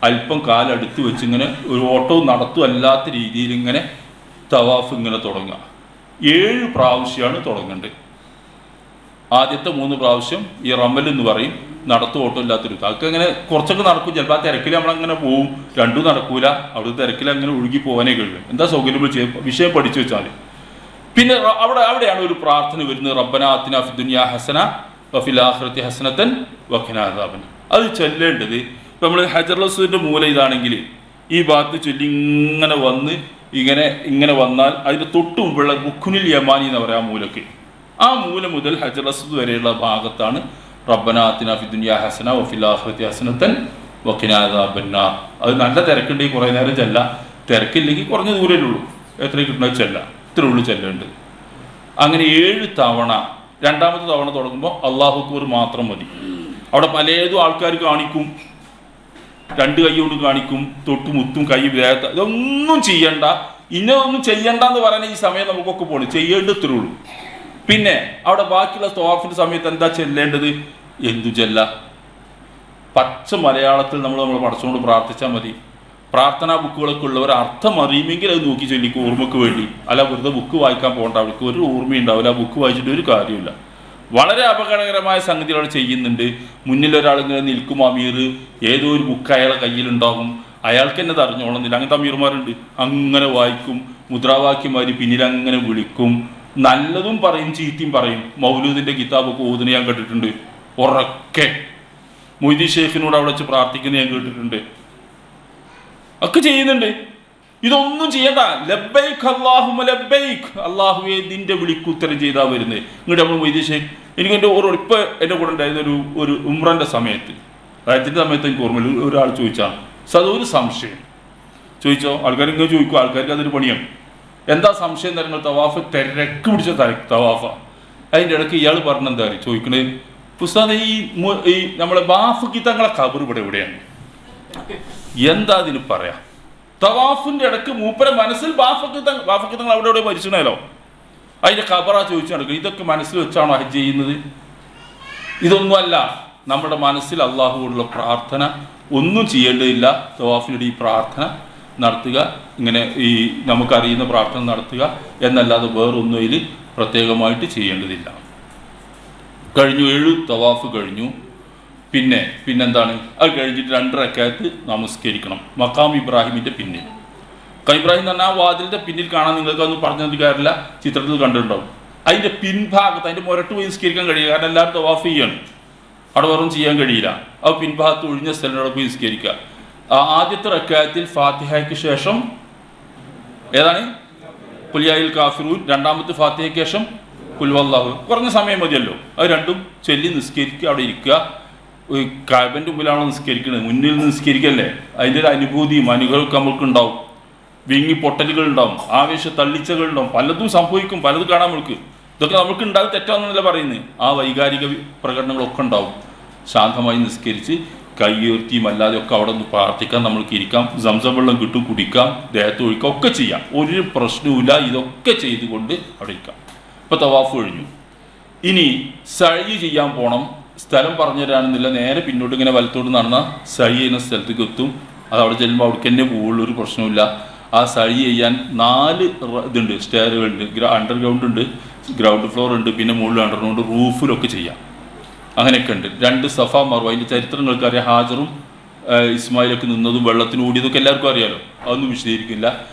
അല്പം കാലടുത്ത് വെച്ച് ഇങ്ങനെ ഒരു ഓട്ടവും നടത്തും അല്ലാത്ത രീതിയിൽ ഇങ്ങനെ തവാഫ് ഇങ്ങനെ തുടങ്ങുക. 7 പ്രാവശ്യമാണ് തുടങ്ങേണ്ടത്. ആദ്യത്തെ 3 പ്രാവശ്യം ഈ റമൽ എന്ന് പറയും, നടത്തും ഓട്ടം ഇല്ലാത്തൊരു. അതൊക്കെ അങ്ങനെ കുറച്ചൊക്കെ നടക്കും. ചിലപ്പോൾ ആ തിരക്കിൽ നമ്മളങ്ങനെ പോവും. 2 നടക്കൂല. അവിടെ തിരക്കിൽ അങ്ങനെ ഒഴുകി പോകാനേ കഴിയും. എന്താ സൗകര്യം വിഷയം പഠിച്ചു വെച്ചാൽ. പിന്നെ അവിടെയാണ് ഒരു പ്രാർത്ഥന വരുന്നത്, റബ്ബനാ ആതിനാ ഫിദ്ദുനിയാ ഹസന വഫിൽ ആഖിറതി ഹസനതൻ വഖിനാ അദാബൻ. അത് ചൊല്ലേണ്ടത് ഇപ്പം നമ്മൾ ഹജറുൽ അസ്വദിൻ്റെ മൂല ഇതാണെങ്കിൽ ഈ ഭാഗത്ത് ചൊല്ലി ഇങ്ങനെ വന്ന് ഇങ്ങനെ വന്നാൽ അതിൻ്റെ തൊട്ട് മുമ്പുള്ള റുക്നുൽ യമാനി എന്ന് പറയാം മൂലക്ക്. ആ മൂല മുതൽ ഹജറുൽ അസ്വദ് വരെയുള്ള ഭാഗത്താണ് റബ്ബനാ ആതിനാ ഫിദ്ദുനിയാ ഹസന വഫിൽ ആഖിറതി ഹസനതൻ വഖിനാ അദാബന്നാർ. അത് നല്ല തിരക്കുണ്ടെങ്കിൽ കുറേ നേരം ചെല്ല, തിരക്കില്ലെങ്കിൽ കുറഞ്ഞ ദൂരമേ ഉള്ളൂ. എത്ര കിട്ടണമെന്ന് ചെല്ല, ഇത്രേ ഉള്ളൂ ചെല്ലേണ്ടത്. അങ്ങനെ 7 തവണ. 2ാമത്തെ തവണ തുടങ്ങുമ്പോൾ അല്ലാഹു അക്ബർ മാത്രം മതി. അവിടെ പലതും ആൾക്കാർ കാണിക്കും, 2 കൈ കൊണ്ട് കാണിക്കും, തൊട്ട് മുത്തും കൈ വേഗത്ത. ഇതൊന്നും ചെയ്യണ്ട, ഇന്നതൊന്നും ചെയ്യണ്ട എന്ന് പറയാൻ ഈ സമയം നമുക്കൊക്കെ പോകണം. ചെയ്യേണ്ടത് ഇത്രേ ഉള്ളൂ. പിന്നെ അവിടെ ബാക്കിയുള്ള തവാഫിൻ്റെ സമയത്ത് എന്താ ചെല്ലേണ്ടത്? എന്തു ചെല്ല? പച്ച മലയാളത്തിൽ നമ്മൾ പടച്ചുകൊണ്ട് പ്രാർത്ഥിച്ചാൽ മതി. പ്രാർത്ഥനാ ബുക്കുകളൊക്കെ ഉള്ളവർ അർത്ഥം അറിയുമെങ്കിൽ അത് നോക്കി ചൊല്ലിക്കും, ഓർമ്മയ്ക്ക് വേണ്ടി. അല്ല വെറുതെ ബുക്ക് വായിക്കാൻ പോകണ്ട, അവർക്ക് ഒരു ഓർമ്മയുണ്ടാവില്ല. ആ ബുക്ക് വായിച്ചിട്ട് ഒരു കാര്യമില്ല. വളരെ അപകടകരമായ സംഗതികൾ ചെയ്യുന്നുണ്ട്. മുന്നിലൊരാളിങ്ങനെ നിൽക്കും, അമീർ, ഏതോ ഒരു ബുക്ക് അയാളെ കയ്യിലുണ്ടാകും, അയാൾക്ക് തന്നെ അത് അറിഞ്ഞോളുന്നില്ല. അങ്ങനത്തെ അമീർമാരുണ്ട്. അങ്ങനെ വായിക്കും, മുദ്രാവാക്യമാർ പിന്നിൽ അങ്ങനെ വിളിക്കും, നല്ലതും പറയും ചീത്തയും പറയും. മൗലൂദിൻ്റെ കിതാബൊക്കെ ഓതുന്ന ഞാൻ കേട്ടിട്ടുണ്ട്. ഉറക്കെ മൊയ്തീൻ ഷെയ്ഖിനോട് അവിടെ വെച്ച് പ്രാർത്ഥിക്കുന്ന ഞാൻ കേട്ടിട്ടുണ്ട്. ഒക്കെ ചെയ്യുന്നുണ്ട്. ഇതൊന്നും ചെയ്യണ്ട. ലബ്ബൈക് അല്ലാഹുമ്മ ലബ്ബൈക്, അല്ലാഹുവേ നിന്റെ വിളിക്ക് ഉത്തരം ചെയ്താൽ വരുന്നത്. ഇങ്ങോട്ട് നമ്മൾ മൊയ്തീൻ ഷെയ്ഖ്, എനിക്ക് എൻ്റെ ഇപ്പം എൻ്റെ കൂടെ ഉണ്ടായിരുന്ന ഒരു ഉംറൻ്റെ സമയത്ത്, അതിൻ്റെ സമയത്ത് എനിക്ക് ഓർമ്മയില്ല, ഒരാൾ ചോദിച്ചാണ്. അതൊരു സംശയം ചോദിച്ചോ, ആൾക്കാർ ഇങ്ങനെ ചോദിക്കും, ആൾക്കാർക്ക് അതൊരു പണിയാണ്. എന്താ സംശയം തരങ്ങൾ? തവാഫ് തിരക്ക് പിടിച്ച തവാഫ. അതിൻ്റെ ഇടയ്ക്ക് ഇയാൾ പറഞ്ഞെന്താ അറിയും ചോദിക്കണേ, ഉസ്താദ് ഈ നമ്മളെ ബാഫക്കി തങ്ങളെ ഖബർ ഇവിടെ എവിടെയാണ്, എന്താ അതിന് പറയാ? തവാഫിന്റെ ഇടയ്ക്ക് മൂപ്പര മനസ്സിൽ ബാഫക്കി തങ്ങൾ അവിടെ എവിടെ മരിച്ചണല്ലോ, അതിന്റെ ഖബറാ ചോദിച്ചു നടക്കുക. ഇതൊക്കെ മനസ്സിൽ വെച്ചാണോ ഹജ്ജ് ചെയ്യുന്നത്? ഇതൊന്നുമല്ല. നമ്മുടെ മനസ്സിൽ അള്ളാഹുവോടുള്ള പ്രാർത്ഥന, ഒന്നും ചെയ്യേണ്ടതില്ല. തവാഫിലൂടെ ഈ പ്രാർത്ഥന നടത്തുക, ഇങ്ങനെ ഈ നമുക്കറിയുന്ന പ്രാർത്ഥന നടത്തുക എന്നല്ലാതെ വേറൊന്നും അതിൽ പ്രത്യേകമായിട്ട് ചെയ്യേണ്ടതില്ല. കഴിഞ്ഞു, 7 തവാഫ് കഴിഞ്ഞു. പിന്നെന്താണ്? അത് കഴിഞ്ഞിട്ട് 2 റക്അത്ത് നമസ്കരിക്കണം മഖാം ഇബ്രാഹിമിൻ്റെ പിന്നിൽ. ഇബ്രാഹിം എന്ന് പറഞ്ഞാൽ ആ വാതിലിൻ്റെ പിന്നിൽ കാണാൻ നിങ്ങൾക്ക് അതൊന്നും പറഞ്ഞു കാര്യമില്ല, ചിത്രത്തിൽ കണ്ടിട്ടുണ്ടാവും. അതിൻ്റെ പിൻഭാഗത്ത്, അതിൻ്റെ മുരട്ട് പോയി നിസ്കരിക്കാൻ കഴിയില്ല, കാരണം എല്ലാവരും തവാഫ് ചെയ്യാണ്, അവിടെ വേറൊന്നും ചെയ്യാൻ കഴിയില്ല. അത് പിൻഭാഗത്ത് ഒഴിഞ്ഞ സ്ഥലത്തോടെ പോയി നിസ്കരിക്കുക. ആദ്യത്തെ റക്അത്തിൽ ഫാത്തിഹയ്ക്ക് ശേഷം ഏതാണ്? ഖുൽ യാ അയ്യുൽ കാഫിറൂൻ. രണ്ടാമത്തെ ഫാത്തിഹയ്ക്ക് ശേഷം ഖുൽ വല്ലാഹു. കുറഞ്ഞ സമയം മതിയല്ലോ, അത് രണ്ടും ചൊല്ലി നിസ്കരിക്കുക, അവിടെ ഇരിക്കുക. കഅബൻ്റെ മുമ്പിലാണോ നിസ്കരിക്കുന്നത്, മുന്നിൽ നിസ്കരിക്കല്ലേ, അതിൻ്റെ ഒരു അനുഭൂതിയും അനുഗ്രഹമൊക്കെ നമുക്ക് ഉണ്ടാവും. വിങ്ങി പൊട്ടലുകൾ ഉണ്ടാവും, ആവേശ തള്ളിച്ചകൾ ഉണ്ടാവും, പലതും സംഭവിക്കും, പലതും കാണാൻ നമുക്ക്. ഇതൊക്കെ നമുക്ക് ഉണ്ടാവും, തെറ്റാണെന്നല്ല പറയുന്നത്. ആ വൈകാരിക പ്രകടനങ്ങളൊക്കെ ഉണ്ടാവും. ശാന്തമായി നിസ്കരിച്ച് കൈ ഉയർത്തിയും അല്ലാതെയൊക്കെ അവിടെ നിന്ന് പ്രാർത്ഥിക്കാം, നമ്മൾക്ക് ഇരിക്കാം, സംസം വെള്ളം കിട്ടും, കുടിക്കാം, ദേഹത്ത് ഒഴിക്കാം, ഒക്കെ ചെയ്യാം, ഒരു പ്രശ്നവുമില്ല. ഇതൊക്കെ ചെയ്തുകൊണ്ട് അവിടെ ഇരിക്കാം. ഇപ്പോൾ തവാഫ് കഴിഞ്ഞു. ഇനി സഅയ് ചെയ്യാൻ പോകണം. സ്ഥലം പറഞ്ഞു തരാണെന്നില്ല, നേരെ പിന്നോട്ട് ഇങ്ങനെ വലത്തോട്ട് നടന്നാൽ സഅയ് ചെയ്യുന്ന സ്ഥലത്തേക്ക് എത്തും. അത് അവിടെ ചെല്ലുമ്പോൾ അവിടേക്ക് തന്നെ പോവുള്ളൂ, ഒരു പ്രശ്നമില്ല. ആ സഅയ് ചെയ്യാൻ 4 ഇതുണ്ട്, സ്റ്റെയറുകളുണ്ട്. അണ്ടർഗ്രൗണ്ട് ഉണ്ട്, ഗ്രൗണ്ട് ഫ്ലോർ ഉണ്ട്, പിന്നെ മുകളിൽ അണ്ടർഗ്രൗണ്ട്, റൂഫിലൊക്കെ ചെയ്യാം. അങ്ങനെയൊക്കെ ഉണ്ട്. 2 സഫ മർവ. അതിൻ്റെ ചരിത്രങ്ങൾക്ക് അറിയാം. ഹാജറും ഇസ്മായിലൊക്കെ നിന്നതും വെള്ളത്തിന് ഓടിയതൊക്കെ എല്ലാവർക്കും അറിയാലോ, അതൊന്നും വിശദീകരിക്കില്ല.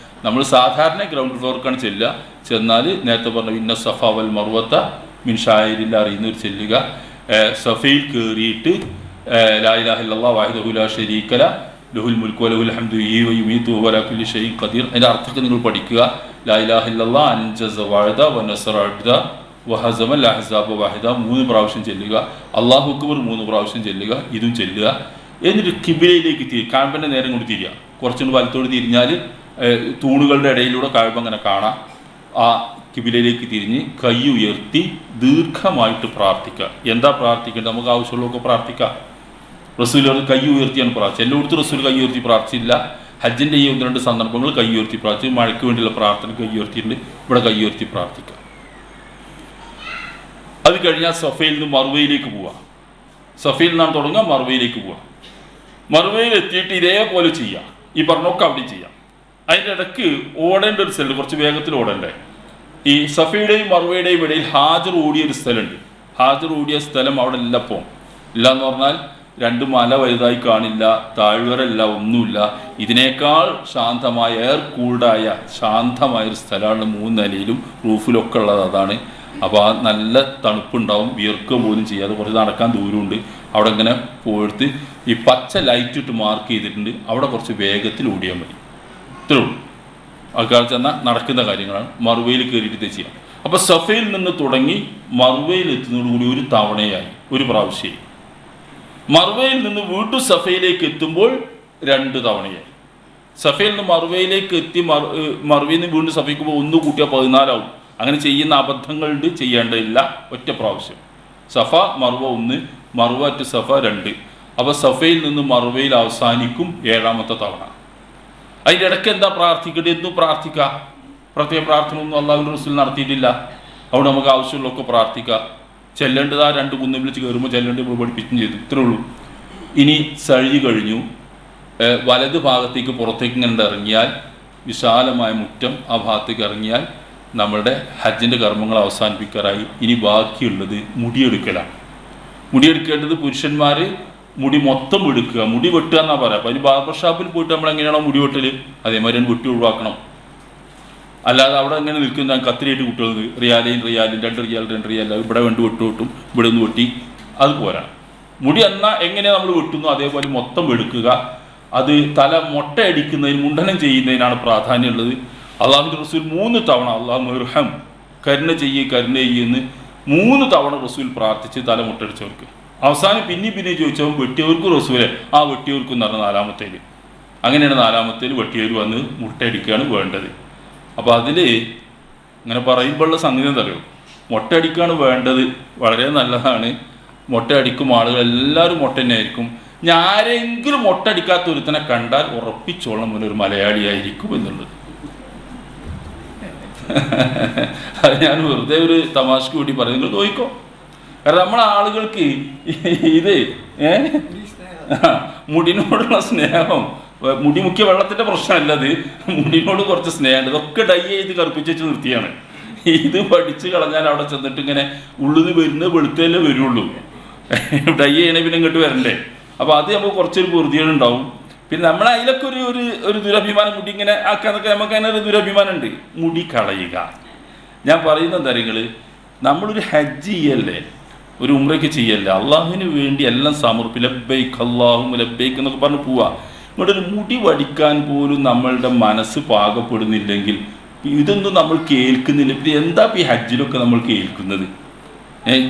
നമ്മൾ സാധാരണ ഗ്രൗണ്ട് ഫ്ലോർക്കാണ് ചെല്ലുക. ചെന്നാൽ നേരത്തെ പറഞ്ഞ ഇന്ന സഫ വൽ മർവത്ത മിൻ ഷായിരില്ല അറിയുന്നവർ ചെല്ലുക. സഫയിൽ കയറിയിട്ട് ലാ ഇലാഹ ഇല്ലല്ലാഹ് വഹ്ദഹു ലാ ശരീക ലഹു ലഹുൽ മുൽക്കു വലഹുൽ ഹംദു യുഹ്യി വയുമീതു വഹുവ അലാ കുല്ലി ഷൈഇൻ ഖദീർ. അതിൻ്റെ അർത്ഥമൊക്കെ നിങ്ങൾ പഠിക്കുക. ലാ ഇലാഹ ഇല്ലല്ലാഹ് അൻജസ വഅദ വനസറ അബ്ദ വഹസമൽ അഹ്സാബ വാഹിദ 3 പ്രാവശ്യം ചെല്ലുക. അല്ലാഹു അക്ബർ 3 പ്രാവശ്യം ചെല്ലുക. ഇതും ചെല്ലുക. എന്നിട്ട് കിബിലയിലേക്ക് കഅബൻ്റെ നേരം കൊണ്ട് തിരിയുക. കുറച്ചുകൂടി വലത്തോട് തിരിഞ്ഞാൽ തൂണുകളുടെ ഇടയിലൂടെ കഅബ അങ്ങനെ കാണാം. ആ കിബിലയിലേക്ക് തിരിഞ്ഞ് കൈ ഉയർത്തി ദീർഘമായിട്ട് പ്രാർത്ഥിക്കുക. എന്താ പ്രാർത്ഥിക്കേണ്ടത്? നമുക്ക് ആവശ്യമുള്ളതൊക്കെ പ്രാർത്ഥിക്കാം. റസൂൽ കൈ ഉയർത്തിയാണ് പ്രാർത്ഥിച്ചത്. എല്ലായിടത്തും റസൂൽ കൈ ഉയർത്തി പ്രാർത്ഥിച്ചില്ല. ഹജ്ജിൻ്റെ ഈ 1-2 സന്ദർഭങ്ങൾ കൈ ഉയർത്തി പ്രാർത്ഥിച്ചു. മഴയ്ക്ക് വേണ്ടിയുള്ള പ്രാർത്ഥന കൈ ഉയർത്തിയിട്ടുണ്ട്. ഇവിടെ കൈ ഉയർത്തി പ്രാർത്ഥിക്കുക. അത് കഴിഞ്ഞാൽ സഫയിൽ നിന്ന് മർവയിലേക്ക് പോവുക. സഫയിൽ നിന്നാണ് തുടങ്ങുക, മർവയിലേക്ക് പോവുക. മർവയിൽ എത്തിയിട്ട് ഇതേപോലെ ചെയ്യുക. ഈ പറഞ്ഞൊക്കെ അവിടെ ചെയ്യാം. അതിൻ്റെ ഇടയ്ക്ക് ഓടേണ്ട ഒരു സ്ഥലം, കുറച്ച് വേഗത്തിൽ ഓടണ്ടേ. ഈ സഫയുടെയും മർവയുടെയും ഇടയിൽ ഹാജർ ഓടിയ ഒരു സ്ഥലമുണ്ട്. ഹാജർ ഓടിയ സ്ഥലം അവിടെ ഇല്ല. ഇപ്പോൾ ഇല്ല എന്ന് പറഞ്ഞാൽ 2 മല വലുതായി കാണില്ല, താഴ്വരല്ല, ഒന്നുമില്ല. ഇതിനേക്കാൾ ശാന്തമായ, എയർ കൂൾഡായ ശാന്തമായൊരു സ്ഥലമാണ്. 3 നിലയിലും റൂഫിലൊക്കെ ഉള്ളത് അതാണ്. അപ്പോൾ ആ നല്ല തണുപ്പുണ്ടാവും, വിയർക്കുക പോലും ചെയ്യാതെ. കുറച്ച് നടക്കാൻ ദൂരമുണ്ട്. അവിടെ ഇങ്ങനെ പോയിട്ട് ഈ പച്ച ലൈറ്റ് ഇട്ട് മാർക്ക് ചെയ്തിട്ടുണ്ട്. അവിടെ കുറച്ച് വേഗത്തിൽ ഓടിയാൽ മതി. ഇത്രേ ഉള്ളൂ. ആൾക്കാർ ചെന്നാൽ നടക്കുന്ന കാര്യങ്ങളാണ്. മർവയിൽ കയറിയിട്ട് ചെയ്യാം. അപ്പോൾ സഫയിൽ നിന്ന് തുടങ്ങി മർവയിൽ എത്തുന്നതോടുകൂടി ഒരു തവണയായി, ഒരു പ്രാവശ്യമായി. മർവയിൽ നിന്ന് വീണ്ടും സഫയിലേക്ക് എത്തുമ്പോൾ 2 തവണയായി. സഫയിൽ നിന്ന് മർവയിലേക്ക് എത്തി മർവയിൽ നിന്ന് വീണ്ടും സഫയ്ക്ക് പോകുമ്പോൾ 1 കൂട്ടിയാൽ 14 ആവും. അങ്ങനെ ചെയ്യുന്ന അബദ്ധങ്ങളുണ്ട്, ചെയ്യേണ്ടതില്ല. ഒറ്റ പ്രാവശ്യം. സഫ മർവ 1, മർവ ടു സഫ 2. അപ്പോൾ സഫയിൽ നിന്ന് മർവയിൽ അവസാനിക്കും 7ാമത്തെ തവണ. അതിൻ്റെ ഇടയ്ക്ക് എന്താ പ്രാർത്ഥിക്കേണ്ടത്? എന്നും പ്രാർത്ഥിക്കാം. പ്രത്യേക പ്രാർത്ഥന ഒന്നും അല്ലാഹുവിൻ്റെ റസൂൽ നടത്തിയിട്ടില്ല. അവിടെ നമുക്ക് ആവശ്യമുള്ളതൊക്കെ പ്രാർത്ഥിക്കാം. ചെല്ലേണ്ടത് ആ 2 കുന്നും വിളിച്ച് കയറുമ്പോൾ ചെല്ലേണ്ടത് നമ്മൾ പഠിപ്പിച്ചും ചെയ്തു. ഇത്രേ ഉള്ളൂ. ഇനി സഴി കഴിഞ്ഞു. വലത് ഭാഗത്തേക്ക് പുറത്തേക്ക് ഇങ്ങനെ ഇറങ്ങിയാൽ വിശാലമായ മുറ്റം, ആ ഭാഗത്തേക്ക് ഇറങ്ങിയാൽ നമ്മളുടെ ഹജ്ജിൻ്റെ കർമ്മങ്ങൾ അവസാനിപ്പിക്കാറായി. ഇനി ബാക്കിയുള്ളത് മുടിയെടുക്കലാണ്. മുടിയെടുക്കേണ്ടത് പുരുഷന്മാർ മുടി മൊത്തം എടുക്കുക, മുടി വെട്ടുക എന്നാണ് പറയുക. അപ്പോൾ അതിന് ബാർബർ ഷാപ്പിൽ പോയിട്ട് നമ്മൾ എങ്ങനെയാണോ മുടി വെട്ടൽ, അതേമാതിരി വെട്ടി ഒഴിവാക്കണം. അല്ലാതെ അവിടെ എങ്ങനെ നിൽക്കുന്ന കത്തിരിയായിട്ട് കുട്ടികൾ റിയാലും 2 റിയാൽ ഇവിടെ വേണ്ടി വെട്ടും, ഇവിടെ നിന്ന് വെട്ടി, അത് പോരാ. മുടി എന്നാൽ എങ്ങനെ നമ്മൾ വെട്ടുന്നു അതേപോലെ മൊത്തം എടുക്കുക. അത് തല മൊട്ടയടിക്കുന്നതിന്, മുണ്ടനം ചെയ്യുന്നതിനാണ് പ്രാധാന്യമുള്ളത്. അള്ളാഹുവിൻ്റെ റസൂൽ 3 തവണ അള്ളാഹു മുർഹം, കരുണ ചെയ്യുമെന്ന് 3 തവണ റസൂൽ പ്രാർത്ഥിച്ച് തല മുട്ടടിച്ചവർക്ക്. അവസാനം പിന്നെ ചോദിച്ചവൻ വെട്ടിയവർക്കും റസൂലെ, ആ വെട്ടിയവർക്കും എന്ന് പറഞ്ഞ 4ാമത്തേൽ. അങ്ങനെയാണ് 4ാമത്തേൽ വെട്ടിയവർ വന്ന് മുട്ടയടിക്കുകയാണ് വേണ്ടത്. അപ്പോൾ അതിൽ ഇങ്ങനെ പറയുമ്പോഴുള്ള സംഗതി എന്തറിയോ, മൊട്ടയടിക്കാണ് വേണ്ടത്, വളരെ നല്ലതാണ്. മൊട്ടയടിക്കും ആളുകൾ എല്ലാവരും മൊട്ട തന്നെ ആയിരിക്കും. ഞാരെങ്കിലും മൊട്ടടിക്കാത്ത ഒരുത്തനെ കണ്ടാൽ ഉറപ്പിച്ചോളം ഒരു മലയാളിയായിരിക്കും എന്നുള്ളത്. അത് ഞാൻ വെറുതെ ഒരു തമാശക്ക് കൂടി പറയും, നിങ്ങൾ നോക്കിക്കോ. കാരണം നമ്മളെ ആളുകൾക്ക് ഇത് മുടിനോടുള്ള സ്നേഹം, മുടി മുഖ്യ വെള്ളത്തിൻ്റെ പ്രശ്നമല്ല, അത് മുടിനോട് കുറച്ച് സ്നേഹമുണ്ട്. ഇതൊക്കെ ഡൈ ചെയ്ത് കറുപ്പിച്ച് വെച്ച് നിർത്തിയാണ്. ഇത് പഠിച്ച് കളഞ്ഞാൽ അവിടെ ചെന്നിട്ട് ഇങ്ങനെ ഉള്ളിൽ വരുന്നത് വെളുത്തല്ലേ വരുള്ളൂ. ഡൈ ചെയ്യണേ പിന്നെ ഇങ്ങോട്ട് വരണ്ടേ. അപ്പോൾ അത് നമുക്ക് കുറച്ചൊരു പൊറുതികളുണ്ടാവും. പിന്നെ നമ്മളെ അതിലൊക്കെ ഒരു ദുരഭിമാനം, മുടി ഇങ്ങനെ ആക്കാന്നൊക്കെ നമുക്ക് അതിനൊരു ദുരഭിമാനം ഉണ്ട്. മുടി കളയുക. ഞാൻ പറയുന്ന എന്താ നിങ്ങൾ, നമ്മളൊരു ഹജ്ജ് ചെയ്യല്ലേ, ഒരു ഉംറയ്ക്ക് ചെയ്യല്ലേ, അള്ളാഹുവിന് വേണ്ടി എല്ലാം സമർപ്പി, ലബ്ബൈക്ക് അല്ലാഹുമ്മ ലബ്ബൈക്ക് എന്നൊക്കെ പറഞ്ഞ് പോവാ. ഇങ്ങോട്ടൊരു മുടി വടിക്കാൻ പോലും നമ്മളുടെ മനസ്സ് പാകപ്പെടുന്നില്ലെങ്കിൽ ഇതൊന്നും നമ്മൾ കേൾക്കുന്നില്ല. പിന്നെ എന്താ ഈ ഹജ്ജിലൊക്കെ നമ്മൾ കേൾക്കുന്നത്?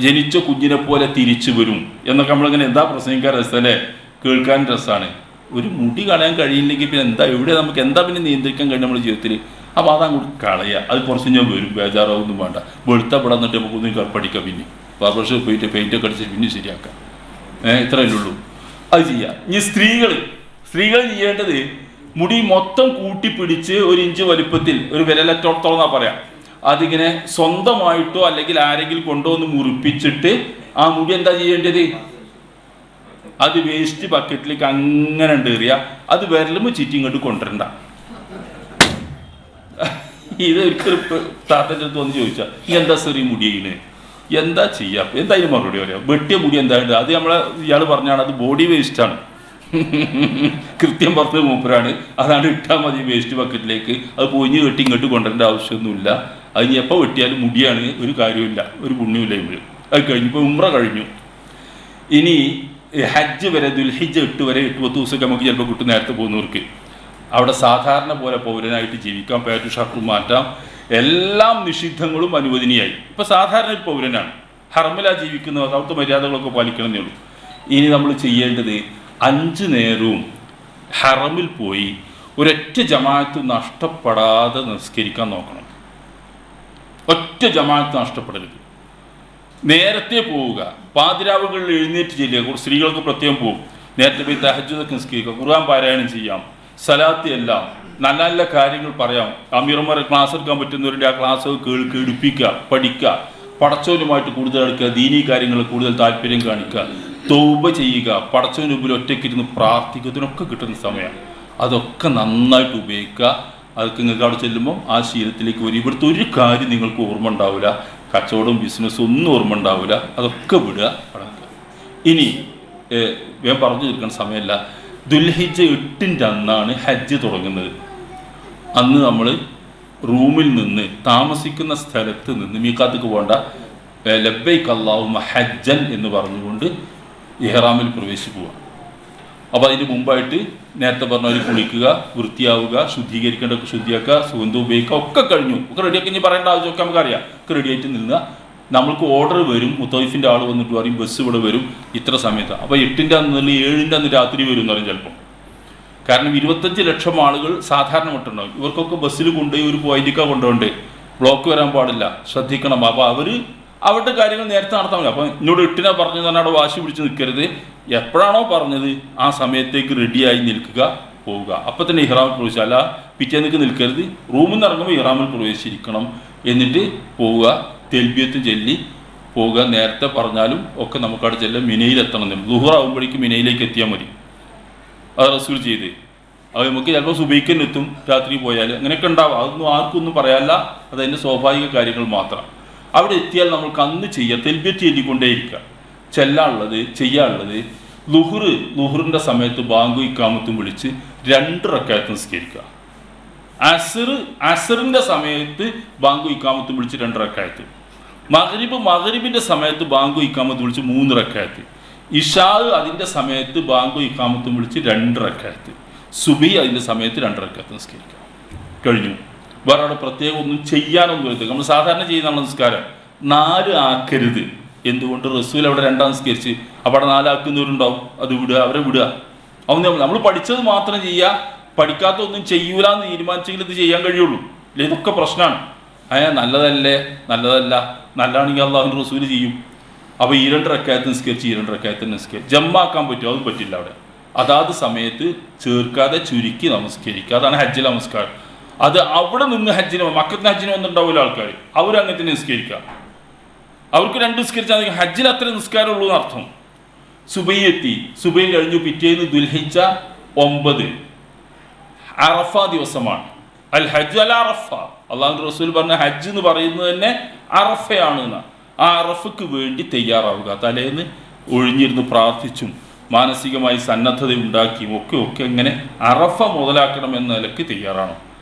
ജനിച്ച കുഞ്ഞിനെ പോലെ തിരിച്ചു വരും എന്നൊക്കെ നമ്മളിങ്ങനെ എന്താ പ്രസംഗിക്കാൻ രസമല്ലേ, കേൾക്കാൻ രസമാണ്. ഒരു മുടി കളയാൻ കഴിയില്ലെങ്കിൽ പിന്നെ എന്താ, എവിടെ നമുക്ക് എന്താ പിന്നെ നിയന്ത്രിക്കാൻ കഴിയും നമ്മുടെ ജീവിതത്തിൽ? അപ്പോൾ അതങ്ങോട്ട് കളയുക. അത് കുറച്ച് ഞാൻ വരും, ബേജാറാവൊന്നും വേണ്ട. വെളുത്തപ്പെടാൻ എന്നിട്ട് നമുക്കൊന്നും കറുപ്പടിക്കാം, പിന്നെ ബാർബർ ഷോപ്പ് പോയിട്ട് പെയിൻ്റൊക്കെ അടിച്ച് പിന്നെ ശരിയാക്കാം. ഇത്രയല്ലേ ഉള്ളൂ. അത് ചെയ്യാം. ഇനി സ്ത്രീകൾ ചെയ്യേണ്ടത് മുടി മൊത്തം കൂട്ടിപ്പിടിച്ച് 1 ഇഞ്ച് വലുപ്പത്തിൽ, ഒരു വിരലറ്റോളത്തോളം എന്നാ പറയാം, അതിങ്ങനെ സ്വന്തമായിട്ടോ അല്ലെങ്കിൽ ആരെങ്കിലും കൊണ്ടുവന്ന് മുറിപ്പിച്ചിട്ട് ആ മുടി എന്താ ചെയ്യേണ്ടത്, അത് വേസ്റ്റ് ബക്കറ്റിലേക്ക് അങ്ങനെ എറിയുക. അത് വിരലുമ്പോൾ ചുറ്റി ഇങ്ങോട്ട് കൊണ്ടുവരണ്ട. ഇത് ഒരിക്കലും താത്തൻ്റെ അടുത്ത് വന്ന് ചോദിച്ചാൽ എന്താ ചെറിയ മുടിയിന് എന്താ ചെയ്യാം, എന്തായാലും മറുപടി പറയാം, വെട്ടിയ മുടി എന്തായാലും അത് നമ്മളെ ഇയാൾ പറഞ്ഞാണ്, അത് ബോഡി വേസ്റ്റാണ്. കൃത്യം പറഞ്ഞത് മൂപ്പരാണ്. അതാണ് ഇട്ടാൽ മതി വേസ്റ്റ് ബക്കറ്റിലേക്ക്. അത് പൊഞ്ഞ് കെട്ടി ഇങ്ങോട്ട് കൊണ്ടുവരേണ്ട ആവശ്യമൊന്നുമില്ല. അത് ഇനി എപ്പോൾ വെട്ടിയാലും മുടിയാണ്, ഒരു കാര്യമില്ല, ഒരു പുണ്യമില്ല ഇവരും. അത് കഴിഞ്ഞിപ്പോൾ ഉംറ കഴിഞ്ഞു. ഇനി ഹജ്ജ് വരെ, ദുൽഹിജ്ജ് 8 വരെ 8-10 ദിവസമൊക്കെ നമുക്ക് ചിലപ്പോൾ കിട്ടും. നേരത്തെ പോകുന്നവർക്ക് അവിടെ സാധാരണ പോലെ പൗരനായിട്ട് ജീവിക്കാം, പാൻറ്റും ഷർട്ടും മാറ്റാം, എല്ലാം നിഷിദ്ധങ്ങളും അനുവദനീയായി. ഇപ്പോൾ സാധാരണ ഒരു പൗരനാണ്, ഹറമിലാ ജീവിക്കുന്നത്, അവിടുത്തെ മര്യാദകളൊക്കെ പാലിക്കണമെന്നേ ഉള്ളൂ. ഇനി നമ്മൾ ചെയ്യേണ്ടത് 5 നേരവും ഹറമിൽ പോയി ഒരൊറ്റ ജമാഅത്ത് നഷ്ടപ്പെടാതെ നിസ്കരിക്കാൻ നോക്കണം. ഒറ്റ ജമാഅത്ത് നഷ്ടപ്പെടരുത്. നേരത്തെ പോവുക, പാതിരാവുകളിൽ എഴുന്നേറ്റ് ചെല്ലുക. സ്ത്രീകൾക്ക് പ്രത്യേകം പോകും. നേരത്തെ പോയി തഹജ്ജുദൊക്കെ നിസ്കരിക്കുക, ഖുർആൻ പാരായണം ചെയ്യാം, സലാത്ത് എല്ലാം നല്ല നല്ല കാര്യങ്ങൾ പറയാം. അമീർമാരെ ക്ലാസ് എടുക്കാൻ പറ്റുന്നവരുടെ ആ ക്ലാസ് എടുപ്പിക്കുക, പഠിക്കുക, പടച്ചവനുമായിട്ട് കൂടുതൽ എടുക്കുക, ദീനീ കാര്യങ്ങൾ കൂടുതൽ താല്പര്യം കാണിക്കുക, തൗബ ചെയ്യുക, പടച്ചവന് മുമ്പിൽ ഒറ്റയ്ക്കിരുന്ന് പ്രാർത്ഥിക്കുന്നതിനൊക്കെ കിട്ടുന്ന സമയം. അതൊക്കെ നന്നായിട്ട് ഉപയോഗിക്കുക. അതൊക്കെ നിങ്ങൾക്ക് അവിടെ ചെല്ലുമ്പം ആ ശീലത്തിലേക്ക് വരും. ഇവിടുത്തെ ഒരു കാര്യം നിങ്ങൾക്ക് ഓർമ്മ ഉണ്ടാവില്ല, കച്ചവടവും ബിസിനസ്സും ഒന്നും ഓർമ്മ ഉണ്ടാവില്ല. അതൊക്കെ വിടുക, അടക്കുക. ഇനി ഞാൻ പറഞ്ഞു തീർക്കുന്ന സമയമല്ല, ദുൽഹിജ്ജ് 8-ൻ്റെ അന്നാണ് ഹജ്ജ് തുടങ്ങുന്നത്. അന്ന് നമ്മൾ റൂമിൽ നിന്ന്, താമസിക്കുന്ന സ്ഥലത്ത് നിന്ന് മീഖാത്തേക്ക് പോകേണ്ട, ലബ്ബൈക്ക് അല്ലാഹുമ്മ ഹജ്ജൻ എന്ന് പറഞ്ഞുകൊണ്ട് ഇഹ്റാമിൽ പ്രവേശിച്ച് പോവുക. അപ്പോൾ അതിന് മുമ്പായിട്ട് നേരത്തെ പറഞ്ഞവർ കുളിക്കുക, വൃത്തിയാവുക, ശുദ്ധീകരിക്കേണ്ടതൊക്കെ ശുദ്ധിയാക്കുക, സുഗന്ധം ഉപയോഗിക്കുക, ഒക്കെ കഴിഞ്ഞു. ഒക്കെ റെഡിയാക്കി ഇനി പറയേണ്ട ആവശ്യമൊക്കെ നമുക്കറിയാം. ഒക്കെ റെഡിയായിട്ട് നിന്നുക. നമ്മൾക്ക് ഓർഡർ വരും, മുത്തൈഫിൻ്റെ ആൾ വന്നിട്ട് പറയും ബസ് ഇവിടെ വരും ഇത്ര സമയത്ത്. അപ്പോൾ 8-ൻ്റെ അന്ന് 7-ൻ്റെ അന്ന് രാത്രി വരും എന്ന് പറയും ചിലപ്പോൾ. കാരണം 25 ലക്ഷം ആളുകൾ സാധാരണ വിട്ടുണ്ടാവും. ഇവർക്കൊക്കെ ബസ്സിൽ കൊണ്ടുപോയി ഒരു പോയിന്റിക്കാണ് കൊണ്ടുപോകണ്ടേ, ബ്ലോക്ക് വരാൻ പാടില്ല, ശ്രദ്ധിക്കണം. അപ്പോൾ അവർ അവരുടെ കാര്യങ്ങൾ നേരത്തെ നടത്താൻ പറ്റില്ല. അപ്പോൾ എന്നോട് 8-നാ പറഞ്ഞത് തന്നെ അവിടെ വാശി പിടിച്ച് നിൽക്കരുത്. എപ്പോഴാണോ പറഞ്ഞത് ആ സമയത്തേക്ക് റെഡിയായി നിൽക്കുക, പോവുക. അപ്പം തന്നെ ഇഹ്റാമിൽ പ്രവേശിക്കുക. അല്ല പിറ്റേന്നേക്ക് നിൽക്കരുത്. റൂമിൽ നിന്ന് ഇറങ്ങുമ്പോൾ ഇഹ്റാമിൽ പ്രവേശിച്ചിരിക്കണം. എന്നിട്ട് പോവുക, തെൽബിയത്ത് ചൊല്ലി പോവുക. നേരത്തെ പറഞ്ഞാലും ഒക്കെ നമുക്കവിടെ ചെല്ലാം. മിനയിലെത്തണം. ദുഹർ ആകുമ്പോഴേക്കും മിനയിലേക്ക് എത്തിയാൽ മതി. അത് റസൂൽ ചെയ്ത്. അത് നമുക്ക് ചിലപ്പോൾ സുബൈക്കന്നെ എത്തും, രാത്രി പോയാൽ. അങ്ങനെയൊക്കെ ഉണ്ടാവും. അതൊന്നും ആർക്കൊന്നും പറയാല്ല, അതതിൻ്റെ സ്വാഭാവിക കാര്യങ്ങൾ മാത്രം. അവിടെ എത്തിയാൽ നമ്മൾക്ക് അന്ന് ചെയ്യുക, തെൽബിയത്ത് ചൊല്ലിക്കൊണ്ടേയിരിക്കുക. ചെയ്യാനുള്ളത് ലുഹറിൻ്റെ സമയത്ത് ബാങ്ക് ഇക്കാമത്തും വിളിച്ച് 2 റക്അത്ത് നിസ്കരിക്കുക. അസറിൻ്റെ സമയത്ത് ബാങ്ക് ഇക്കാമത്തും വിളിച്ച് 2 റക്അത്ത്. മഗ്രിബിൻ്റെ സമയത്ത് ബാങ്ക് ഇക്കാമത്തും വിളിച്ച് 3 റക്അത്ത്. ഇഷാ അതിൻ്റെ സമയത്ത് ബാങ്ക് ഇക്കാമത്തും വിളിച്ച് 2 റക്അത്ത്. സുബഹി അതിൻ്റെ സമയത്ത് 2 റക്അത്ത് നിസ്കരിക്കുക. കഴിഞ്ഞു. വേറെ അവിടെ പ്രത്യേകം ഒന്നും ചെയ്യാനൊന്നും വരുന്നത്. നമ്മൾ സാധാരണ ചെയ്യുന്ന നിസ്കാരം 4 ആക്കരുത്. എന്തുകൊണ്ട്? റസൂൽ അവിടെ 2 നിസ്കരിച്ച്, അവിടെ 4 ആക്കുന്നവരുണ്ടാവും. അത് വിടുക, അവരെ വിടുക. നമ്മൾ പഠിച്ചത് മാത്രം ചെയ്യുക, പഠിക്കാത്ത ഒന്നും ചെയ്യൂല എന്ന് തീരുമാനിച്ചെങ്കിൽ ഇത് ചെയ്യാൻ കഴിയുള്ളൂ. ഇല്ല, ഇതൊക്കെ പ്രശ്നമാണ്. നല്ലതല്ലേ, നല്ലതല്ല, നല്ലതാണെങ്കിൽ അള്ളാഹുവിൻ്റെ റസൂൽ ചെയ്യും. അപ്പോൾ ഈ 2 റക്അത്ത് നിസ്കരിച്ച് 2 റക്അത്ത് നിസ്കരിച്ച് ജമ്മാക്കാൻ പറ്റുമോ? അത് പറ്റില്ല. അവിടെ അതാത് സമയത്ത് ചേർക്കാതെ ചുരുക്കി നമസ്കരിക്കുക. അതാണ് ഹജ്ജിലെ നമസ്കാരം. അത് അവിടെ നിന്ന് മക്കത്തിന് ഹജ്ജിന് വന്നിട്ടുണ്ടാവില്ല ആൾക്കാർ, അവരങ്ങനെ നിസ്കരിക്കുക. അവർക്ക് 2 നിസ്കരിച്ചാൽ ഹജ്ജിൽ അത്ര നിസ്കാരമുള്ളൂ എന്നർത്ഥം. സുബൈ എത്തി, സുബൈ കഴിഞ്ഞു, പിറ്റേന്ന് ദുൽഹിജ്ജ 9 അറഫ ദിവസമാണ്. അൽ ഹജ്ജ് അൽ അറഫ, അള്ളാഹു റസൂൽ പറഞ്ഞ ഹജ്ജ് എന്ന് പറയുന്നത് തന്നെ അറഫയാണ് എന്നാണ്. ആ അറഫയ്ക്ക് വേണ്ടി തയ്യാറാവുക. തലേന്ന് ഒഴിഞ്ഞിരുന്ന് പ്രാർത്ഥിച്ചും മാനസികമായി സന്നദ്ധത ഉണ്ടാക്കിയും ഒക്കെ ഇങ്ങനെ അറഫ മുതലാക്കണം എന്ന നിലയ്ക്ക് തയ്യാറാണ്.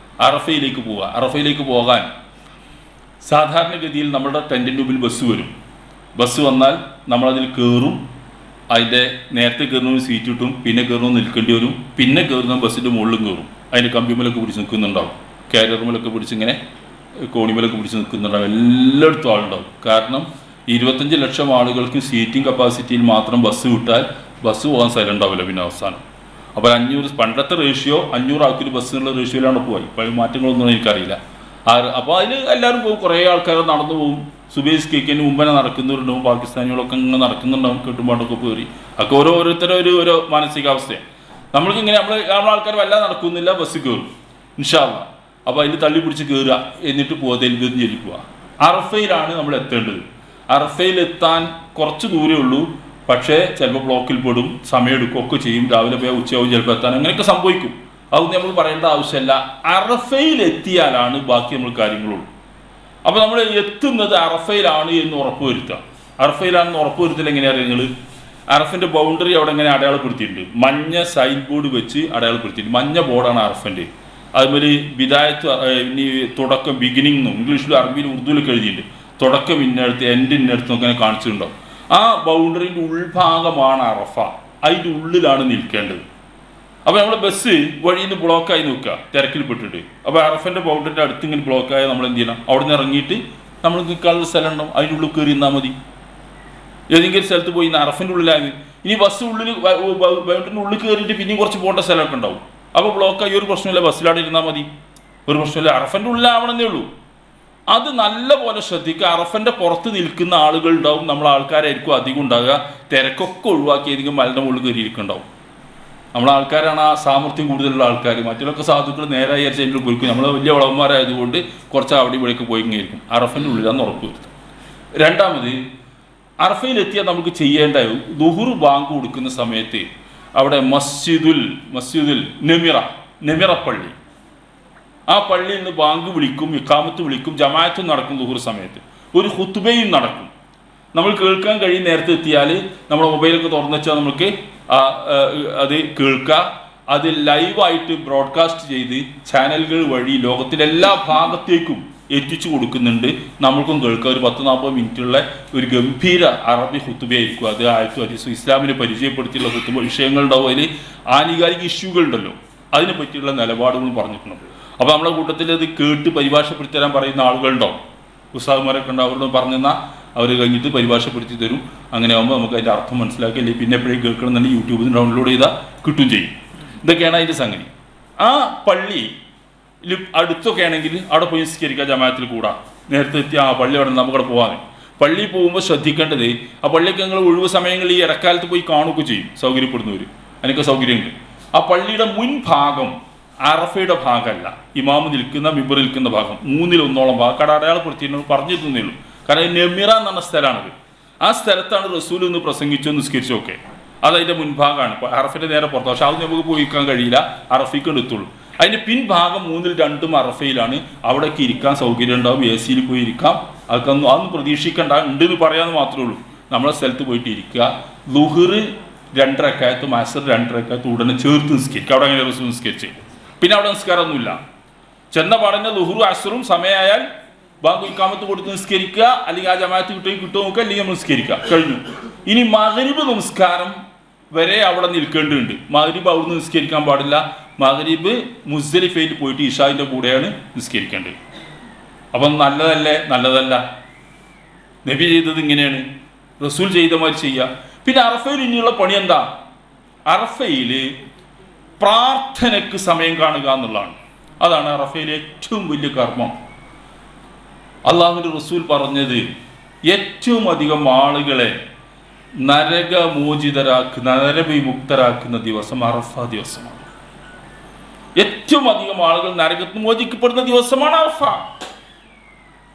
അറഫയിലേക്ക് പോവുക. അറഫയിലേക്ക് പോകാൻ സാധാരണഗതിയിൽ നമ്മുടെ ടെൻറ്റിൻ്റെ മുമ്പിൽ ബസ് വരും. ബസ് വന്നാൽ നമ്മളതിൽ കയറും. അതിൻ്റെ നേരത്തെ കയറുന്ന സീറ്റ് കിട്ടും, പിന്നെ കയറുന്ന നിൽക്കേണ്ടി വരും, പിന്നെ കയറുന്ന ബസ്സിൻ്റെ മുകളിലും കയറും. അതിൻ്റെ കമ്പിമലൊക്കെ പിടിച്ച് നിൽക്കുന്നുണ്ടാവും, കാരിയർമലൊക്കെ പിടിച്ച് ഇങ്ങനെ കോണിമലൊക്കെ പിടിച്ച് നിൽക്കുന്നുണ്ടാവും. എല്ലായിടത്തും ആളുണ്ടാവും. കാരണം 25 ലക്ഷം ആളുകൾക്ക് സീറ്റിംഗ് കപ്പാസിറ്റിയിൽ മാത്രം ബസ് വിട്ടാൽ ബസ് പോകാൻ സ്ഥലം ഉണ്ടാവില്ല പിന്നെ അവസാനം. അപ്പോൾ 500 പണ്ടത്തെ റേഷ്യോ 500 ആൾക്കൊരു ബസ്സിനുള്ള റേഷ്യോയിലാണ് പോയി. ഇപ്പോൾ മാറ്റങ്ങളൊന്നും എനിക്കറിയില്ല. അപ്പോൾ അതിൽ എല്ലാവരും പോകും. കുറേ ആൾക്കാർ നടന്നു പോകും. സുബൈസ് കേക്കിന് മുമ്പനെ നടക്കുന്നവരുണ്ടാവും, പാകിസ്ഥാനികളൊക്കെ ഇങ്ങനെ നടക്കുന്നുണ്ടാവും, കെട്ടുപാടൊക്കെ കയറി. ഒക്കെ ഓരോരുത്തരും ഓരോ മാനസികാവസ്ഥയാണ്. നമ്മൾക്കിങ്ങനെ നമ്മളെ ആൾക്കാർ വല്ലാതെ നടക്കുന്നില്ല, ബസ് കയറും ഇൻഷാ അല്ലാഹ്. അപ്പോൾ അതിൽ തള്ളി പിടിച്ച് കയറുക, എന്നിട്ട് പോവുക, തെൽബീയത്ത് ചൊല്ലി പോവുക. അറഫയിലാണ് നമ്മൾ എത്തേണ്ടത്. അറഫയിൽ എത്താൻ കുറച്ച് ദൂരമേ ഉള്ളൂ. പക്ഷേ ചിലപ്പോൾ ബ്ലോക്കിൽ പെടും, സമയമെടുക്കും, ഒക്കെ ചെയ്യും. രാവിലെ പോയാൽ ഉച്ചയാവും ചിലപ്പോൾ എത്താൻ, അങ്ങനെയൊക്കെ സംഭവിക്കും. അതൊന്നും നമ്മൾ പറയേണ്ട ആവശ്യമില്ല. അറഫയിൽ എത്തിയാലാണ് ബാക്കി നമ്മൾ കാര്യങ്ങളുള്ളൂ. അപ്പോൾ നമ്മൾ എത്തുന്നത് അറഫയിലാണ് എന്ന് ഉറപ്പുവരുത്തുക. അറഫയിലാണെന്ന് ഉറപ്പുവരുത്തൽ എങ്ങനെയാണ് നിങ്ങൾ? അറഫിൻ്റെ ബൗണ്ടറി അവിടെ എങ്ങനെ അടയാളപ്പെടുത്തിയിട്ടുണ്ട്? മഞ്ഞ സൈൻ ബോർഡ് വെച്ച് അടയാളപ്പെടുത്തിയിട്ടുണ്ട്. മഞ്ഞ ബോർഡാണ് അറഫിൻ്റെ. അതുപോലെ ബിദായത്ത്, ഇനി തുടക്കം, ബിഗിനിങ് എന്നും ഇംഗ്ലീഷിലും അറബിയിലും ഉറുദുവിലൊക്കെ എഴുതിയിട്ടുണ്ട്. തുടക്കം ഇന്നടുത്ത്, എൻഡ് ഇന്നടുത്ത് അങ്ങനെ കാണിച്ചിട്ടുണ്ടാവും. ആ ബൗണ്ടറിൻ്റെ ഉൾഭാഗമാണ് അറഫ. അതിൻ്റെ ഉള്ളിലാണ് നിൽക്കേണ്ടത്. അപ്പോൾ നമ്മൾ ബസ് വഴിയിൽ നിന്ന് ബ്ലോക്കായി നിൽക്കുക, തിരക്കിൽപ്പെട്ടിട്ട്. അപ്പോൾ അറഫൻ്റെ ബൗണ്ടറിൻ്റെ അടുത്ത് ഇങ്ങനെ ബ്ലോക്കായാൽ നമ്മൾ എന്ത് ചെയ്യണം? അവിടെ നിന്ന് ഇറങ്ങിയിട്ട് നമ്മൾ നിൽക്കാനുള്ള സ്ഥലം ഉണ്ടാവും, അതിൻ്റെ ഉള്ളിൽ കയറി നിന്നാൽ മതി. ഏതെങ്കിലും സ്ഥലത്ത് പോയി അറഫിൻ്റെ ഉള്ളിലായത്. ഇനി ബസ് ബൗണ്ടറിൻ്റെ ഉള്ളിൽ കയറിയിട്ട് പിന്നെയും കുറച്ച് പോകേണ്ട സ്ഥലമൊക്കെ ഉണ്ടാവും. അപ്പോൾ ബ്ലോക്കായി ഒരു പ്രശ്നമില്ല, ബസ്സിലാടെ ഇരുന്നാൽ മതി, ഒരു പ്രശ്നമില്ല. അറഫൻ്റെ ഉള്ളിലാവണമെന്നേ ഉള്ളൂ. അത് നല്ല പോലെ ശ്രദ്ധിക്കുക. അറഫൻ്റെ പുറത്ത് നിൽക്കുന്ന ആളുകൾ ഉണ്ടാവും, നമ്മളെ ആൾക്കാരായിരിക്കും അധികം ഉണ്ടാകുക. തിരക്കൊക്കെ ഒഴിവാക്കി ഏതെങ്കിലും മലയുടെ മുകളിൽ കയറിയിരിക്കുന്നുണ്ടാവും. നമ്മളെ ആൾക്കാരാണ് ആ സാമർത്ഥ്യം കൂടുതലുള്ള ആൾക്കാർ. മറ്റുള്ളൊക്കെ സാധുക്കൾ നേരായി ചെല്ലിൽ പോയിക്കും. നമ്മൾ വലിയ വളവന്മാരായതുകൊണ്ട് കുറച്ച് അവിടെ ഇവിടേക്ക് പോയി ഇങ്ങനെയിരിക്കും. അറഫൻ്റെ ഉള്ളിലാന്ന് ഉറപ്പ് വരുത്തും. രണ്ടാമത്, അറഫയിലെത്തിയാൽ നമുക്ക് ചെയ്യേണ്ട ദുഹുർ ബാങ്ക് കൊടുക്കുന്ന സമയത്ത് അവിടെ മസ്ജിദുൽ നെമിറ പള്ളി, ആ പള്ളിയിൽ നിന്ന് ബാങ്ക് വിളിക്കും, ഇഖാമത്ത് വിളിക്കും, ജമാഅത്തും നടക്കും. ദുഹുർ സമയത്ത് ഒരു ഖുത്ബയും നടക്കും. നമ്മൾ കേൾക്കാൻ കഴിയും. നേരത്തെ എത്തിയാൽ നമ്മുടെ മൊബൈലൊക്കെ തുറന്നു വെച്ചാൽ നമുക്ക് അത് കേൾക്കുക. അത് ലൈവായിട്ട് ബ്രോഡ്കാസ്റ്റ് ചെയ്ത് ചാനലുകൾ വഴി ലോകത്തിലെല്ലാ ഭാഗത്തേക്കും എത്തിച്ചു കൊടുക്കുന്നുണ്ട്. നമ്മൾക്കും കേൾക്കുക. ഒരു 10-40 മിനിറ്റുള്ള ഒരു ഗംഭീര അറബി ഖുത്ബയായിരിക്കും. അത് ആയത്തുൽ ഹദീസ് ഇസ്ലാമിനെ പരിചയപ്പെടുത്തിയുള്ള ഖുത്ബ വിഷയങ്ങളുണ്ടാവും. അതിൽ ആനുകാലിക ഇഷ്യൂകളുണ്ടല്ലോ, അതിനെ പറ്റിയുള്ള നിലപാടുകൾ പറഞ്ഞിട്ടുണ്ട്. അപ്പോൾ നമ്മുടെ കൂട്ടത്തിൽ അത് കേട്ട് പരിഭാഷപ്പെടുത്തി തരാൻ പറയുന്ന ആളുകളുണ്ടാവും. ഉസ്താദുമാരൊക്കെ ഉണ്ട്. അവരോട് പറഞ്ഞെന്നാൽ അവർ കഴിഞ്ഞിട്ട് പരിഭാഷപ്പെടുത്തി തരും. അങ്ങനെ ആകുമ്പോൾ നമുക്ക് അതിൻ്റെ അർത്ഥം മനസ്സിലാക്കി. അല്ലെങ്കിൽ പിന്നെ എപ്പോഴും കേൾക്കണമെന്നുണ്ടെങ്കിൽ യൂട്യൂബിൽ നിന്ന് ഡൗൺലോഡ് ചെയ്താൽ കിട്ടും ചെയ്യും. ഇതൊക്കെയാണ് അതിൻ്റെ സംഗതി. ആ പള്ളി അടുത്തൊക്കെ ആണെങ്കിൽ അവിടെ പോയി നിസ്കരിക്കുക, ജമാഅത്തിൽ കൂടാം. നേരത്തെ എത്തി ആ പള്ളി അവിടെ നമുക്കവിടെ പോകാൻ. പള്ളിയിൽ പോകുമ്പോൾ ശ്രദ്ധിക്കേണ്ടത്, ആ പള്ളിയൊക്കെ ഞങ്ങൾ ഒഴിവ് സമയങ്ങളിൽ ഈ ഇടക്കാലത്ത് പോയി കാണുകയൊക്കെ ചെയ്യും, സൗകര്യപ്പെടുന്നവർ. അതിനൊക്കെ സൗകര്യമുണ്ട്. ആ പള്ളിയുടെ മുൻഭാഗം അറഫയുടെ ഭാഗമല്ല, ഇമാമ് നിൽക്കുന്ന മിമ്പർ നിൽക്കുന്ന ഭാഗം 1/3 ഭാഗം കട അടയാളപ്പെടുത്തിയിട്ട് പറഞ്ഞിരുന്നേ ഉള്ളൂ. കാരണം നെമിറ എന്ന് പറഞ്ഞ സ്ഥലമാണത്. ആ സ്ഥലത്താണ് റസൂൽ ഒന്ന് പ്രസംഗിച്ചോ നിസ്കരിച്ചൊക്കെ. അതതിൻ്റെ മുൻഭാഗമാണ്. അറഫിൻ്റെ നേരെ പുറത്ത്. പക്ഷെ അത് നമുക്ക് പോയിക്കാൻ കഴിയില്ല, അറഫയ്ക്ക് എടുത്തുള്ളൂ. അതിൻ്റെ പിൻഭാഗം 2/3 അറഫയിലാണ്. അവിടേക്ക് ഇരിക്കാൻ സൗകര്യം ഉണ്ടാവും, AC-യിൽ പോയി ഇരിക്കാം. അതൊന്നും പ്രതീക്ഷിക്കേണ്ട, ഉണ്ടെന്ന് പറയാമെന്ന് മാത്രമേ ഉള്ളൂ. നമ്മളെ സ്ഥലത്ത് പോയിട്ട് ഇരിക്കുക. ളുഹർ 2 റക്അത്ത്, അസ്ർ 2 റക്അത്ത് ഉടനെ ചേർത്ത് നിസ്കരിക്കുക. അവിടെ അങ്ങനെ റസൂൽ നിസ്കരിച്ച് പിന്നെ അവിടെ നിസ്കാരമൊന്നുമില്ല. ചെന്ന പാടന്നെ ളുഹറും അസ്റും സമയമായാൽ ബാങ്ക് ഇഖാമത്ത് കൊടുത്ത് നിസ്കരിക്കുക, അല്ലെങ്കിൽ ആ ജമാഅത്ത് കിട്ടുമോ നോക്കുക, അല്ലെങ്കിൽ നമ്മൾ നിസ്കരിക്കുക, കഴിഞ്ഞു. ഇനി മഗ്രിബ് നമസ്കാരം വരെ അവിടെ നിൽക്കേണ്ടതുണ്ട്. മഗ്രിബ് അവിടുന്ന് നിസ്കരിക്കാൻ പാടില്ല. മഗ്രിബ് മുസ്ദലിഫയിൽ പോയിട്ട് ഇഷായിൻ്റെ കൂടെയാണ് നിസ്കരിക്കേണ്ടത്. അപ്പം നല്ലതല്ലേ? നല്ലതല്ല. നബി ചെയ്തത് ഇങ്ങനെയാണ്, റസൂൽ ചെയ്ത മാതിരി ചെയ്യുക. പിന്നെ അറഫയിൽ ഇനിയുള്ള പണി എന്താ? അറഫയിൽ പ്രാർത്ഥനയ്ക്ക് സമയം കാണുക എന്നുള്ളതാണ്. അതാണ് അറഫയിലെ ഏറ്റവും വലിയ കർമ്മം. അള്ളാഹുവിൻ്റെ റസൂൽ പറഞ്ഞത് ഏറ്റവും അധികം ആളുകളെ നരകവിമുക്തരാക്കുന്ന ദിവസം അറഫ ദിവസമാണ്. ഏറ്റവും അധികം ആളുകൾ നരകത്തിൽ മോചിക്കപ്പെടുന്ന ദിവസമാണ് അറഫ.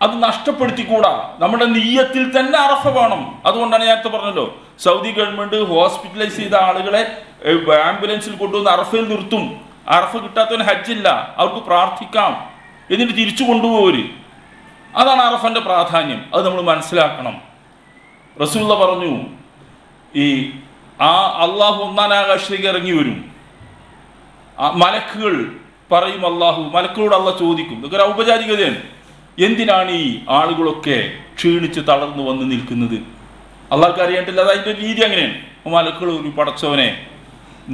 അത് നഷ്ടപ്പെടുത്തിക്കൂടാ. നമ്മുടെ നിയ്യത്തിൽ തന്നെ അറഫ വേണം. അതുകൊണ്ടാണ് നേരത്തെ പറഞ്ഞല്ലോ, സൗദി ഗവൺമെന്റ് ഹോസ്പിറ്റലൈസ് ചെയ്ത ആളുകളെ ആംബുലൻസിൽ കൊണ്ടുവന്ന് അറഫയിൽ നിർത്തും. അറഫ കിട്ടാത്തവന് ഹജ്ജില്ല, അവർക്ക് പ്രാർത്ഥിക്കാം, എന്നിട്ട് തിരിച്ചു കൊണ്ടുപോകര്. അതാണ് അറഫന്റെ പ്രാധാന്യം. അത് നമ്മൾ മനസ്സിലാക്കണം. റസൂലുള്ള പറഞ്ഞു, ഈ അള്ളാഹു ഒന്നാം ആകാശത്തേക്ക് ഇറങ്ങി വരും. മലക്കുകൾ പറയും, മലക്കുകളോട് അള്ളാഹ് ചോദിക്കും. ഇതൊക്കെ ഒരു ഔപചാരികതയാണ്. എന്തിനാണ് ഈ ആളുകളൊക്കെ ക്ഷീണിച്ച് തളർന്നു വന്ന് നിൽക്കുന്നത്? അള്ളാഹ്ക്ക് അറിയാണ്ടില്ല. അത് അതിൻ്റെ രീതി അങ്ങനെയാണ്. മലക്കുകൾ ഒരു പടച്ചവനെ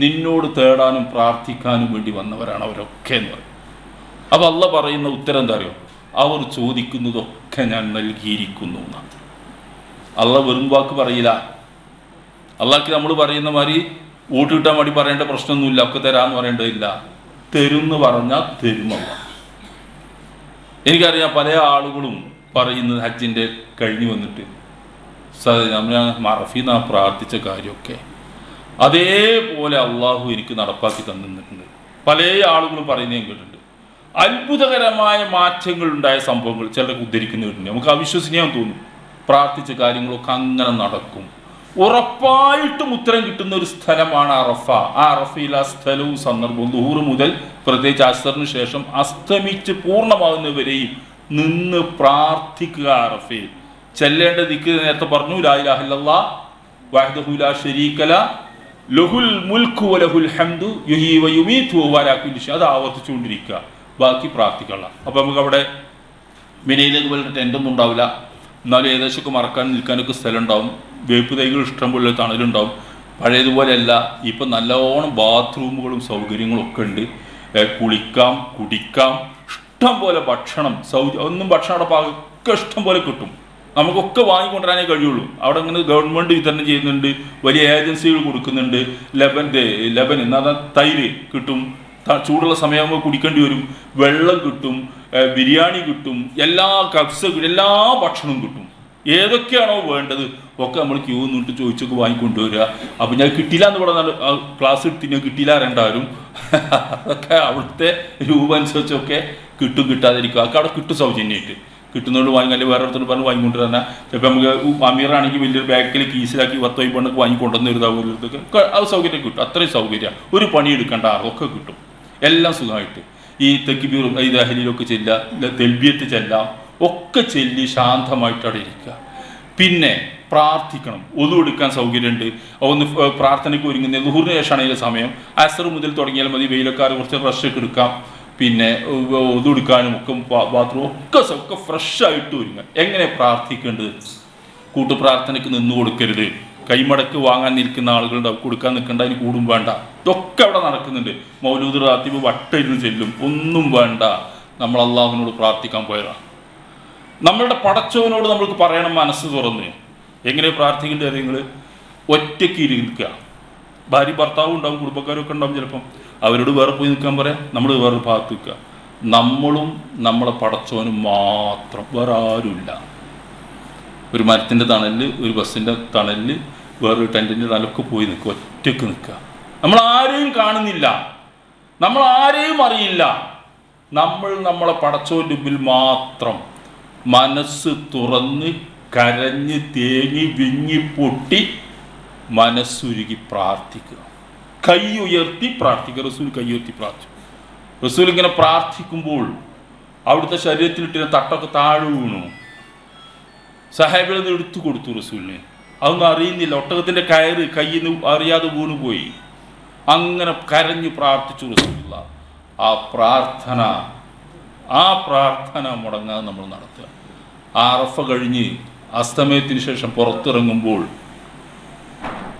നിന്നോട് തേടാനും പ്രാർത്ഥിക്കാനും വേണ്ടി വന്നവരാണ് അവരൊക്കെ എന്ന് പറയും. അപ്പോൾ അള്ളാഹ് പറയുന്ന ഉത്തരം എന്താ അറിയോ? അവർ ചോദിക്കുന്നതൊക്കെ ഞാൻ നൽകിയിരിക്കുന്നു എന്നാണ്. അള്ളാഹ് വെറും വാക്ക് പറയില്ല. അള്ളാഹ്ക്ക് നമ്മൾ പറയുന്ന മാതിരി വോട്ട് കിട്ടാൻ വേണ്ടി പറയേണ്ട പ്രശ്നമൊന്നുമില്ല. ഒക്കെ തരാമെന്ന് പറയേണ്ടതില്ല. തരുമെന്ന് പറഞ്ഞാൽ തരുമല്ല. എനിക്കറിയാം പല ആളുകളും പറയുന്നത് ഹജ്ജിൻ്റെ കഴിഞ്ഞ് വന്നിട്ട് ഞാൻ മറഫീന്ന് പ്രാർത്ഥിച്ച കാര്യമൊക്കെ അതേപോലെ അള്ളാഹു എനിക്ക് നടപ്പാക്കി തന്നിട്ടുണ്ട്. പല ആളുകളും പറയുന്നതും കേട്ടിട്ടുണ്ട്. അത്ഭുതകരമായ മാറ്റങ്ങൾ ഉണ്ടായ സംഭവങ്ങൾ ചിലർക്ക് ഉദ്ധരിക്കുന്നവരുണ്ട്. നമുക്ക് അവിശ്വസനീയം തോന്നും. പ്രാർത്ഥിച്ച കാര്യങ്ങളൊക്കെ അങ്ങനെ നടക്കും. ഉറപ്പായിട്ടും ഉത്തരം കിട്ടുന്ന ഒരു സ്ഥലമാണ് അറഫ. ആ അറഫയിൽ ആ സ്ഥലവും സന്ദർഭവും ദൂറ് മുതൽ പ്രത്യേകിച്ച് അസ്റിന് ശേഷം അസ്തമിച്ച് പൂർണ്ണമാകുന്നവരെയും നിന്ന് പ്രാർത്ഥിക്കുക. അറഫയിൽ ചെല്ലേണ്ട ദിക്ർ നേരത്തെ പറഞ്ഞു, ലാ ഇലാഹ ഇല്ലല്ലാഹ് വഹ്ദഹു ലാ ശരീക ലഹു ലഹുൽ മുൽക്കു വലഹുൽ ഹംദു യുഹ്യി വയുമീതു വഹുവ അലാ കുല്ലി ഷൈഇൻ. അത് ആവർത്തിച്ചുകൊണ്ടിരിക്കുക. ബാക്കി പ്രാർത്ഥിക്കുക. അപ്പോൾ നമുക്ക് അവിടെ മിനയിലേക്ക് പോലെ ടെൻ്റൊന്നും ഉണ്ടാവില്ല. എന്നാലും ഏകദേശമൊക്കെ മറക്കാൻ നിൽക്കാനൊക്കെ സ്ഥലം ഉണ്ടാവും. വേപ്പ് തൈകൾ ഇഷ്ടം പോലെ തണലുണ്ടാവും. പഴയതുപോലെയല്ല. ഇപ്പം നല്ലോണം ബാത്റൂമുകളും സൗകര്യങ്ങളും ഒക്കെ ഉണ്ട്. കുളിക്കാം, കുടിക്കാം, ഇഷ്ടം പോലെ ഭക്ഷണം ഒന്നും ഭക്ഷണം അവിടെ ഒക്കെ ഇഷ്ടം പോലെ കിട്ടും. നമുക്കൊക്കെ വാങ്ങിക്കൊണ്ടുവരാനേ കഴിയുള്ളൂ. അവിടെ ഇങ്ങനെ ഗവൺമെൻറ് വിതരണം ചെയ്യുന്നുണ്ട്, വലിയ ഏജൻസികൾ കൊടുക്കുന്നുണ്ട്. ലബൻ എന്നാൽ തൈര് കിട്ടും. ചൂടുള്ള സമയമാകുമ്പോൾ കുടിക്കേണ്ടി വരും. വെള്ളം കിട്ടും, ബിരിയാണി കിട്ടും, എല്ലാ കബ്സ കിട്ടും, എല്ലാ ഭക്ഷണവും കിട്ടും. ഏതൊക്കെയാണോ വേണ്ടത് ഒക്കെ നമ്മൾ ക്യൂ നിന്നിട്ട് ചോദിച്ചൊക്കെ വാങ്ങിക്കൊണ്ടുവരിക. അപ്പം ഞാൻ കിട്ടില്ല എന്ന് പറഞ്ഞാൽ ക്ലാസ് എടുത്ത് ഞാൻ കിട്ടിയില്ല രണ്ടാരും. അതൊക്കെ അവിടുത്തെ രൂപ അനുസരിച്ചൊക്കെ കിട്ടും, കിട്ടാതിരിക്കുക. അതൊക്കെ അവിടെ കിട്ടും സൗജന്യമായിട്ട്. കിട്ടുന്നതുകൊണ്ട് വാങ്ങി, അല്ലെങ്കിൽ വേറെ അടുത്തോട് പറഞ്ഞ് വാങ്ങിക്കൊണ്ട് തന്നെ. ചിലപ്പോൾ നമുക്ക് അമീറാണെങ്കിൽ വലിയൊരു ബാക്കിൽ കീസിലാക്കി 10 പണ്ടൊക്കെ വാങ്ങിക്കൊണ്ടുവന്ന് ഇതൊക്കെ അത് സൗകര്യം കിട്ടും. അത്രയും സൗകര്യം. ഒരു പണി എടുക്കേണ്ട അതൊക്കെ കിട്ടും. എല്ലാം സുഖമായിട്ട് ഈ തെക്കിബീറും ഈ ദഹലിയിലൊക്കെ ചെല്ലുക, തെൽബിയത്ത് ചെല്ലാം, ഒക്കെ ചെല്ലി ശാന്തമായിട്ട് അവിടെ ഇരിക്കുക. പിന്നെ പ്രാർത്ഥിക്കണം. ഒതു എടുക്കാൻ സൗകര്യമുണ്ട്. ഒന്ന് പ്രാർത്ഥനയ്ക്ക് ഒരുങ്ങുന്ന ദുഹൂറിന് ശേഷമാണ് അതിൻ്റെ സമയം. അസർ മുതൽ തുടങ്ങിയാൽ മതി. വെയിലക്കാർ കുറച്ച് റഷൊക്കെ എടുക്കാം. പിന്നെ ഒതു എടുക്കാനും ഒക്കെ ബാത്റൂം ഒക്കെ ഫ്രഷായിട്ട് ഒരുങ്ങുക. എങ്ങനെ പ്രാർത്ഥിക്കേണ്ടത്? കൂട്ടുപ്രാർത്ഥനയ്ക്ക് നിന്ന് കൊടുക്കരുത്. കൈമടക്ക് വാങ്ങാൻ നിൽക്കുന്ന ആളുകളുടെ കൊടുക്കാൻ നിൽക്കേണ്ട, അതിന് കൂടും വേണ്ട. ഇതൊക്കെ അവിടെ നടക്കുന്നുണ്ട്. മൗലൂദ് റാത്തീബ് വട്ടയിരുന്ന് ചെല്ലും, ഒന്നും വേണ്ട. നമ്മൾ അള്ളാഹുവിനോട് പ്രാർത്ഥിക്കാൻ പോയതാണ്. നമ്മളുടെ പടച്ചവനോട് നമ്മൾക്ക് പറയണം മനസ്സ് തുറന്ന്. എങ്ങനെ പ്രാർത്ഥിക്കേണ്ടത്? നിങ്ങൾ ഒറ്റയ്ക്ക് ഇരിക്കുക. ഭാര്യ ഭർത്താവും ഉണ്ടാവും, കുടുംബക്കാരൊക്കെ ഉണ്ടാവും. ചിലപ്പം അവരോട് വേറെ പോയി നിൽക്കാൻ പറയാം. നമ്മൾ വേറെ ഭാഗത്ത് നിൽക്കുക. നമ്മളും നമ്മളെ പടച്ചവനും മാത്രം, വേറെ ആരുമില്ല. ഒരു മരത്തിൻ്റെ തണലിൽ, ഒരു ബസ്സിൻ്റെ തണലിൽ, വേറൊരു ടെൻറ്റിൻ്റെ തണലൊക്കെ പോയി നിൽക്കുക. ഒറ്റയ്ക്ക് നിൽക്കുക. നമ്മൾ ആരെയും കാണുന്നില്ല, നമ്മൾ ആരെയും അറിയില്ല. നമ്മൾ നമ്മളെ പടച്ചവൻ്റെ മുമ്പിൽ മാത്രം മനസ്സ് തുറന്ന് കരഞ്ഞ് തേങ്ങി വിങ്ങി പൊട്ടി മനസ്സുരുകി പ്രാർത്ഥിക്കുക. കൈ ഉയർത്തി പ്രാർത്ഥിക്കുക. റസൂൽ കൈ ഉയർത്തി പ്രാർത്ഥിച്ചു. റസൂൽ ഇങ്ങനെ പ്രാർത്ഥിക്കുമ്പോൾ അവിടുത്തെ ശരീരത്തിലിട്ടിരുന്ന തട്ടൊക്കെ താഴെ വീണു. സഹാബികൾ എടുത്തു കൊടുത്തു റസൂലിന്. അതൊന്നും അറിയുന്നില്ല. ഒട്ടകത്തിൻ്റെ കയറ് കയ്യിൽ നിന്ന് അറിയാതെ വീണുപോയി. അങ്ങനെ കരഞ്ഞു പ്രാർത്ഥിച്ചു റസൂലുള്ള. ആ പ്രാർത്ഥന മുടങ്ങാതെ നമ്മൾ നടത്തുക. അറഫ കഴിഞ്ഞ് അസ്തമയത്തിന് ശേഷം പുറത്തിറങ്ങുമ്പോൾ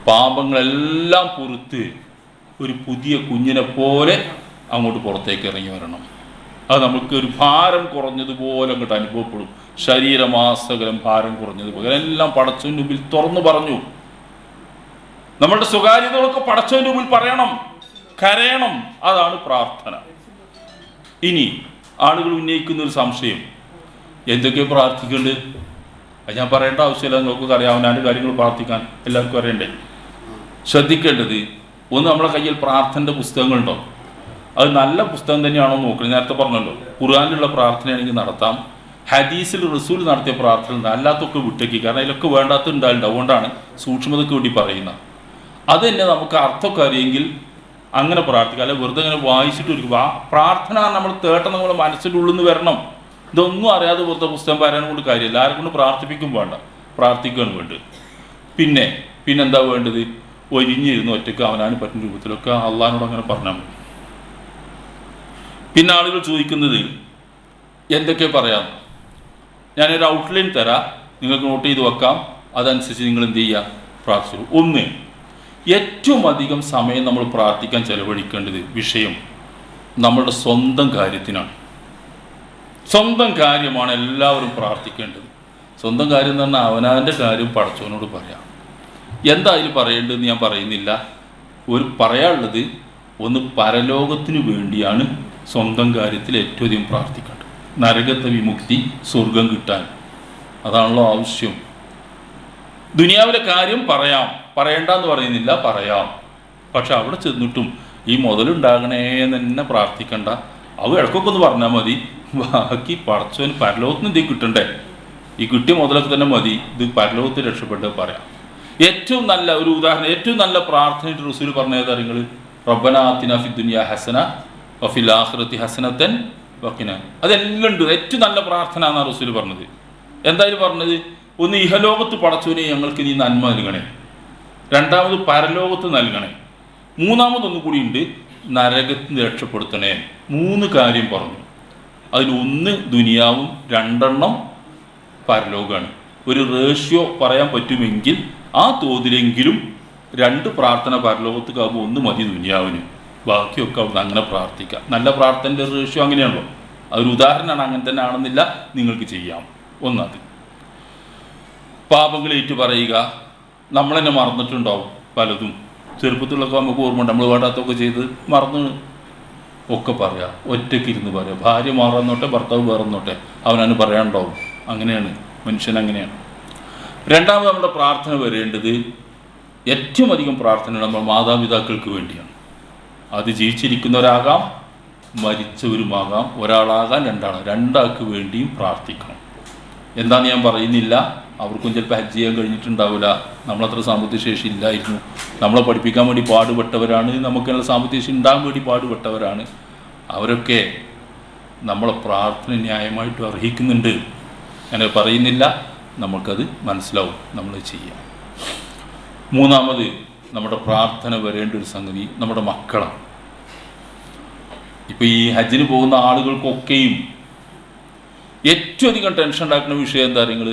പാപങ്ങളെല്ലാം പൊറുത്ത് ഒരു പുതിയ കുഞ്ഞിനെ പോലെ അങ്ങോട്ട് പുറത്തേക്ക് ഇറങ്ങി വരണം. അത് നമുക്ക് ഒരു ഭാരം കുറഞ്ഞതുപോലെ അങ്ങോട്ട് അനുഭവപ്പെടും. ശരീരമാസകലം ഭാരം കുറഞ്ഞതുപോലെ എല്ലാം പടച്ചവൻ്റെ മുമ്പിൽ തുറന്നു പറഞ്ഞു. നമ്മളുടെ സ്വകാര്യതകളൊക്കെ പടച്ചവൻ്റെ മുമ്പിൽ പറയണം, കരയണം. അതാണ് പ്രാർത്ഥന. ഇനി ആളുകൾ ഉന്നയിക്കുന്ന ഒരു സംശയം, എന്തൊക്കെ പ്രാർത്ഥിക്കുന്നുണ്ട്? അത് ഞാൻ പറയേണ്ട ആവശ്യമില്ല, നിങ്ങൾക്ക് അറിയാവുന്ന കാര്യങ്ങൾ പ്രാർത്ഥിക്കാൻ എല്ലാവർക്കും അറിയണ്ടേ? ശ്രദ്ധിക്കേണ്ടത്, ഒന്ന്, നമ്മളെ കയ്യിൽ പ്രാർത്ഥനയുടെ പുസ്തകങ്ങളുണ്ടോ? അത് നല്ല പുസ്തകം തന്നെയാണോ നോക്കണം. നേരത്തെ പറഞ്ഞല്ലോ, ഖുർആനിലുള്ള പ്രാർത്ഥനയാണെങ്കിൽ നടത്താം, ഹദീസിൽ റസൂൽ നടത്തിയ പ്രാർത്ഥന അല്ലാത്തൊക്കെ വിട്ടേക്ക്, കാരണം അതിലൊക്കെ വേണ്ടാത്ത ഉണ്ടാവില്ല. അതുകൊണ്ടാണ് സൂക്ഷ്മതയ്ക്ക് വേണ്ടി പറയുന്നത്. അത് തന്നെ നമുക്ക് അർത്ഥമൊക്കെ അറിയെങ്കിൽ അങ്ങനെ പ്രാർത്ഥിക്കുക, അല്ലെ വെറുതെ അങ്ങനെ വായിച്ചിട്ട് ഇരിക്കുക. ആ പ്രാർത്ഥന നമ്മൾ തേട്ടം നമ്മുടെ മനസ്സിൻ്റെ ഉള്ളിൽ നിന്ന് വരണം. ഇതൊന്നും അറിയാതെ വെറുതെ പുസ്തകം പറയാൻ കൊണ്ട് കാര്യമില്ല. ആരെ കൊണ്ട് പ്രാർത്ഥിപ്പിക്കും വേണ്ട, പ്രാർത്ഥിക്കുകയാണ് വേണ്ടത്. പിന്നെന്താ വേണ്ടത്? ഒരിഞ്ഞിരുന്ന് ഒറ്റയ്ക്ക് അവനാണ് പറ്റുന്ന രൂപത്തിലൊക്കെ അള്ളാഹിനോട് അങ്ങനെ പറഞ്ഞാൽ മതി. പിന്നെ ആളുകൾ ചോദിക്കുന്നത് എന്തൊക്കെ പറയാം. ഞാനൊരു ഔട്ട്ലൈൻ തരാം, നിങ്ങൾക്ക് നോട്ട് ചെയ്ത് വെക്കാം. അതനുസരിച്ച് നിങ്ങൾ എന്ത് ചെയ്യുക? പ്രാർത്ഥിച്ചു. ഒന്ന്, ഏറ്റവും അധികം സമയം നമ്മൾ പ്രാർത്ഥിക്കാൻ ചെലവഴിക്കേണ്ടത് വിഷയം നമ്മളുടെ സ്വന്തം കാര്യത്തിനാണ്. സ്വന്തം കാര്യമാണ് എല്ലാവരും പ്രാർത്ഥിക്കേണ്ടത്. സ്വന്തം കാര്യം എന്ന് പറഞ്ഞാൽ അവനവൻ്റെ കാര്യം പടച്ചവനോട് പറയാം. എന്താ അതിൽ പറയേണ്ടതെന്ന് ഞാൻ പറയുന്നില്ല. പറയാനുള്ളത്, ഒന്ന്, പരലോകത്തിന് വേണ്ടിയാണ് സ്വന്തം കാര്യത്തിൽ ഏറ്റവും അധികം പ്രാർത്ഥിക്കേണ്ടത്. നരകത്തെ വിമുക്തി, സ്വർഗം കിട്ടാൻ, അതാണല്ലോ ആവശ്യം. ദുനിയാവിലെ കാര്യം പറയണ്ടെന്ന് പറയുന്നില്ല, പറയാം. പക്ഷെ അവിടെ ചെന്നിട്ടും ഈ മുതലുണ്ടാകണേ തന്നെ പ്രാർത്ഥിക്കണ്ട. അവ ഇടക്കൊക്കെ ഒന്ന് പറഞ്ഞാൽ മതി. ബാക്കി പടച്ചവന് പരലോകത്തിന് ഇത് കിട്ടണ്ടേ? ഈ കിട്ടിയ മുതലൊക്കെ തന്നെ മതി. ഇത് പരലോകത്തിൽ രക്ഷപ്പെട്ട് പറയാം. ഏറ്റവും നല്ല ഒരു ഉദാഹരണം, ഏറ്റവും നല്ല പ്രാർത്ഥനയായിട്ട് റസൂൽ പറഞ്ഞത് നിങ്ങൾ, റബ്ബനാ ആതിനാ ഫി ദുനിയാ ഹസന വഫിൽ ആഖിറതി ഹസനതൻ വഖിനാ. അതെല്ലാം ഉണ്ട്. ഏറ്റവും നല്ല പ്രാർത്ഥന എന്നാണ് റസൂൽ പറഞ്ഞത്. എന്തായാലും പറഞ്ഞത്, ഒന്ന്, ഇഹലോകത്ത് പടച്ചവനെ ഞങ്ങൾക്ക് നീ നന്മ നൽകണേ. രണ്ടാമത്, പരലോകത്ത് നൽകണേ. മൂന്നാമതൊന്നും കൂടി ഉണ്ട്, നരകത്തിന് രക്ഷപ്പെടുത്തണേ. 3 കാര്യം പറഞ്ഞു. അതിലൊന്ന് ദുനിയാവും, 2 പരലോകമാണ്. ഒരു റേഷ്യോ പറയാൻ പറ്റുമെങ്കിൽ ആ തോതിലെങ്കിലും 2 പ്രാർത്ഥന പരലോകത്തേക്കാകുമ്പോൾ 1 മതി ദുനിയാവിന്. ബാക്കിയൊക്കെ അവിടുന്ന് അങ്ങനെ പ്രാർത്ഥിക്കാം. നല്ല പ്രാർത്ഥനയുടെ റേഷ്യോ അങ്ങനെയാണല്ലോ. അതൊരു ഉദാഹരണമാണ്, അങ്ങനെ തന്നെ ആണെന്നില്ല, നിങ്ങൾക്ക് ചെയ്യാം. ഒന്നത്, പാപങ്ങളേറ്റ് പറയുക. നമ്മൾ തന്നെ മറന്നിട്ടുണ്ടാവും പലതും. ചെറുപ്പത്തിലൊക്കെ നമുക്ക് ഓർമ്മയുണ്ട്, നമ്മൾ വേണ്ടാത്തൊക്കെ ചെയ്ത് മറന്ന് ഒക്കെ പറയാം. ഒറ്റയ്ക്ക് ഇരുന്ന് പറയാം. ഭാര്യ മാറുന്നോട്ടെ, ഭർത്താവ് വേറന്നോട്ടെ, അവനവന് പറയാനുണ്ടാവും. അങ്ങനെയാണ് മനുഷ്യൻ, അങ്ങനെയാണ്. രണ്ടാമത്, നമ്മുടെ പ്രാർത്ഥന വരേണ്ടത്, ഏറ്റവും അധികം പ്രാർത്ഥന നമ്മൾ മാതാപിതാക്കൾക്ക് വേണ്ടിയാണ്. അത് ജീവിച്ചിരിക്കുന്നവരാകാം, മരിച്ചവരുമാകാം, ഒരാളാകാം, രണ്ടാൾക്ക് വേണ്ടിയും പ്രാർത്ഥിക്കണം. എന്താന്ന് ഞാൻ പറയുന്നില്ല. അവർക്കും ചിലപ്പോൾ ഹജ്ജ് ചെയ്യാൻ കഴിഞ്ഞിട്ടുണ്ടാവില്ല. നമ്മളത്ര സാമ്പത്തിക ശേഷി ഇല്ലായിരുന്നു. നമ്മളെ പഠിപ്പിക്കാൻ വേണ്ടി പാടുപെട്ടവരാണ്. നമുക്കുള്ള സാമ്പത്തിക ശേഷി ഉണ്ടാകാൻ വേണ്ടി പാടുപെട്ടവരാണ്. അവരൊക്കെ നമ്മളെ പ്രാർത്ഥന ന്യായമായിട്ട് അർഹിക്കുന്നുണ്ട്. അങ്ങനെ പറയുന്നില്ല, നമുക്കത് മനസ്സിലാവും, നമ്മൾ ചെയ്യാം. മൂന്നാമത്, നമ്മുടെ പ്രാർത്ഥന വരേണ്ട ഒരു സംഗതി നമ്മുടെ മക്കളാണ്. ഇപ്പോൾ ഈ ഹജ്ജിന് പോകുന്ന ആളുകൾക്കൊക്കെയും ഏറ്റവും അധികം ടെൻഷൻ ഉണ്ടാക്കുന്ന വിഷയം എന്താ നിങ്ങൾ?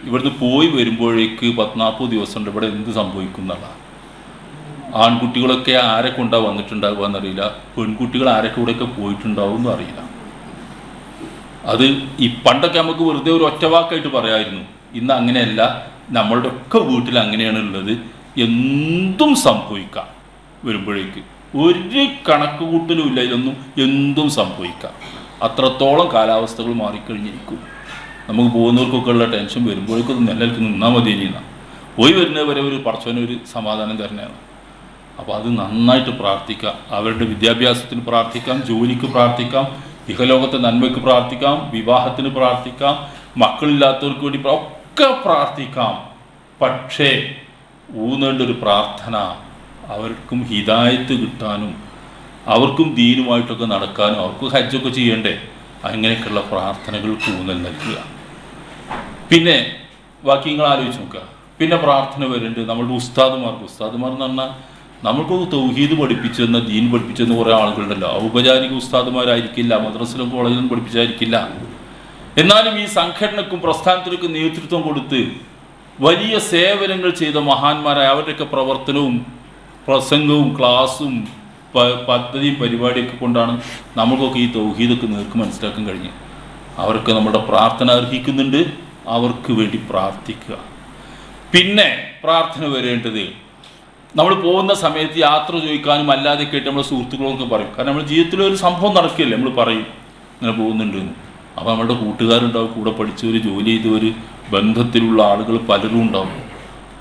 ഇവിടുന്ന് പോയി വരുമ്പോഴേക്ക് 10-40 ദിവസം ഉണ്ട്, ഇവിടെ എന്ത് സംഭവിക്കും എന്നുള്ളതാണ്. ആൺകുട്ടികളൊക്കെ ആരെ കൊണ്ടാ വന്നിട്ടുണ്ടാവുക എന്നറിയില്ല, പെൺകുട്ടികൾ ആരൊക്കെ ഇവിടെയൊക്കെ പോയിട്ടുണ്ടാവും എന്നും അറിയില്ല. അത് ഈ പണ്ടൊക്കെ നമുക്ക് വെറുതെ ഒരു ഒറ്റവാക്കായിട്ട് പറയാമായിരുന്നു. ഇന്ന് അങ്ങനെയല്ല. നമ്മളുടെ ഒക്കെ വീട്ടിൽ അങ്ങനെയാണ് ഉള്ളത്. എന്തും സംഭവിക്കാം. വരുമ്പോഴേക്ക് ഒരു കണക്ക് കൂട്ടലും ഇല്ല, ഇതൊന്നും എന്തും സംഭവിക്കാം. അത്രത്തോളം കാലാവസ്ഥകൾ മാറിക്കഴിഞ്ഞിരിക്കും. നമുക്ക് പോകുന്നവർക്കൊക്കെ ഉള്ള ടെൻഷൻ വരുമ്പോഴേക്കും നിലനിൽക്ക് നിന്നാൽ മതി. ഇനിയാണ് പോയി വരുന്നത് വരെ ഒരു പടച്ചവനൊരു സമാധാനം തന്നെയാണ്. അപ്പോൾ അത് നന്നായിട്ട് പ്രാർത്ഥിക്കാം. അവരുടെ വിദ്യാഭ്യാസത്തിന് പ്രാർത്ഥിക്കാം, ജോലിക്ക് പ്രാർത്ഥിക്കാം, ഇഹലോകത്തെ നന്മയ്ക്ക് പ്രാർത്ഥിക്കാം, വിവാഹത്തിന് പ്രാർത്ഥിക്കാം, മക്കളില്ലാത്തവർക്ക് വേണ്ടി ഒക്കെ പ്രാർത്ഥിക്കാം. പക്ഷേ ഊന്നേണ്ടൊരു പ്രാർത്ഥന അവർക്കും ഹിദായത്ത് കിട്ടാനും അവർക്കും ദീനുമായിട്ടൊക്കെ നടക്കാനും അവർക്ക് ഹജ്ജൊക്കെ ചെയ്യണ്ടേ, അങ്ങനെയൊക്കെയുള്ള പ്രാർത്ഥനകൾക്ക് ഊന്നൽ നൽകുക. പിന്നെ ബാക്കി നിങ്ങൾ ആലോചിച്ച് നോക്കുക. പിന്നെ പ്രാർത്ഥന വരുന്നുണ്ട് നമ്മളുടെ ഉസ്താദുമാർ എന്ന് പറഞ്ഞാൽ നമ്മൾക്ക് തൗഹീദ് പഠിപ്പിച്ചെന്ന, ദീൻ പഠിപ്പിച്ചെന്ന് കുറേ ആളുകളുണ്ടല്ലോ. ഔപചാരിക ഉസ്താദുമാരായിരിക്കില്ല, മദ്രസയിലും കോളേജിലും പഠിപ്പിച്ചായിരിക്കില്ല. എന്നാലും ഈ സംഘടനക്കും പ്രസ്ഥാനത്തിനൊക്കെ നേതൃത്വം കൊടുത്ത് വലിയ സേവനങ്ങൾ ചെയ്ത മഹാന്മാരായ അവരുടെയൊക്കെ പ്രവർത്തനവും പ്രസംഗവും ക്ലാസ്സും പദ്ധതിയും പരിപാടിയൊക്കെ കൊണ്ടാണ് നമുക്കൊക്കെ ഈ തൗഹീദൊക്കെ നേർക്ക് മനസ്സിലാക്കാൻ കഴിഞ്ഞു. അവർക്ക് നമ്മുടെ പ്രാർത്ഥന അർഹിക്കുന്നുണ്ട്. അവർക്ക് വേണ്ടി പ്രാർത്ഥിക്കുക. പിന്നെ പ്രാർത്ഥന വരേണ്ടത് നമ്മൾ പോകുന്ന സമയത്ത് യാത്ര ചോദിക്കാനും അല്ലാതെ കേട്ട് നമ്മുടെ സുഹൃത്തുക്കളൊക്കെ പറയും. കാരണം നമ്മുടെ ജീവിതത്തിൽ ഒരു സംഭവം നടക്കില്ലേ, നമ്മൾ പറയും ഇങ്ങനെ പോകുന്നുണ്ട് എന്ന്. അപ്പോൾ നമ്മളുടെ കൂട്ടുകാരുണ്ടാവും, കൂടെ പഠിച്ചവർ, ജോലി ചെയ്തവർ, ബന്ധത്തിലുള്ള ആളുകൾ പലരും ഉണ്ടാവും.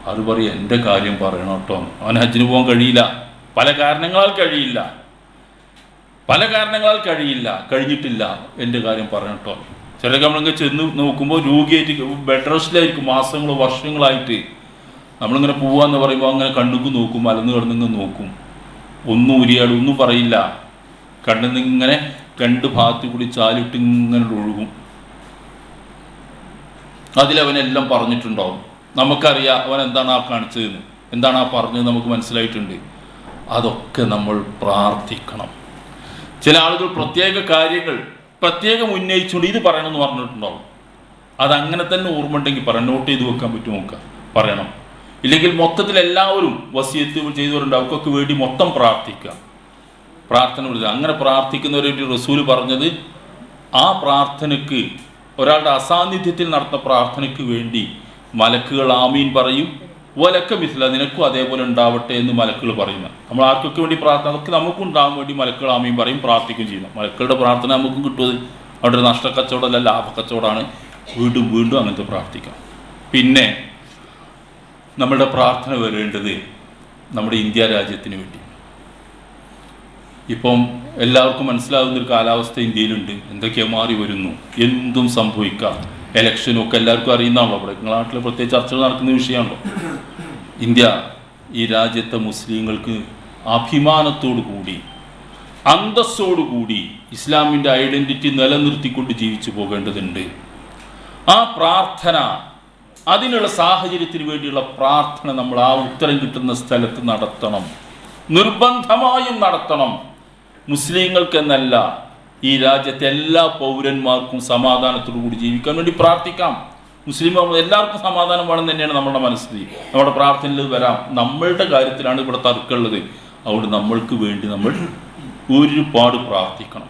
അവർ പറയും എൻ്റെ കാര്യം പറയണം കേട്ടോ, അവൻ ഹജ്ജിന് പോകാൻ കഴിയില്ല, പല കാരണങ്ങളാൽ കഴിയില്ല, കഴിഞ്ഞിട്ടില്ല, എൻ്റെ കാര്യം പറയണം കേട്ടോ. ചിലർക്ക് നമ്മളിങ്ങനെ ചെന്ന് നോക്കുമ്പോൾ രോഗിയായിട്ട് ബെഡ് റെസ്റ്റിലായിരിക്കും മാസങ്ങളോ വർഷങ്ങളായിട്ട്. നമ്മളിങ്ങനെ പോവാന്ന് പറയുമ്പോൾ അങ്ങനെ കണ്ണുക്ക് നോക്കും, മലന്ന് കിടന്നിങ്ങനെ നോക്കും, ഒന്നും ഉരിയാട് ഒന്നും പറയില്ല, കണ്ണിൽ ഇങ്ങനെ രണ്ട് ഭാഗത്ത് കൂടി ചാലിട്ട് ഇങ്ങനെ ഒഴുകും. അതിലവനെല്ലാം പറഞ്ഞിട്ടുണ്ടാവും. നമുക്കറിയാം അവൻ എന്താണ് ആ കാണിച്ചതെന്ന്, എന്താണ് ആ പറഞ്ഞത് നമുക്ക് മനസ്സിലായിട്ടുണ്ട്. അതൊക്കെ നമ്മൾ പ്രാർത്ഥിക്കണം. ചില ആളുകൾ പ്രത്യേക കാര്യങ്ങൾ പ്രത്യേകം ഉന്നയിച്ചുകൊണ്ട് ഇത് പറയണമെന്ന് പറഞ്ഞിട്ടുണ്ടാവും. അതങ്ങനെ തന്നെ ഓർമ്മ ഉണ്ടെങ്കിൽ പറയാം, നോട്ട് ചെയ്ത് വെക്കാൻ പറ്റും, നോക്കുക, പറയണം. ഇല്ലെങ്കിൽ മൊത്തത്തിൽ എല്ലാവരും വസിയത്ത് ചെയ്തവരുണ്ട്, അവർക്കൊക്കെ വേണ്ടി മൊത്തം പ്രാർത്ഥിക്കുക, പ്രാർത്ഥന വിളിക്കുക. അങ്ങനെ പ്രാർത്ഥിക്കുന്നവരെ റസൂൽ പറഞ്ഞത്, ആ പ്രാർത്ഥനയ്ക്ക് ഒരാളുടെ അസാന്നിധ്യത്തിൽ നടത്തുന്ന പ്രാർത്ഥനയ്ക്ക് വേണ്ടി മലക്കുകൾ ആമീൻ പറയും. വലക്ക മിഥില, നിനക്കും അതേപോലെ ഉണ്ടാവട്ടെ എന്ന് മലക്കുകൾ പറയുന്ന. നമ്മൾ ആർക്കൊക്കെ വേണ്ടി പ്രാർത്ഥന, അതൊക്കെ നമുക്കും ഉണ്ടാകാൻ വേണ്ടി മലക്കുകൾ ആമീൻ പറയും, പ്രാർത്ഥിക്കുകയും ചെയ്യുന്നു. മലക്കളുടെ പ്രാർത്ഥന നമുക്കും കിട്ടുന്നത് അവിടെ ഒരു നഷ്ടക്കച്ചവടമല്ല, ലാഭക്കച്ചവടമാണ്. വീണ്ടും വീണ്ടും അങ്ങനത്തെ പ്രാർത്ഥിക്കാം. പിന്നെ നമ്മളുടെ പ്രാർത്ഥന വരേണ്ടത് നമ്മുടെ ഇന്ത്യ രാജ്യത്തിന് വേണ്ടി. ഇപ്പം എല്ലാവർക്കും മനസ്സിലാകുന്നൊരു കാലാവസ്ഥ ഇന്ത്യയിലുണ്ട്, എന്തൊക്കെയോ മാറി വരുന്നു, എന്തും സംഭവിക്കാം. ഇലക്ഷനും ഒക്കെ എല്ലാവർക്കും അറിയുന്നതാണല്ലോ, അവിടെ നിങ്ങളുടെ നാട്ടിൽ പ്രത്യേക ചർച്ചകൾ നടക്കുന്ന വിഷയമാണല്ലോ. ഇന്ത്യ, ഈ രാജ്യത്തെ മുസ്ലിങ്ങൾക്ക് അഭിമാനത്തോടു കൂടി അന്തസ്സോടുകൂടി ഇസ്ലാമിൻ്റെ ഐഡൻറ്റിറ്റി നിലനിർത്തിക്കൊണ്ട് ജീവിച്ചു പോകേണ്ടതുണ്ട്. ആ പ്രാർത്ഥന, അതിനുള്ള സാഹചര്യത്തിന് വേണ്ടിയുള്ള പ്രാർത്ഥന നമ്മൾ ആ ഉത്തരം കിട്ടുന്ന സ്ഥലത്ത് നടത്തണം, നിർബന്ധമായും നടത്തണം. മുസ്ലിങ്ങൾക്കെന്നല്ല, ഈ രാജ്യത്തെ എല്ലാ പൗരന്മാർക്കും സമാധാനത്തോടു കൂടി ജീവിക്കാൻ വേണ്ടി പ്രാർത്ഥിക്കാം. മുസ്ലിം എല്ലാവർക്കും സമാധാനം വേണം തന്നെയാണ് നമ്മുടെ മനസ്ഥിതി. നമ്മുടെ പ്രാർത്ഥനയിൽ വരാം. നമ്മളുടെ കാര്യത്തിലാണ് ഇവിടെ തർക്കമുള്ളത്. അതുകൊണ്ട് നമ്മൾക്ക് വേണ്ടി നമ്മൾ ഒരുപാട് പ്രാർത്ഥിക്കണം.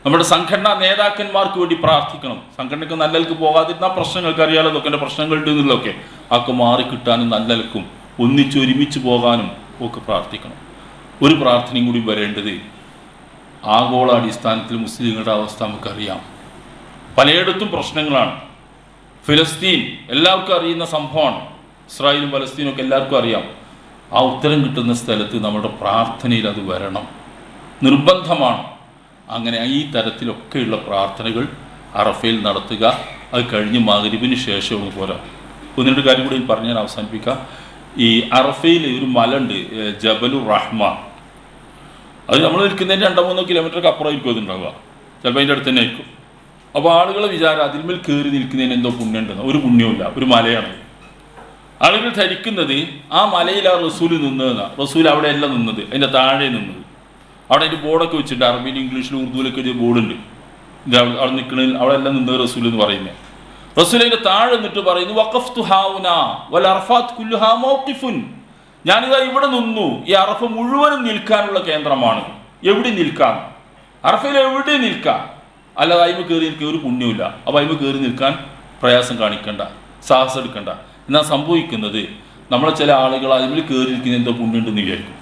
നമ്മുടെ സംഘടനാ നേതാക്കന്മാർക്ക് വേണ്ടി പ്രാർത്ഥിക്കണം. സംഘടനയ്ക്ക് നല്ലൽക്ക് പോകാതിരുന്ന പ്രശ്നങ്ങൾക്ക് അറിയാലോ, ഇതൊക്കെ എൻ്റെ പ്രശ്നങ്ങളുണ്ട് എന്നുള്ളതൊക്കെ ഒക്കെ മാറിക്കിട്ടാനും നല്ലൽക്കും ഒരുമിച്ച് പോകാനും ഒക്കെ പ്രാർത്ഥിക്കണം. ഒരു പ്രാർത്ഥനയും കൂടി വരേണ്ടത്, ആഗോള അടിസ്ഥാനത്തിൽ മുസ്ലിങ്ങളുടെ അവസ്ഥ നമുക്കറിയാം. പലയിടത്തും പ്രശ്നങ്ങളാണ്. ഫിലസ്തീൻ എല്ലാവർക്കും അറിയുന്ന സംഭവമാണ്. ഇസ്രായേലും ഫലസ്തീനും ഒക്കെ എല്ലാവർക്കും അറിയാം. ആ ഉത്തരം കിട്ടുന്ന സ്ഥലത്ത് നമ്മുടെ പ്രാർത്ഥനയിൽ അത് വരണം, നിർബന്ധമാണ്. അങ്ങനെ ഈ തരത്തിലൊക്കെയുള്ള പ്രാർത്ഥനകൾ അറഫയിൽ നടത്തുക. അത് കഴിഞ്ഞ് മഗ്‌രിബിന് ശേഷവും പോരാ. ഒന്ന് രണ്ട് കാര്യം കൂടി പറഞ്ഞ് ഞാൻ അവസാനിപ്പിക്കാം. ഈ അറഫയിൽ ഒരു മല ഉണ്ട്, ജബലുർ റഹ്മ. അത് നമ്മൾ നിൽക്കുന്നതിന് 2-3 കിലോമീറ്റർക്ക് അപ്പുറമായിരിക്കും അതുണ്ടാവുക, ചിലപ്പോൾ അതിൻ്റെ അടുത്ത് തന്നെ ആയിരിക്കും. അപ്പോൾ ആളുകളെ വിചാരം അതിന്മേൽ കയറി നിൽക്കുന്നതിന് എന്തോ പുണ്യം ഉണ്ടെന്ന്. ഒരു പുണ്യമില്ല, ഒരു മലയാണ്. ആളുകൾ ധരിക്കുന്നത് ആ മലയിൽ ആ റസൂൽ നിന്നതെന്നാണ്. റസൂൽ അവിടെയല്ല നിന്നത്, അതിൻ്റെ താഴെ നിന്നത്. അവിടെ അതിൻ്റെ ബോർഡൊക്കെ വെച്ചിട്ടുണ്ട്, അറബിയിലും ഇംഗ്ലീഷിലും ഉറുദുവിലൊക്കെ ഒരു ബോർഡുണ്ട്. ഇത് അവിടെ നിൽക്കണതിൽ അവിടെ എല്ലാം നിന്നത് റസൂൽ എന്ന് പറയുന്നത്. റസൂൽ അതിൻ്റെ താഴെ നിന്നിട്ട് പറയുന്നു, വഖഫ്തു ഹാഉനാ വൽ അർഫാത്ത് കുല്ലുഹാ മൗഖിഫുൻ. ഞാനിതാ ഇവിടെ നിന്നു. ഈ അറഫ മുഴുവനും നിൽക്കാനുള്ള കേന്ദ്രമാണ്. എവിടെ നിൽക്കാം? അറഫയിൽ എവിടെ നിൽക്കാം, അല്ലാതെ അയിമ കയറി നിൽക്കുക ഒരു പുണ്യമില്ല. അപ്പോൾ അയിമ കയറി നിൽക്കാൻ പ്രയാസം കാണിക്കണ്ട, സാഹസം എടുക്കണ്ട. എന്നാൽ സംഭവിക്കുന്നത്, നമ്മളെ ചില ആളുകൾ അതിൽ കയറി നിൽക്കുന്ന എന്തോ പുണ്യമുണ്ടെന്ന് വിചാരിക്കും.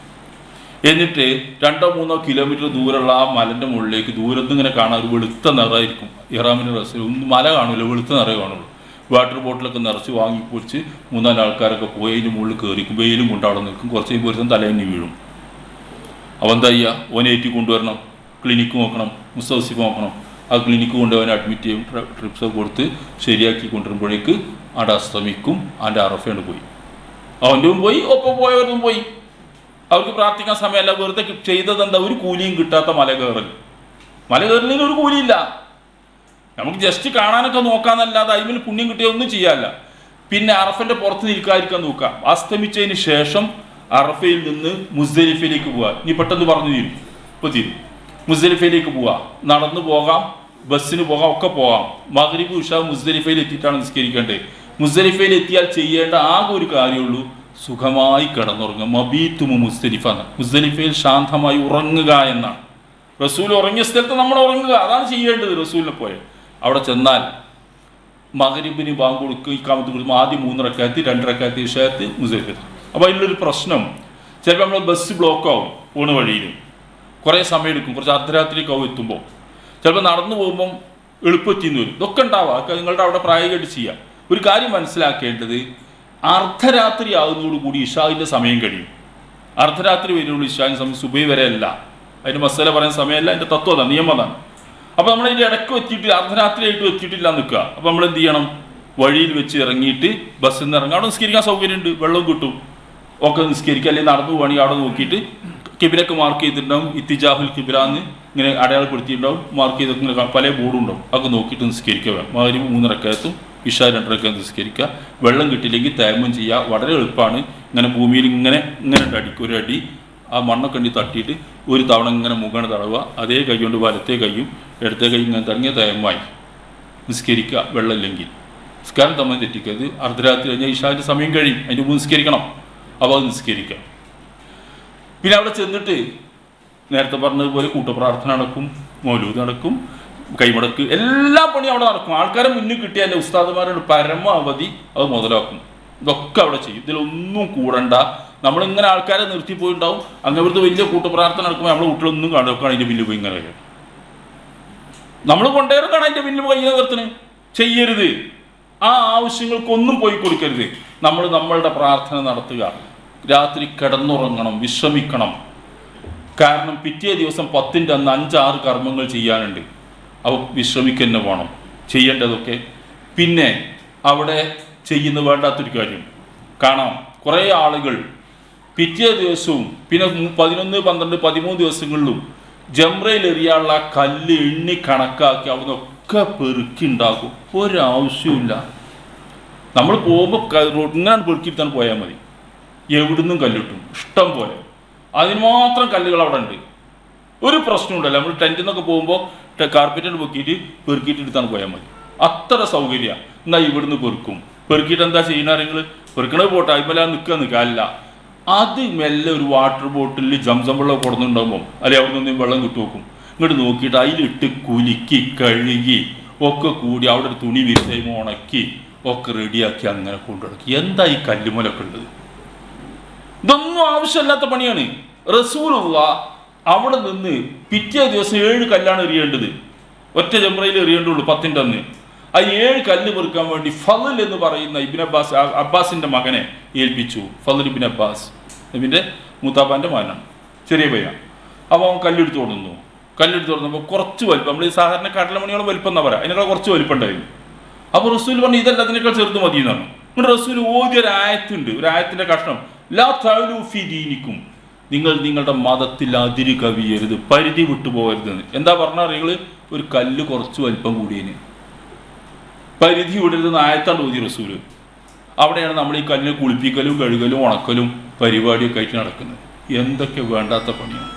എന്നിട്ട് 2-3 കിലോമീറ്റർ ദൂരമുള്ള ആ മലൻ്റെ മുകളിലേക്ക് ദൂരത്ത് ഇങ്ങനെ കാണാൻ ഒരു വെളുത്ത നിറമായിരിക്കും. ഇഹ്റാമിൻ്റെ ഡ്രസ്സിൽ ഒന്നും മല കാണില്ല, വെളുത്ത നിറയെ കാണുള്ളൂ. വാട്ടർ ബോട്ടിലൊക്കെ നിറച്ച് വാങ്ങിപ്പൊടിച്ച് 3-4 ആൾക്കാരൊക്കെ പോയി അതിൻ്റെ മുകളിൽ കയറിക്കും. വെയിലും കൊണ്ട് അവിടെ നിൽക്കും. കുറച്ച് കഴിയുമ്പോൾ ഒരു ദിവസം തലേന്ന് വീഴും. അവൻ എന്താ ചെയ്യുക? ഓനേറ്റി കൊണ്ടുവരണം, ക്ലിനിക്ക് നോക്കണം, മുസ്തൗസിഫ് നോക്കണം. ആ ക്ലിനിക്ക് കൊണ്ടുപോകാൻ അഡ്മിറ്റ് ചെയ്യും, ട്രിപ്സ് കൊടുത്ത് ശരിയാക്കി കൊണ്ടുവരുമ്പോഴേക്ക് അവിടെ അസ്തമിക്കും. അവൻ്റെ അറഫയാണ് പോയി. അവൻ്റെയും പോയി, ഒപ്പം പോയവരും പോയി. അവർക്ക് പ്രാർത്ഥിക്കാൻ സമയമല്ല. വെറുതെ ചെയ്തത് എന്താ? ഒരു കൂലിയും കിട്ടാത്ത മല കയറലിന് ഒരു കൂലിയില്ല. നമുക്ക് ജസ്റ്റ് കാണാനൊക്കെ നോക്കാന്നല്ലാതെ അതിൽ പുണ്യം കിട്ടിയൊന്നും ചെയ്യാല്ല. പിന്നെ അറഫൻ്റെ പുറത്ത് നിൽക്കാതിരിക്കാൻ നോക്കാം. അസ്തമിച്ചതിന് ശേഷം അറഫയിൽ നിന്ന് മുസ്ദലിഫയിലേക്ക് പോവാം. ഇനി പെട്ടെന്ന് പറഞ്ഞു തീരും, ഇപ്പോൾ തീരും. മുസ്ദലിഫയിലേക്ക് പോവാം, നടന്നു പോകാം, ബസ്സിന് പോകാം, ഒക്കെ പോകാം. മഗ്‌രിബ് ഇശാ മുസ്ദലിഫയിൽ എത്തിയിട്ടാണ് നിസ്കരിക്കേണ്ടത്. മുസ്ദലിഫയിൽ എത്തിയാൽ ചെയ്യേണ്ട ആകെ ഒരു കാര്യമുള്ളൂ, സുഖമായി കിടന്നുറങ്ങുക. മബീത്തുമു മുസ്ദലിഫ, മുസ്ദലിഫയിൽ ശാന്തമായി ഉറങ്ങുക എന്നാണ്. റസൂൽ ഉറങ്ങിയ സ്ഥലത്ത് നമ്മൾ ഉറങ്ങുക, അതാണ് ചെയ്യേണ്ടത്. റസൂലിനെ പോയ അവിടെ ചെന്നാൽ മഗ്‌രിബിന് ബാങ്ക് കൊടുക്കുക, ഇഖാമത്ത് കൊടുക്കും. ആദ്യം 3 റക്അത്ത്, 2 റക്അത്ത് ഇശാഅത്ത്, മുസ്ദലിഫ. അപ്പോൾ അതിലൊരു പ്രശ്നം, ചിലപ്പോൾ നമ്മൾ ബസ് ബ്ലോക്കാവും പോണ വഴിയിൽ, കുറേ സമയം എടുക്കും, കുറച്ച് അർദ്ധരാത്രിക്കാവും എത്തുമ്പോൾ, ചിലപ്പോൾ നടന്നു പോകുമ്പം എളുപ്പത്തിന്ന് വരും. ഇതൊക്കെ ഉണ്ടാവുക, അതൊക്കെ നിങ്ങളുടെ അവിടെ പ്രായോഗികമായിട്ട് ചെയ്യുക. ഒരു കാര്യം മനസ്സിലാക്കേണ്ടത്, അർദ്ധരാത്രി ആകുന്നതോടുകൂടി ഇഷാവിൻ്റെ സമയം കഴിയും. അർദ്ധരാത്രി വരെയുള്ള ഇഷാവിൻ്റെ സമയം സുബൈ വരെ അല്ല. അതിൻ്റെ മസാല പറയുന്ന സമയമല്ല, അതിൻ്റെ തത്വം അതാണ്, നിയമം അതാണ്. അപ്പോൾ നമ്മളതിൻ്റെ ഇടയ്ക്ക് എത്തിയിട്ടില്ല, അർദ്ധരാത്രിയായിട്ട് എത്തിയിട്ടില്ല നിൽക്കുക. അപ്പോൾ നമ്മൾ എന്ത് ചെയ്യണം? വഴിയിൽ വെച്ച് ഇറങ്ങിയിട്ട് ബസ്സിൽ നിന്ന് ഇറങ്ങാം. അവിടെ നിസ്കരിക്കാൻ സൗകര്യമുണ്ട്, വെള്ളം കിട്ടും, ഒക്കെ നിസ്കരിക്കുക. അല്ലെങ്കിൽ നടന്നു പോകണമെങ്കിൽ അവിടെ നോക്കിയിട്ട് കിബിലൊക്കെ മാർക്ക് ചെയ്തിട്ടുണ്ടാവും, ഇത്തിജാഹുൽ കിബിലാന്ന് ഇങ്ങനെ അടയാളപ്പെടുത്തിയിട്ടുണ്ടാവും, മാർക്ക് ചെയ്തൊക്കെ ഇങ്ങനെ പല ബോർഡും ഉണ്ടാവും. അതൊക്കെ നോക്കിയിട്ട് നിസ്കരിക്കുക. മഗ്‌രിബ് 3 റക്അത്തും ഇശാ 2 റക്അത്തും നിസ്കരിക്കുക. വെള്ളം കിട്ടിയില്ലെങ്കിൽ തയമ്മം ചെയ്യുക. വളരെ എളുപ്പമാണ്. ഇങ്ങനെ ഭൂമിയിൽ ഇങ്ങനെ അടിക്കും, ഒരു അടി ആ മണ്ണൊക്കെ ഉണ്ടി തട്ടിയിട്ട് ഒരു തവണ ഇങ്ങനെ മുഖാണ് തടവുക. അതേ കൈ കൊണ്ട് വലത്തേ കൈയും ഇടത്തെ കൈ ഇങ്ങനെ തടങ്ങിയ തയമ്മായി നിസ്കരിക്കുക. വെള്ളമില്ലെങ്കിൽ നിസ്കാരം തമ്മിൽ തെറ്റിക്കരുത്. അർദ്ധരാത്രി കഴിഞ്ഞാൽ ഇശാന്റെ സമയം കഴിയും, അതിൻ്റെ മുമ്പ് നിസ്കരിക്കണം. അപ്പോൾ അത് നിസ്കരിക്കുക. പിന്നെ അവിടെ ചെന്നിട്ട് നേരത്തെ പറഞ്ഞതുപോലെ കൂട്ടപ്രാർത്ഥന നടക്കും, മൗലൂദ് നടക്കും, കൈമടക്ക്, എല്ലാ പണിയും അവിടെ നടക്കും. ആൾക്കാരെ മുന്നിൽ കിട്ടിയാൽ ഉസ്താദുമാരോട് പരമാവധി അത് മുതലാക്കും. ഇതൊക്കെ അവിടെ ചെയ്യും. ഇതിലൊന്നും കൂടണ്ട. നമ്മളിങ്ങനെ ആൾക്കാരെ നിർത്തിപ്പോയിണ്ടാവും. അങ്ങനത്തെ വലിയ കൂട്ടപ്രാർത്ഥന നടക്കുമ്പോൾ നമ്മളെ വീട്ടിലൊന്നും കാണുക, അതിൻ്റെ ബില്ല് പോയി ഇങ്ങനെ കഴിയും. നമ്മൾ കൊണ്ടുവരുന്നതാണ് അതിൻ്റെ ബില്ല് പോയി നിർത്തണേ. ചെയ്യരുത്. ആ ആവശ്യങ്ങൾക്കൊന്നും പോയി കൊടുക്കരുത്. നമ്മൾ നമ്മളുടെ പ്രാർത്ഥന നടത്തുക. രാത്രി കിടന്നുറങ്ങണം, വിശ്രമിക്കണം. കാരണം പിറ്റേ ദിവസം 10ൻ്റെ അന്ന് 5-6 കർമ്മങ്ങൾ ചെയ്യാനുണ്ട്. അപ്പോൾ വിശ്രമിക്കന്നെ വേണം ചെയ്യേണ്ടതൊക്കെ. പിന്നെ അവിടെ ചെയ്യുന്ന വേണ്ടാത്തൊരു കാര്യം കാണാം, കുറേ ആളുകൾ പിറ്റേ ദിവസവും പിന്നെ 11, 12, 13 ദിവസങ്ങളിലും ജംറയിൽ എറിയാനുള്ള കല്ല് എണ്ണി കണക്കാക്കി അവിടെ ഒക്കെ പെറുക്കി ഉണ്ടാക്കും. ഒരാവശ്യമില്ല. നമ്മൾ പോകുമ്പോൾ ഇങ്ങനെ പെറുക്കിയിട്ടാണ് പോയാൽ മതി. എവിടുന്നും കല്ലിട്ടും ഇഷ്ടം പോലെ. അതിന് മാത്രം കല്ലുകൾ അവിടെ ഉണ്ട്. ഒരു പ്രശ്നമുണ്ടല്ലോ. നമ്മൾ ടെൻറ്റിൽ നിന്നൊക്കെ പോകുമ്പോൾ കാർപ്പറ്റ് പൊക്കിയിട്ട് പെറുക്കിയിട്ട് എടുത്താണ് പോയാൽ മതി. അത്ര സൗകര്യമാണ്. എന്നാൽ ഇവിടുന്ന് പെറുക്കും. പെറുക്കിയിട്ട് എന്താ ചെയ്യുന്ന നിങ്ങൾ? പെറുക്കണത് പോട്ടെ, അതിപ്പോൾ നിൽക്കുക അല്ല. അത് മെല്ലെ ഒരു വാട്ടർ ബോട്ടിലിൽ ജംസം വെള്ളം കൊടുന്നുണ്ടാകുമ്പോൾ അല്ലെ അവിടെ നിന്ന് വെള്ളം കിട്ടുവെക്കും. ഇങ്ങോട്ട് നോക്കിയിട്ട് അതിലിട്ട് കുലുക്കി കഴുകി ഒക്കെ കൂടി അവിടെ ഒരു തുണി വിരിച്ചായി ഉണക്കി ഒക്കെ റെഡിയാക്കി അങ്ങനെ കൊണ്ടുനടക്കി. എന്താ ഈ കല്ലുമലൊക്കെ ഉള്ളത്? ഇതൊന്നും ആവശ്യമില്ലാത്ത പണിയാണ്. റസൂലുള്ള അവിടെ നിന്ന് പിറ്റേ ദിവസം 7 കല്ലാണ് എറിയേണ്ടത്. ഒറ്റ ജംറയിൽ എറിയേണ്ടുള്ളൂ 10ൻ്റെ അന്ന്. ആ 7 കല്ല് പെറുക്കാൻ വേണ്ടി ഫളൽ എന്ന് പറയുന്ന ഇബ്നു അബ്ബാസിന്റെ മകനെ ഏൽപ്പിച്ചു. ഫളൽ ഇബ്നു അബ്ബാസ് നബിന്റെ മൂത്താപ്പാന്റെ മകനാണ്, ചെറിയ പയ്യൻ. അപ്പോൾ അവൻ കല്ലെടുത്ത് കൊടുന്നു. കല്ലെടുത്ത് കൊടുന്നപ്പോൾ കുറച്ച് വലിപ്പം, നമ്മൾ ഈ സാധാരണ കടലമണിയോളം വലിപ്പം എന്നാ പറയാം, അതിനേക്കാൾ കുറച്ച് വലിപ്പം ഉണ്ടായിരുന്നു. അപ്പോൾ റസൂൽ പറഞ്ഞു ഇതല്ല, അതിനേക്കാൾ ചെറുത് മതി എന്നാണ്. റസൂൽ ഓതിയ ഒരു ആയത്തുണ്ട്, ഒരു ആയത്തിന്റെ കഷ്ണം, ലാ തഅലു ഫീ ദീനിക്കും, നിങ്ങൾ നിങ്ങളുടെ മതത്തിൽ അതിര് കവിയരുത്, പരിധി വിട്ടുപോകരുതെന്ന്. എന്താ പറഞ്ഞാൽ നിങ്ങൾ ഒരു കല്ല് കുറച്ച് വലിപ്പം കൂടിയതിന് പരിധി വിടരുതെന്ന് ആയത്താണ് ഓതി റസൂല്. അവിടെയാണ് നമ്മൾ ഈ കല്ലിനെ കുളിപ്പിക്കലും കഴുകലും ഉണക്കലും പരിപാടിയൊക്കെ ആയിട്ട് നടക്കുന്നത്. എന്തൊക്കെ വേണ്ടാത്ത പണിയാണ്.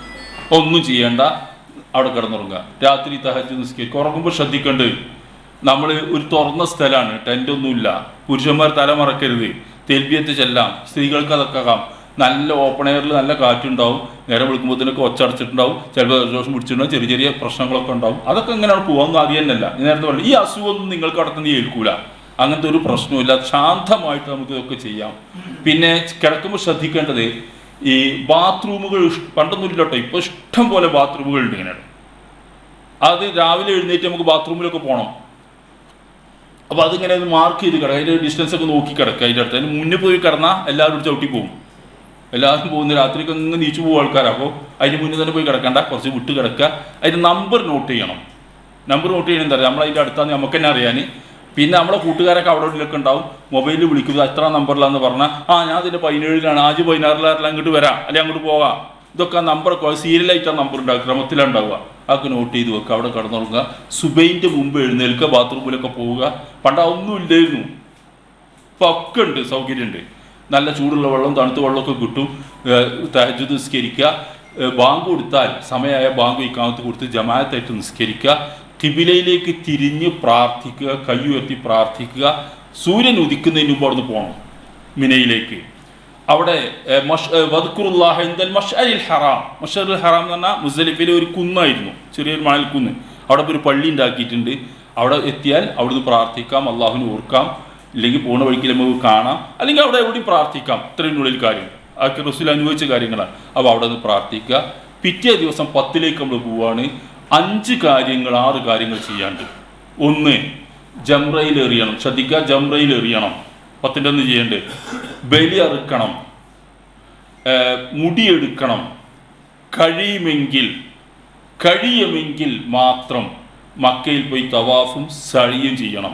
ഒന്നും ചെയ്യേണ്ട, അവിടെ കിടന്നുറങ്ങുക. രാത്രി തഹജ്ജുദ് നിസ്കരിക്കുക. ഉറങ്ങുമ്പോൾ ശ്രദ്ധിക്കേണ്ടത്, നമ്മൾ ഒരു തുറന്ന സ്ഥലമാണ്, ടെൻ്റൊന്നുമില്ല. പുരുഷന്മാർ തല മറക്കരുത്. തെൽബിയത്ത് ചെല്ലാം. സ്ത്രീകൾക്ക് അതൊക്കെ ആകാം. നല്ല ഓപ്പൺ എയറിൽ നല്ല കാറ്റുണ്ടാവും. നേരം വിളിക്കുമ്പോഴത്തേനൊക്കെ ഒച്ചടച്ചിട്ടുണ്ടാവും. ചിലപ്പോൾ ജലദോഷം പിടിച്ചിട്ടുണ്ടാവും. ചെറിയ ചെറിയ പ്രശ്നങ്ങളൊക്കെ ഉണ്ടാവും. അതൊക്കെ എങ്ങനെയാണ് പോകുന്നത് അത് തന്നെയല്ല. ഞാൻ നേരത്തെ പറഞ്ഞു, ഈ അസുഖമൊന്നും നിങ്ങൾക്ക് അവിടെ നിന്ന് ഏൽക്കൂല. അങ്ങനത്തെ ഒരു പ്രശ്നമില്ല. ശാന്തമായിട്ട് നമുക്ക് ഇതൊക്കെ ചെയ്യാം. പിന്നെ കിടക്കുമ്പോൾ ശ്രദ്ധിക്കേണ്ടത്, ഈ ബാത്റൂമുകൾ പണ്ടൊന്നും ഇല്ല കേട്ടോ, ഇപ്പോൾ ഇഷ്ടം പോലെ ബാത്റൂമുകൾ ഉണ്ട്. ഇങ്ങനെയാണ് അത് രാവിലെ എഴുന്നേറ്റ് നമുക്ക് ബാത്റൂമിലൊക്കെ പോകണം. അപ്പോൾ അതിങ്ങനെ ഒന്ന് മാർക്ക് ചെയ്ത് കിടക്കുക. അതിൻ്റെ ഡിസ്റ്റൻസ് ഒക്കെ നോക്കി കിടക്കുക. അതിൻ്റെ അടുത്ത് അതിന് മുന്നേ പോയി കിടന്നാൽ എല്ലാവരും ചവിട്ടി പോകും. എല്ലാവരും പോകുന്ന രാത്രിക്ക് അങ്ങ് നീച്ചു പോകും ആൾക്കാർ. അപ്പോൾ അതിന് മുന്നേ തന്നെ പോയി കിടക്കണ്ട, കുറച്ച് വിട്ട് കിടക്കുക. അതിൻ്റെ നമ്പർ നോട്ട് ചെയ്യണം. നമ്പർ നോട്ട് ചെയ്യണം എന്താ പറയുക, നമ്മളതിൻ്റെ അടുത്താന്ന് നമുക്ക് തന്നെ അറിയാൻ. പിന്നെ നമ്മളെ കൂട്ടുകാരൊക്കെ അവിടെ ഉള്ളിലൊക്കെ ഉണ്ടാവും. മൊബൈലിൽ വിളിക്കുന്നത് എത്ര നമ്പറിലാന്ന് പറഞ്ഞാൽ, ഞാൻ അതിൻ്റെ 17-ലാണ്, ആജ് 16-ലാണ്, അങ്ങോട്ട് വരാം, അല്ലെങ്കിൽ അങ്ങോട്ട് പോകാം. ഇതൊക്കെ ആ നമ്പറൊക്കെ സീരിയലായിട്ടാണ് നമ്പർ ഉണ്ടാവുക, ക്രമത്തിലുണ്ടാവുക. അതൊക്കെ നോട്ട് ചെയ്ത് വെക്കുക. അവിടെ കിടന്നുറങ്ങുക. സുബൈൻ്റെ മുമ്പ് എഴുന്നേൽക്കുക, ബാത്റൂമിലൊക്കെ പോവുക. പണ്ട് അതൊന്നും ഇല്ലായിരുന്നു. ഇപ്പം ഒക്കെ ഉണ്ട്, സൗകര്യമുണ്ട്. നല്ല ചൂടുള്ള വെള്ളം, തണുത്ത വെള്ളമൊക്കെ കിട്ടും. തഹജ്ജുദ് നിസ്കരിക്കുക. ബാങ്ക് കൊടുത്താൽ സമയമായ ബാങ്ക് ഇക്കാമത്ത് കൊടുത്ത് ജമാഅത്തായിട്ട് നിസ്കരിക്കുക. ഖിബിലയിലേക്ക് തിരിഞ്ഞ് പ്രാർത്ഥിക്കുക, കൈ ഉയർത്തി പ്രാർത്ഥിക്കുക. സൂര്യൻ ഉദിക്കുന്നതിന് മുമ്പ് അവിടെ നിന്ന് പോകണം മിനയിലേക്ക്. അവിടെ വദ്കുറുല്ലാഹ ഇൻദൽ മശ്അരിൽ ഹറാം. മശ്അരിൽ ഹറാം എന്ന് പറഞ്ഞാൽ മുസ്ദലിഫയിലെ ഒരു കുന്നായിരുന്നു, ചെറിയൊരു മണൽക്കുന്ന്. അവിടെ ഒരു പള്ളി ഉണ്ടാക്കിയിട്ടുണ്ട്. അവിടെ എത്തിയാൽ അവിടുന്ന് പ്രാർത്ഥിക്കാം, അള്ളാഹുവിനെ ഓർക്കാം. ഇല്ലെങ്കിൽ പോണ വഴിക്ക് നമുക്ക് കാണാം, അല്ലെങ്കിൽ അവിടെ എവിടെയും പ്രാർത്ഥിക്കാം. ഇത്രയുള്ളിൽ കാര്യം അതൊക്കെ റസൂൽ അനുഭവിച്ച കാര്യങ്ങളാണ്. അപ്പോൾ അവിടെ നിന്ന് പ്രാർത്ഥിക്കുക. പിറ്റേ ദിവസം 10ലേക്ക് നമ്മൾ പോവുകയാണ്. 6 കാര്യങ്ങൾ ചെയ്യാണ്ട്. 1, ജംറയിൽ എറിയണം. ശ്രദ്ധിക്കുക, ജംറയിൽ എറിയണം. 10ൻ്റെ അന്ന് ചെയ്യേണ്ടത്. ബലി അറുക്കണം, മുടിയെടുക്കണം, കഴിയുമെങ്കിൽ മാത്രം മക്കയിൽ പോയി തവാഫും സഴിയും ചെയ്യണം.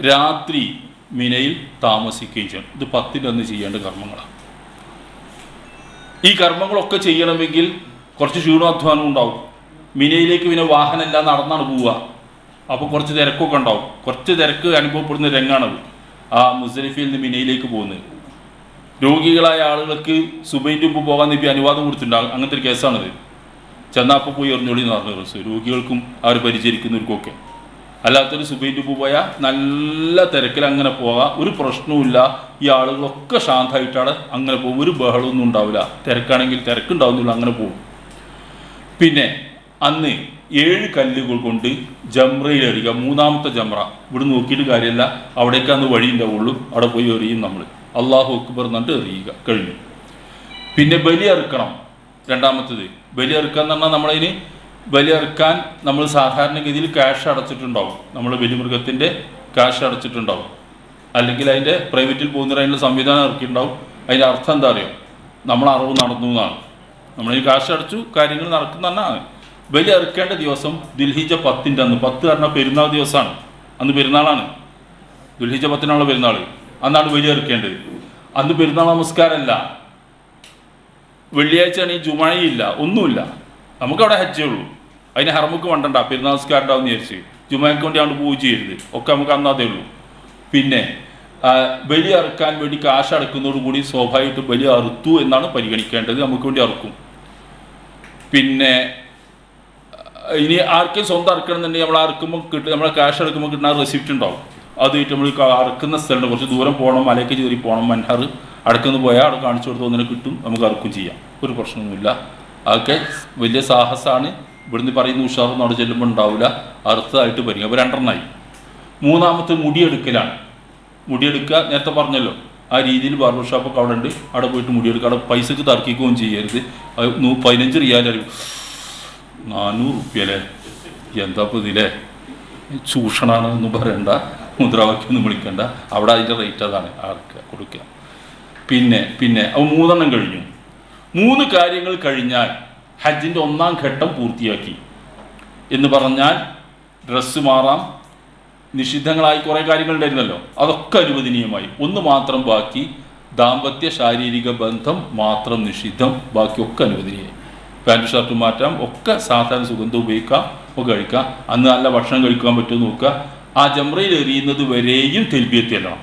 രാത്രി മിനയിൽ താമസിക്കുകയും ചെയ്യണം. ഇത് 10ൻ്റെ അന്ന് ചെയ്യേണ്ട കർമ്മങ്ങളാണ്. ഈ കർമ്മങ്ങളൊക്കെ ചെയ്യണമെങ്കിൽ കുറച്ച് ക്ഷീണാധ്വാനം ഉണ്ടാവും. മിനയിലേക്ക് പിന്നെ വാഹനമെല്ലാം നടന്നാണ് പോവുക. അപ്പോൾ കുറച്ച് തിരക്കൊക്കെ ഉണ്ടാവും. കുറച്ച് തിരക്ക് അനുഭവപ്പെടുന്ന രംഗാണത്. ആ മുസ്ദലിഫയിൽ നിന്ന് മിനയിലേക്ക് പോകുന്നത്. രോഗികളായ ആളുകൾക്ക് സുബൈൻ്റെ മുമ്പ് പോകാൻ നബി അനുവാദം കൊടുത്തിട്ടുണ്ടാകും. അങ്ങനത്തെ ഒരു കേസാണിത്. ചെന്നാൽ അപ്പോൾ പോയി എറിഞ്ഞോളി എന്ന് പറഞ്ഞു റസൂൽ. രോഗികൾക്കും അവർ പരിചരിക്കുന്നവർക്കൊക്കെ. അല്ലാത്തൊരു സുബൈൻ്റെ മുമ്പ് പോയാൽ നല്ല തിരക്കിൽ അങ്ങനെ പോകാം, ഒരു പ്രശ്നവുമില്ല. ഈ ആളുകളൊക്കെ ശാന്തമായിട്ടാണ് അങ്ങനെ പോകും. ഒരു ബഹളമൊന്നും ഉണ്ടാവില്ല. തിരക്കാണെങ്കിൽ തിരക്കുണ്ടാവുന്നില്ല, അങ്ങനെ പോകും. പിന്നെ അന്ന് 7 കല്ലുകൾ കൊണ്ട് ജംറയിൽ എറിയുക. 3ാമത്തെ ജംറ. ഇവിടെ നോക്കിയിട്ട് കാര്യമല്ല, അവിടേക്ക് അന്ന് വഴി ഉണ്ടാവുള്ളൂ. അവിടെ പോയി എറിയും നമ്മൾ. അള്ളാഹു അക്ബർ എന്നിട്ട് എറിയുക. കഴിഞ്ഞു. പിന്നെ ബലി അറുക്കണം. 2ാമത്തേത് ബലി അറുക്കുക എന്ന് പറഞ്ഞാൽ നമ്മളതിന് ബലി അറുക്കാൻ നമ്മൾ സാധാരണഗതിയിൽ ക്യാഷ് അടച്ചിട്ടുണ്ടാവും. നമ്മൾ ബലിമൃഗത്തിൻ്റെ ക്യാഷ് അടച്ചിട്ടുണ്ടാവും. അല്ലെങ്കിൽ അതിൻ്റെ പ്രൈവറ്റിൽ പോകുന്നതിന് അതിനുള്ള സംവിധാനം ഇറക്കിയിട്ടുണ്ടാവും. അതിൻ്റെ അർത്ഥം എന്താ അറിയാം? നമ്മൾ അറിവ് നടന്നു എന്നാണ്. നമ്മളതിന് ക്യാഷ് അടച്ചു, കാര്യങ്ങൾ നടക്കുന്നതാണ്. ബലി അറുക്കേണ്ട ദിവസം ദുൽഹിജ്ജ 10ൻ്റെ അന്ന്. 10 പറഞ്ഞാൽ പെരുന്നാൾ ദിവസമാണ്. അന്ന് പെരുന്നാളാണ്. ദുൽഹിജ്ജ 10-നാണുള്ള പെരുന്നാൾ. അന്നാണ് ബലി അറുക്കേണ്ടത്. അന്ന് പെരുന്നാൾ നമസ്കാരമല്ല. വെള്ളിയാഴ്ചയാണ്. ഈ ജുമായില്ല, ഒന്നുമില്ല. നമുക്കവിടെ ഹജ്ജേ ഉള്ളൂ. അതിന് ഹറമുക്ക് വേണ്ടണ്ട, പെരുന്നാൾ നമസ്കാരം ഉണ്ടാവും വിചാരിച്ച് ജുമായ്ക്ക് വേണ്ടി അവിടെ പോവുകയും ചെയ്യരുത്. ഒക്കെ നമുക്ക് അന്നതേ ഉള്ളൂ. പിന്നെ ബലി അറുക്കാൻ വേണ്ടി കാശ് അടക്കുന്നതോടുകൂടി സ്വാഭാവികമായിട്ട് ബലി അറുത്തു എന്നാണ് പരിഗണിക്കേണ്ടത്. നമുക്ക് വേണ്ടി അറുക്കും. പിന്നെ ഇനി ആർക്കും സ്വന്തം അറുക്കണമെന്നുണ്ടെങ്കിൽ നമ്മൾ അറുക്കുമ്പോൾ നമ്മളെ ക്യാഷ് അടക്കുമ്പോൾ കിട്ടുന്ന റെസിപ്റ്റ് ഉണ്ടാവും. അത് നമ്മൾ അറുക്കുന്ന സ്ഥലം കുറച്ച് ദൂരം പോകണം, മലയ്ക്ക് കയറി പോകണം. മൻഹർ അടക്കുന്ന പോയാൽ അവിടെ കാണിച്ചു കൊടുത്ത് ഒന്നിനെ കിട്ടും, നമുക്ക് അറുക്കും ചെയ്യാം. ഒരു പ്രശ്നമൊന്നുമില്ല. അതൊക്കെ വലിയ സാഹസമാണ്. ഇവിടുന്ന് പറയുന്ന ഉഷാറൊന്നും അവിടെ ചെല്ലുമ്പോൾ ഉണ്ടാവില്ല. അറുത്തതായിട്ട് പരിഗണിക്കും. അപ്പോൾ 2 3ാമത്തെ മുടിയെടുക്കലാണ്. മുടിയെടുക്കുക നേരത്തെ പറഞ്ഞല്ലോ, ആ രീതിയിൽ ബാർബർ ഷോപ്പൊക്കെ അവിടെ ഉണ്ട്. അവിടെ പോയിട്ട് മുടിയെടുക്കുക. അവിടെ പൈസക്ക് തർക്കിക്കുകയും ചെയ്യരുത്. 15 റിയാൽ 400 റുപ്യല്ലേ, എന്താ ഇപ്പോൾ ഇതില്ലേ, ചൂഷണാണെന്നൊന്നും പറയണ്ട, മുദ്രാവാക്യമൊന്നും വിളിക്കണ്ട. അവിടെ അതിൻ്റെ റേറ്റ് അതാണ്. ആർക്ക് കൊടുക്കുക. പിന്നെ 3 കഴിഞ്ഞു. 3 കാര്യങ്ങൾ കഴിഞ്ഞാൽ ഹജ്ജിൻ്റെ 1-ാം ഘട്ടം പൂർത്തിയാക്കി എന്ന് പറഞ്ഞാൽ ഡ്രസ്സ് മാറാം, നിഷിദ്ധങ്ങളായി കുറേ കാര്യങ്ങളുണ്ടായിരുന്നല്ലോ, അതൊക്കെ അനുവദനീയമായി. 1 മാത്രം ബാക്കി. ദാമ്പത്യ ശാരീരിക ബന്ധം മാത്രം നിഷിദ്ധം, ബാക്കിയൊക്കെ അനുവദനീയമായി. പാൻറ് ഷർട്ട് മാറ്റാം, ഒക്കെ സാധാരണ സുഗന്ധം ഉപയോഗിക്കാം, ഒക്കെ കഴിക്കാം. അന്ന് നല്ല ഭക്ഷണം കഴിക്കാൻ പറ്റുമെന്ന് നോക്കുക. ആ ജംറയിൽ എറിയുന്നത് വരെയും തെൽബിയത്ത് ചെല്ലണം.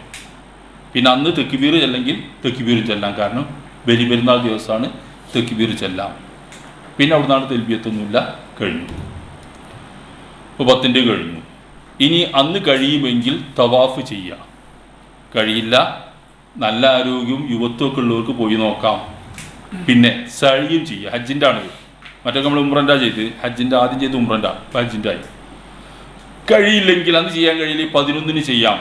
പിന്നെ അന്ന് തെക്കുബീർ ചെല്ലെങ്കിൽ തെക്കുബീർ ചെല്ലാം. കാരണം ബലി പെരുന്നാൾ ദിവസമാണ്, തെക്കുബീർ ചെല്ലാം. പിന്നെ അവിടെ നിന്നാണ് തെൽബിയത്തൊന്നുമില്ല. കഴിഞ്ഞു. ഇപ്പോൾ 10ൻ്റെ കഴിഞ്ഞു. ഇനി അന്ന് കഴിയുമെങ്കിൽ തവാഫ് ചെയ്യുക. കഴിയില്ല, നല്ല ആരോഗ്യവും യുവത്വമൊക്കെ ഉള്ളവർക്ക് പോയി നോക്കാം. പിന്നെ സഴിയും ചെയ്യുക. ഹജ്ജിൻ്റെ ആണ്. മറ്റൊക്കെ നമ്മൾ ഉംറൻ്റെ ചെയ്ത്, ഹജ്ജിൻ്റെ ആദ്യം ചെയ്ത് ഉംറൻ്റെ, ഹജ്ജിൻ്റെ ആയി. കഴിയില്ലെങ്കിൽ അന്ന് ചെയ്യാൻ കഴിയില്ല. 11-ന് ചെയ്യാം,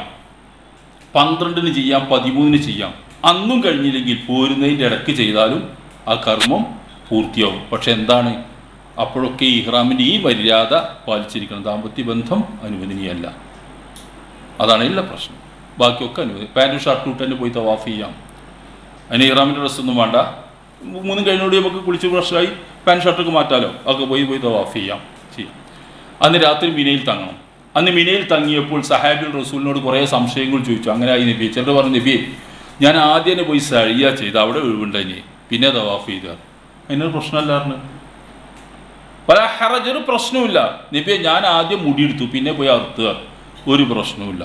12-ന് ചെയ്യാം, 13-ന് ചെയ്യാം. അന്നും കഴിഞ്ഞില്ലെങ്കിൽ പോരുന്നതിൻ്റെ ഇടയ്ക്ക് ചെയ്താലും ആ കർമ്മം പൂർത്തിയാവും. പക്ഷെ എന്താണ്, അപ്പോഴൊക്കെ ഇഹ്റാമിൻ്റെ ഈ മര്യാദ പാലിച്ചിരിക്കണം. ദാമ്പത്യ ബന്ധം അനുവദനീയമല്ല. അതാണ് എല്ലാ പ്രശ്നം. ബാക്കിയൊക്കെ അനുവദി. പാൻറ്റും ഷർട്ടും ഇട്ട് തന്നെ പോയി തവാഫ് ചെയ്യാം. അതിന് ഇഹ്റാമിൻ്റെ ഡ്രസ്സൊന്നും വേണ്ട. 3 കഴിഞ്ഞോട് നമുക്ക് കുളിച്ച് ഫ്രഷായി പാൻറ്റ് ഷർട്ടൊക്കെ മാറ്റാലോ. ഒക്കെ പോയി തവാഫ് ചെയ്യാം. അന്ന് രാത്രി മിനയിൽ തങ്ങണം. അന്ന് മിനയിൽ തങ്ങിയപ്പോൾ സഹാബിൽ റസൂലിനോട് കുറേ സംശയങ്ങൾ ചോദിച്ചു. അങ്ങനെ ആയി നബിയെ. ചിലർ പറഞ്ഞു, നബിയെ ഞാൻ ആദ്യം തന്നെ പോയി സഴിയ ചെയ്ത് അവിടെ ഒഴിവുണ്ടായി, പിന്നെ തവാഫ് ചെയ്താൽ അതിനൊരു പ്രശ്നമല്ലായിരുന്നു. പല ഹറജൊരു പ്രശ്നമില്ല. നബിയെ ഞാൻ ആദ്യം മുടിയെടുത്തു, പിന്നെ പോയി അറുത്തുക, ഒരു പ്രശ്നവുമില്ല.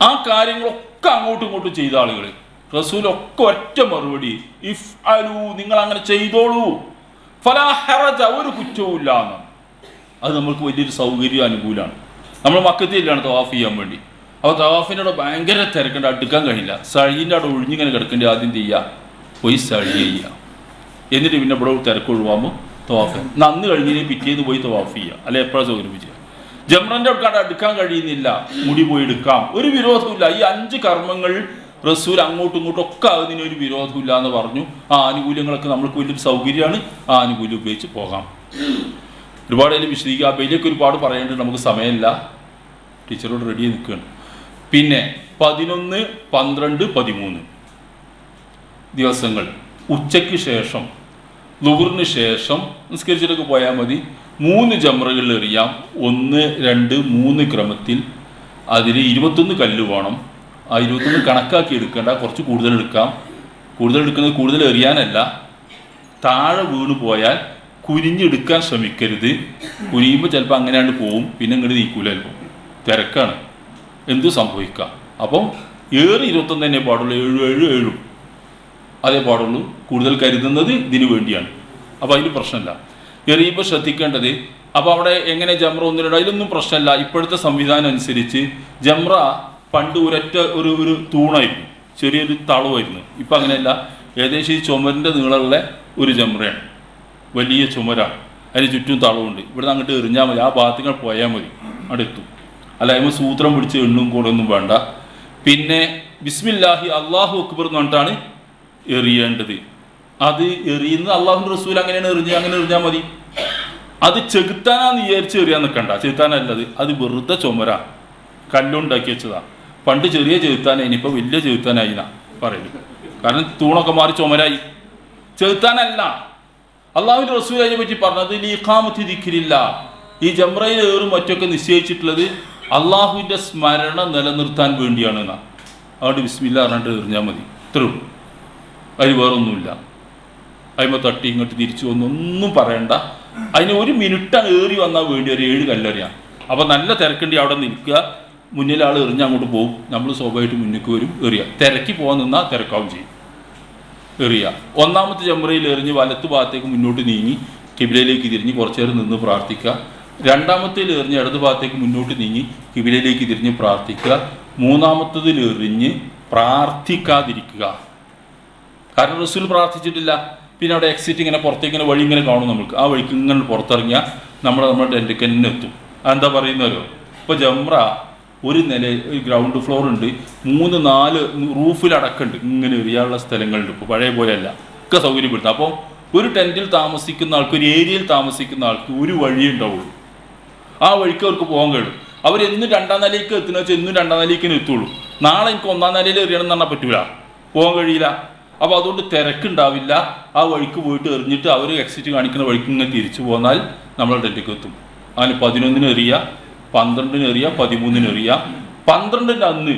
ആ കാര്യങ്ങളൊക്കെ അങ്ങോട്ടും ഇങ്ങോട്ടും ചെയ്ത ആളുകൾ റസൂലൊക്കെ ഒറ്റ മറുപടി, ഇഫ് അലു, നിങ്ങൾ അങ്ങനെ ചെയ്തോളൂ, ഫലാ ഹറജ, ഒരു കുറ്റവുമില്ല എന്ന്. അത് നമ്മൾക്ക് വലിയൊരു സൗകര്യം അനുകൂലമാണ്. നമ്മൾ മക്കത്തിലാണ് തവാഫ് ചെയ്യാൻ വേണ്ടി. അപ്പോൾ തവാഫിൻ്റെ അവിടെ ഭയങ്കര തിരക്കേണ്ട, അടുക്കാൻ കഴിയില്ല. സഴിൻ്റെ അവിടെ ഒഴിഞ്ഞിങ്ങനെ കിടക്കേണ്ടി ആദ്യം ചെയ്യുക, പോയി സഴി ചെയ്യുക. എന്നിട്ട് പിന്നെ ഇവിടെ തിരക്ക് ഒഴിവാകുമ്പോൾ തവാഫ്. അന്ന് കഴിഞ്ഞതിന് പിറ്റേന്ന് പോയി തവാഫ് ചെയ്യുക. അല്ലെ എപ്പോഴാണ് സൗകര്യം ചെയ്യുക. ജംറന്റെ അടുക്കാണ്ട് അടുക്കാൻ കഴിയുന്നില്ല, മുടി പോയി എടുക്കാം, ഒരു വിരോധമില്ല. ഈ 5 കർമ്മങ്ങൾ റസൂൽ അങ്ങോട്ടും ഇങ്ങോട്ടും ഒക്കെ അതിന് ഒരു വിരോധമില്ല എന്ന് പറഞ്ഞു. ആ ആനുകൂല്യങ്ങളൊക്കെ നമ്മൾക്ക് വലിയൊരു സൗകര്യമാണ്, ആ ആനുകൂല്യം ഉപയോഗിച്ച് പോകാം. ഒരുപാട് അതിൽ വിശദീകരിക്കുക, ബലിയൊക്കെ ഒരുപാട് പറയേണ്ടത്, നമുക്ക് സമയമില്ല. ടീച്ചറോട് റെഡി നിൽക്കുകയാണ്. പിന്നെ 11, 12, 13 ദിവസങ്ങൾ ഉച്ചയ്ക്ക് ശേഷം, ളുഹറിന് ശേഷം നിസ്കരിച്ചിട്ടൊക്കെ പോയാൽ മതി. 3 ജംറകൾ എറിയാം, 1, 2, 3 ക്രമത്തിൽ. അതിൽ 21 കല്ല് വേണം. ആ 21 കണക്കാക്കി എടുക്കേണ്ട, കുറച്ച് കൂടുതൽ എടുക്കാം. കൂടുതൽ എടുക്കുന്നത് കൂടുതൽ എറിയാനല്ല, താഴെ വീണ് പോയാൽ കുനിഞ്ഞെടുക്കാൻ ശ്രമിക്കരുത്. കുനിയുമ്പോൾ ചിലപ്പോൾ അങ്ങനെയാണ് പോവും, പിന്നെ ഇങ്ങോട്ട് നീക്കൂല, ചിലപ്പോൾ തിരക്കാണ്, എന്തു സംഭവിക്കാം. അപ്പം 21 തന്നെ പാടുള്ളൂ, 7 അതേ പാടുള്ളൂ. കൂടുതൽ കരുതുന്നത് ഇതിനു വേണ്ടിയാണ്. അപ്പോൾ അതിന് പ്രശ്നമില്ല. എറിയുമ്പോൾ ശ്രദ്ധിക്കേണ്ടത്, അപ്പോൾ അവിടെ എങ്ങനെ ജംറ 1, 2 അതിലൊന്നും പ്രശ്നമല്ല. ഇപ്പോഴത്തെ സംവിധാനം അനുസരിച്ച് ജംറ പണ്ട് ഒരൊറ്റ ഒരു തൂണായിരുന്നു, ചെറിയൊരു തളവായിരുന്നു. ഇപ്പം അങ്ങനെയല്ല, ഏകദേശം ഈ ചുമരിൻ്റെ നീളമുള്ള ഒരു ജംറയാണ്, വലിയ ചുമരാണ്, അതിന് ചുറ്റും തളവുണ്ട്. ഇവിടുന്ന് അങ്ങോട്ട് എറിഞ്ഞാൽ മതി, ആ ഭാഗത്തുകൾ പോയാൽ മതി, അവിടെ എത്തും. അല്ല അതിന് സൂത്രം പിടിച്ച് എണ്ണും കൂടെ ഒന്നും വേണ്ട. പിന്നെ ബിസ്മില്ലാഹി അല്ലാഹു അക്ബർ എന്ന് പറഞ്ഞിട്ടാണ് എറിയേണ്ടത്. അത് എറിയുന്നത് അള്ളാഹുവിൻ്റെ റസൂൽ അങ്ങനെയാണ് അങ്ങനെ എറിഞ്ഞാൽ മതി. അത് ചെകുത്താനാന്ന് വിചാരിച്ച് എറിയാൻ നിൽക്കണ്ട, ചെകുത്താനല്ലത്, അത് വെറുതെ ചുമരാ, കല്ലുണ്ടാക്കി വെച്ചതാണ്. പണ്ട് ചെറിയ ചെകുത്താനായി, ഇനിയിപ്പോൾ വലിയ ചെകുത്താനായി എന്നാ പറയുന്നത്. കാരണം തൂണൊക്കെ മാറി ചുമരായി. ചെകുത്താനല്ല. അള്ളാഹുവിൻ്റെ റസൂൽ അതിനെ പറ്റി പറഞ്ഞത് ലീഖാമത്തി ദിക്രില്ല, ഈ ജംറയിൽ ഏറും മറ്റൊക്കെ നിശ്ചയിച്ചിട്ടുള്ളത് അള്ളാഹുവിൻ്റെ സ്മരണ നിലനിർത്താൻ വേണ്ടിയാണ് എന്നാ. അതുകൊണ്ട് ബിസ്മില്ലാ പറഞ്ഞിട്ട് എറിഞ്ഞാൽ മതി, ഇത്രേ ഉള്ളൂ. അതിന് വേറൊന്നുമില്ല. അതിമ തട്ടി ഇങ്ങോട്ട് തിരിച്ചു ഒന്നും പറയണ്ട. അതിന് 1 മിനിറ്റാണ് ഏറി വന്നാൽ വേണ്ടി ഒരു 7 കല്ലെറിയാം. അപ്പോൾ നല്ല തിരക്കണ്ടി അവിടെ നിൽക്കുക, മുന്നിൽ ആൾ എറിഞ്ഞ് അങ്ങോട്ട് പോകും, നമ്മൾ സ്വാഭാവികമായിട്ട് മുന്നിലേക്ക് വരും, എറിയുക. തിരക്കി പോകാൻ നിന്നാൽ തിരക്കാവും ചെയ്യും, എറിയുക. 1ാമത്തെ ജംറയിൽ എറിഞ്ഞ് വലത്ത് ഭാഗത്തേക്ക് മുന്നോട്ട് നീങ്ങി കിബിലയിലേക്ക് തിരിഞ്ഞ് കുറച്ചു നേരം നിന്ന് പ്രാർത്ഥിക്കുക. 2ാമത്തേൽ എറിഞ്ഞ് ഇടത് ഭാഗത്തേക്ക് മുന്നോട്ട് നീങ്ങി കിബിലയിലേക്ക് തിരിഞ്ഞ് പ്രാർത്ഥിക്കുക. 3ാമത്തതിൽ എറിഞ്ഞ് പ്രാർത്ഥിക്കാതിരിക്കുക. കാരണം റസൂൽ പ്രാർത്ഥിച്ചിട്ടില്ല. പിന്നെ അവിടെ എക്സിറ്റ് ഇങ്ങനെ പുറത്തേക്ക് ഇങ്ങനെ വഴി ഇങ്ങനെ കാണും, നമുക്ക് ആ വഴിക്ക് ഇങ്ങനെ പുറത്തിറങ്ങിയാൽ നമ്മുടെ ടെൻറ്റിക്ക് തന്നെ എത്തും. അതെന്താ പറയുന്നല്ലോ, ഇപ്പോൾ ജംറ ഒരു നില ഗ്രൗണ്ട് ഫ്ലോർ ഉണ്ട്, 3, 4 റൂഫിലടക്കമുണ്ട്, ഇങ്ങനെ എറിയാനുള്ള സ്ഥലങ്ങളുണ്ട്. ഇപ്പോൾ പഴയ പോലെയല്ല, ഒക്കെ സൗകര്യപ്പെടുത്തും. അപ്പോൾ ഒരു ടെൻറ്റിൽ താമസിക്കുന്ന ആൾക്ക്, ഒരു ഏരിയയിൽ താമസിക്കുന്ന ആൾക്ക് ഒരു വഴിയേ ഉണ്ടാവുള്ളൂ. ആ വഴിക്ക് അവർക്ക് പോകാൻ കഴിയും. അവരെന്നും 2ാം നിലയ്ക്ക് എത്തുന്ന വെച്ചാൽ എന്നും 2ാം നിലയ്ക്ക് എത്തുള്ളൂ. നാളെ എനിക്ക് 1ാം നിലയിൽ എറിയണം എന്ന് പറഞ്ഞാൽ പറ്റൂല, പോകാൻ കഴിയില്ല. അപ്പോൾ അതുകൊണ്ട് തിരക്കുണ്ടാവില്ല. ആ വഴിക്ക് പോയിട്ട് എറിഞ്ഞിട്ട് അവർ എക്സിറ്റ് കാണിക്കുന്ന വഴിക്ക് ഇങ്ങനെ തിരിച്ചു പോന്നാൽ നമ്മൾ ടെൻറ്റിക്ക് എത്തും. അങ്ങനെ 11 എറിയുക, 12 എറിയുക, 13 എറിയുക. 12 അന്ന്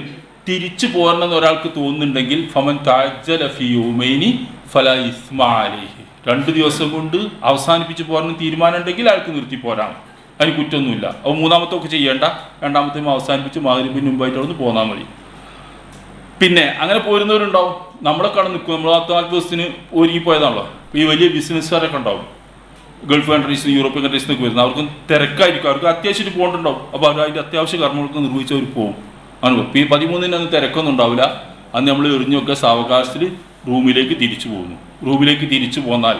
തിരിച്ചു പോരണമെന്ന് ഒരാൾക്ക് തോന്നുന്നുണ്ടെങ്കിൽ ഫമൻ തഅജ്ജല ഫീ യൗമൈനി ഫലാ ഇസ്മ അലൈഹി, 2 ദിവസം കൊണ്ട് അവസാനിപ്പിച്ച് പോരണം തീരുമാനം ഉണ്ടെങ്കിൽ അയാൾക്ക് നിർത്തി പോരാം, അതിന് കുറ്റമൊന്നുമില്ല. അപ്പോൾ 3ാമത്തൊക്കെ ചെയ്യേണ്ട, 2ാമത്തേയും അവസാനിപ്പിച്ച് മഗ്‌രിബിന് മുമ്പായിട്ട് അവിടെ നിന്ന് പോന്നാൽ മതി. പിന്നെ അങ്ങനെ പോരുന്നവരുണ്ടാവും, നമ്മളെ കട നിൽക്കും. നമ്മൾ 4 ദിവസത്തിന് ഒരുങ്ങി പോയതാണല്ലോ. ഈ വലിയ ബിസിനസ്സുകാരൊക്കെ ഉണ്ടാവും, ഗൾഫ് കൺട്രീസിൽ യൂറോപ്യൻ കൺട്രീസിൽ നിന്നൊക്കെ വരുന്നത്. അവർക്ക് തിരക്കായിരിക്കും, അവർക്ക് അത്യാവശ്യമായിട്ട് പോകേണ്ടുണ്ടാവും. അപ്പോൾ അവർ അതിൻ്റെ അത്യാവശ്യ കർമ്മങ്ങൾക്ക് നിർവഹിച്ചവർ പോകും. അങ്ങനെ 13 അന്ന് തിരക്കൊന്നും ഉണ്ടാവില്ല. അന്ന് നമ്മൾ എറിഞ്ഞൊക്കെ സാവകാശത്തിൽ റൂമിലേക്ക് തിരിച്ചു പോകുന്നു. റൂമിലേക്ക് തിരിച്ചു പോന്നാൽ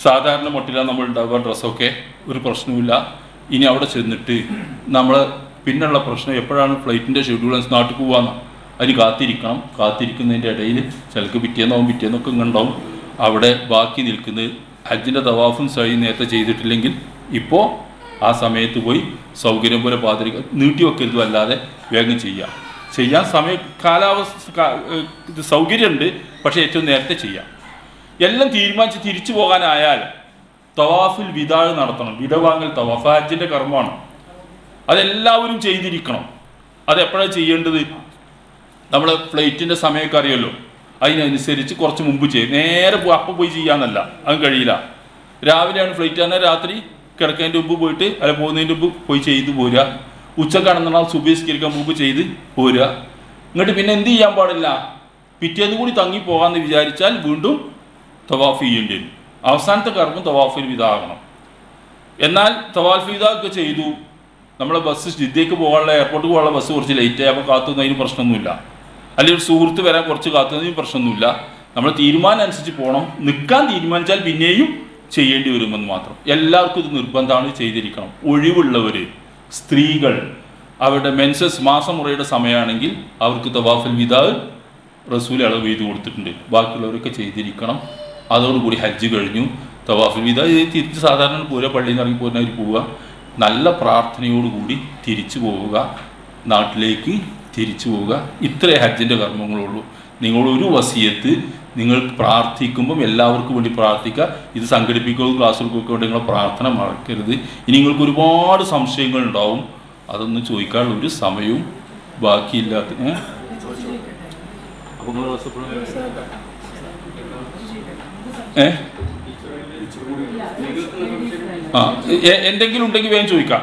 സാധാരണ മട്ടിലാണ് നമ്മൾ ഉണ്ടാവുക, ഡ്രസ്സൊക്കെ ഒരു പ്രശ്നവുമില്ല. ഇനി അവിടെ ചെന്നിട്ട് നമ്മൾ പിന്നുള്ള പ്രശ്നം എപ്പോഴാണ് ഫ്ലൈറ്റിൻ്റെ ഷെഡ്യൂൾ നാട്ടിൽ പോകാമെന്നാണ്. അതിന് കാത്തിരിക്കുന്നതിൻ്റെ ഇടയിൽ ചിലക്ക് പിറ്റേന്നൊക്കെ ഇങ്ങുണ്ടാവും. അവിടെ ബാക്കി നിൽക്കുന്നത് ഹജ്ജിൻ്റെ തവാഫും സഴി നേരത്തെ ചെയ്തിട്ടില്ലെങ്കിൽ ഇപ്പോൾ ആ സമയത്ത് പോയി സൗകര്യം പോലെ നീട്ടി വെക്കരുത്, അല്ലാതെ വേഗം ചെയ്യാൻ കാലാവസ്ഥ സൗകര്യമുണ്ട്, പക്ഷേ ഏറ്റവും നേരത്തെ ചെയ്യാം. എല്ലാം തീരുമാനിച്ച് തിരിച്ചു പോകാനായാൽ തവാഫിൽ വിദാ നടത്തണം. വിടവാങ്ങൽ തവാഫ് ഹജ്ജിൻ്റെ കർമ്മമാണ്, അതെല്ലാവരും ചെയ്തിരിക്കണം. അതെപ്പോഴാണ് ചെയ്യേണ്ടത്? നമ്മൾ ഫ്ലൈറ്റിൻ്റെ സമയമൊക്കെ അറിയുമല്ലോ, അതിനനുസരിച്ച് കുറച്ച് മുമ്പ് ചെയ്യും. നേരെ അപ്പം പോയി ചെയ്യാന്നല്ല, അത് കഴിയില്ല. രാവിലെയാണ് ഫ്ലൈറ്റ്, തന്നെ രാത്രി കിടക്കുന്നതിൻ്റെ മുമ്പ് പോയിട്ട് അല്ല പോകുന്നതിൻ്റെ മുമ്പ് പോയി ചെയ്ത് പോരുക. ഉച്ചക്കാണെന്നാൽ സുബഹിസ്കരിക്കാൻ മുമ്പ് ചെയ്ത് പോരുക. എന്നിട്ട് പിന്നെ എന്ത് ചെയ്യാൻ പാടില്ല, പിറ്റേന്ന് കൂടി തങ്ങി പോകാമെന്ന് വിചാരിച്ചാൽ വീണ്ടും തവാഫ് ചെയ്യേണ്ടി വരും. അവസാനത്തെ കർമ്മം തവാഫിൽ വിദാകണം. എന്നാൽ തവാഫ് വിദാ ഒക്കെ ചെയ്തു, നമ്മളെ ബസ് ജിദ്ദയ്ക്ക് പോകാനുള്ള എയർപോർട്ടിൽ പോകാനുള്ള ബസ് കുറച്ച് ലേറ്റായി, അപ്പോൾ കാത്തുന്നതിന് പ്രശ്നമൊന്നുമില്ല. അല്ലെങ്കിൽ ഒരു സുഹൃത്ത് വരാൻ കുറച്ച് കാത്തുന്നതിന് പ്രശ്നമൊന്നുമില്ല. നമ്മൾ തീരുമാനം അനുസരിച്ച് പോകണം. നിൽക്കാൻ തീരുമാനിച്ചാൽ പിന്നെയും ചെയ്യേണ്ടി വരുമെന്ന് മാത്രം. എല്ലാവർക്കും ഇത് നിർബന്ധമാണ്, ചെയ്തിരിക്കണം. ഒഴിവുള്ളവർ സ്ത്രീകൾ അവരുടെ മെൻസസ് മാസമുറയുടെ സമയമാണെങ്കിൽ അവർക്ക് തവാഫുൽ വിദാ റസൂൽ അളവ് ചെയ്ത് കൊടുത്തിട്ടുണ്ട്. ബാക്കിയുള്ളവരൊക്കെ ചെയ്തിരിക്കണം. അതോടുകൂടി ഹജ്ജ് കഴിഞ്ഞു. തവാഫുൽ വിദാ തിരിച്ച് സാധാരണ പൂര പള്ളിയിൽ നിന്ന് ഇറങ്ങി പോകുന്നവർ പോവുക, നല്ല പ്രാർത്ഥനയോടുകൂടി തിരിച്ചു പോവുക, നാട്ടിലേക്ക് തിരിച്ചു പോവുക. ഇത്രേ ഹജ്ജിൻ്റെ കർമ്മങ്ങളുള്ളൂ. നിങ്ങളൊരു വസിയത്ത് നിങ്ങൾ പ്രാർത്ഥിക്കുമ്പം എല്ലാവർക്കും വേണ്ടി പ്രാർത്ഥിക്കുക. ഇത് സംഘടിപ്പിക്കുകയോ ക്ലാസ്സുകൾക്കൊക്കെ വേണ്ടി നിങ്ങളെ പ്രാർത്ഥന മറക്കരുത്. ഇനി നിങ്ങൾക്ക് ഒരുപാട് സംശയങ്ങൾ ഉണ്ടാവും, അതൊന്നും ചോദിക്കാനുള്ള ഒരു സമയവും ബാക്കിയില്ലാത്ത എന്തെങ്കിലും ഉണ്ടെങ്കിൽ വേഗം ചോദിക്കാം.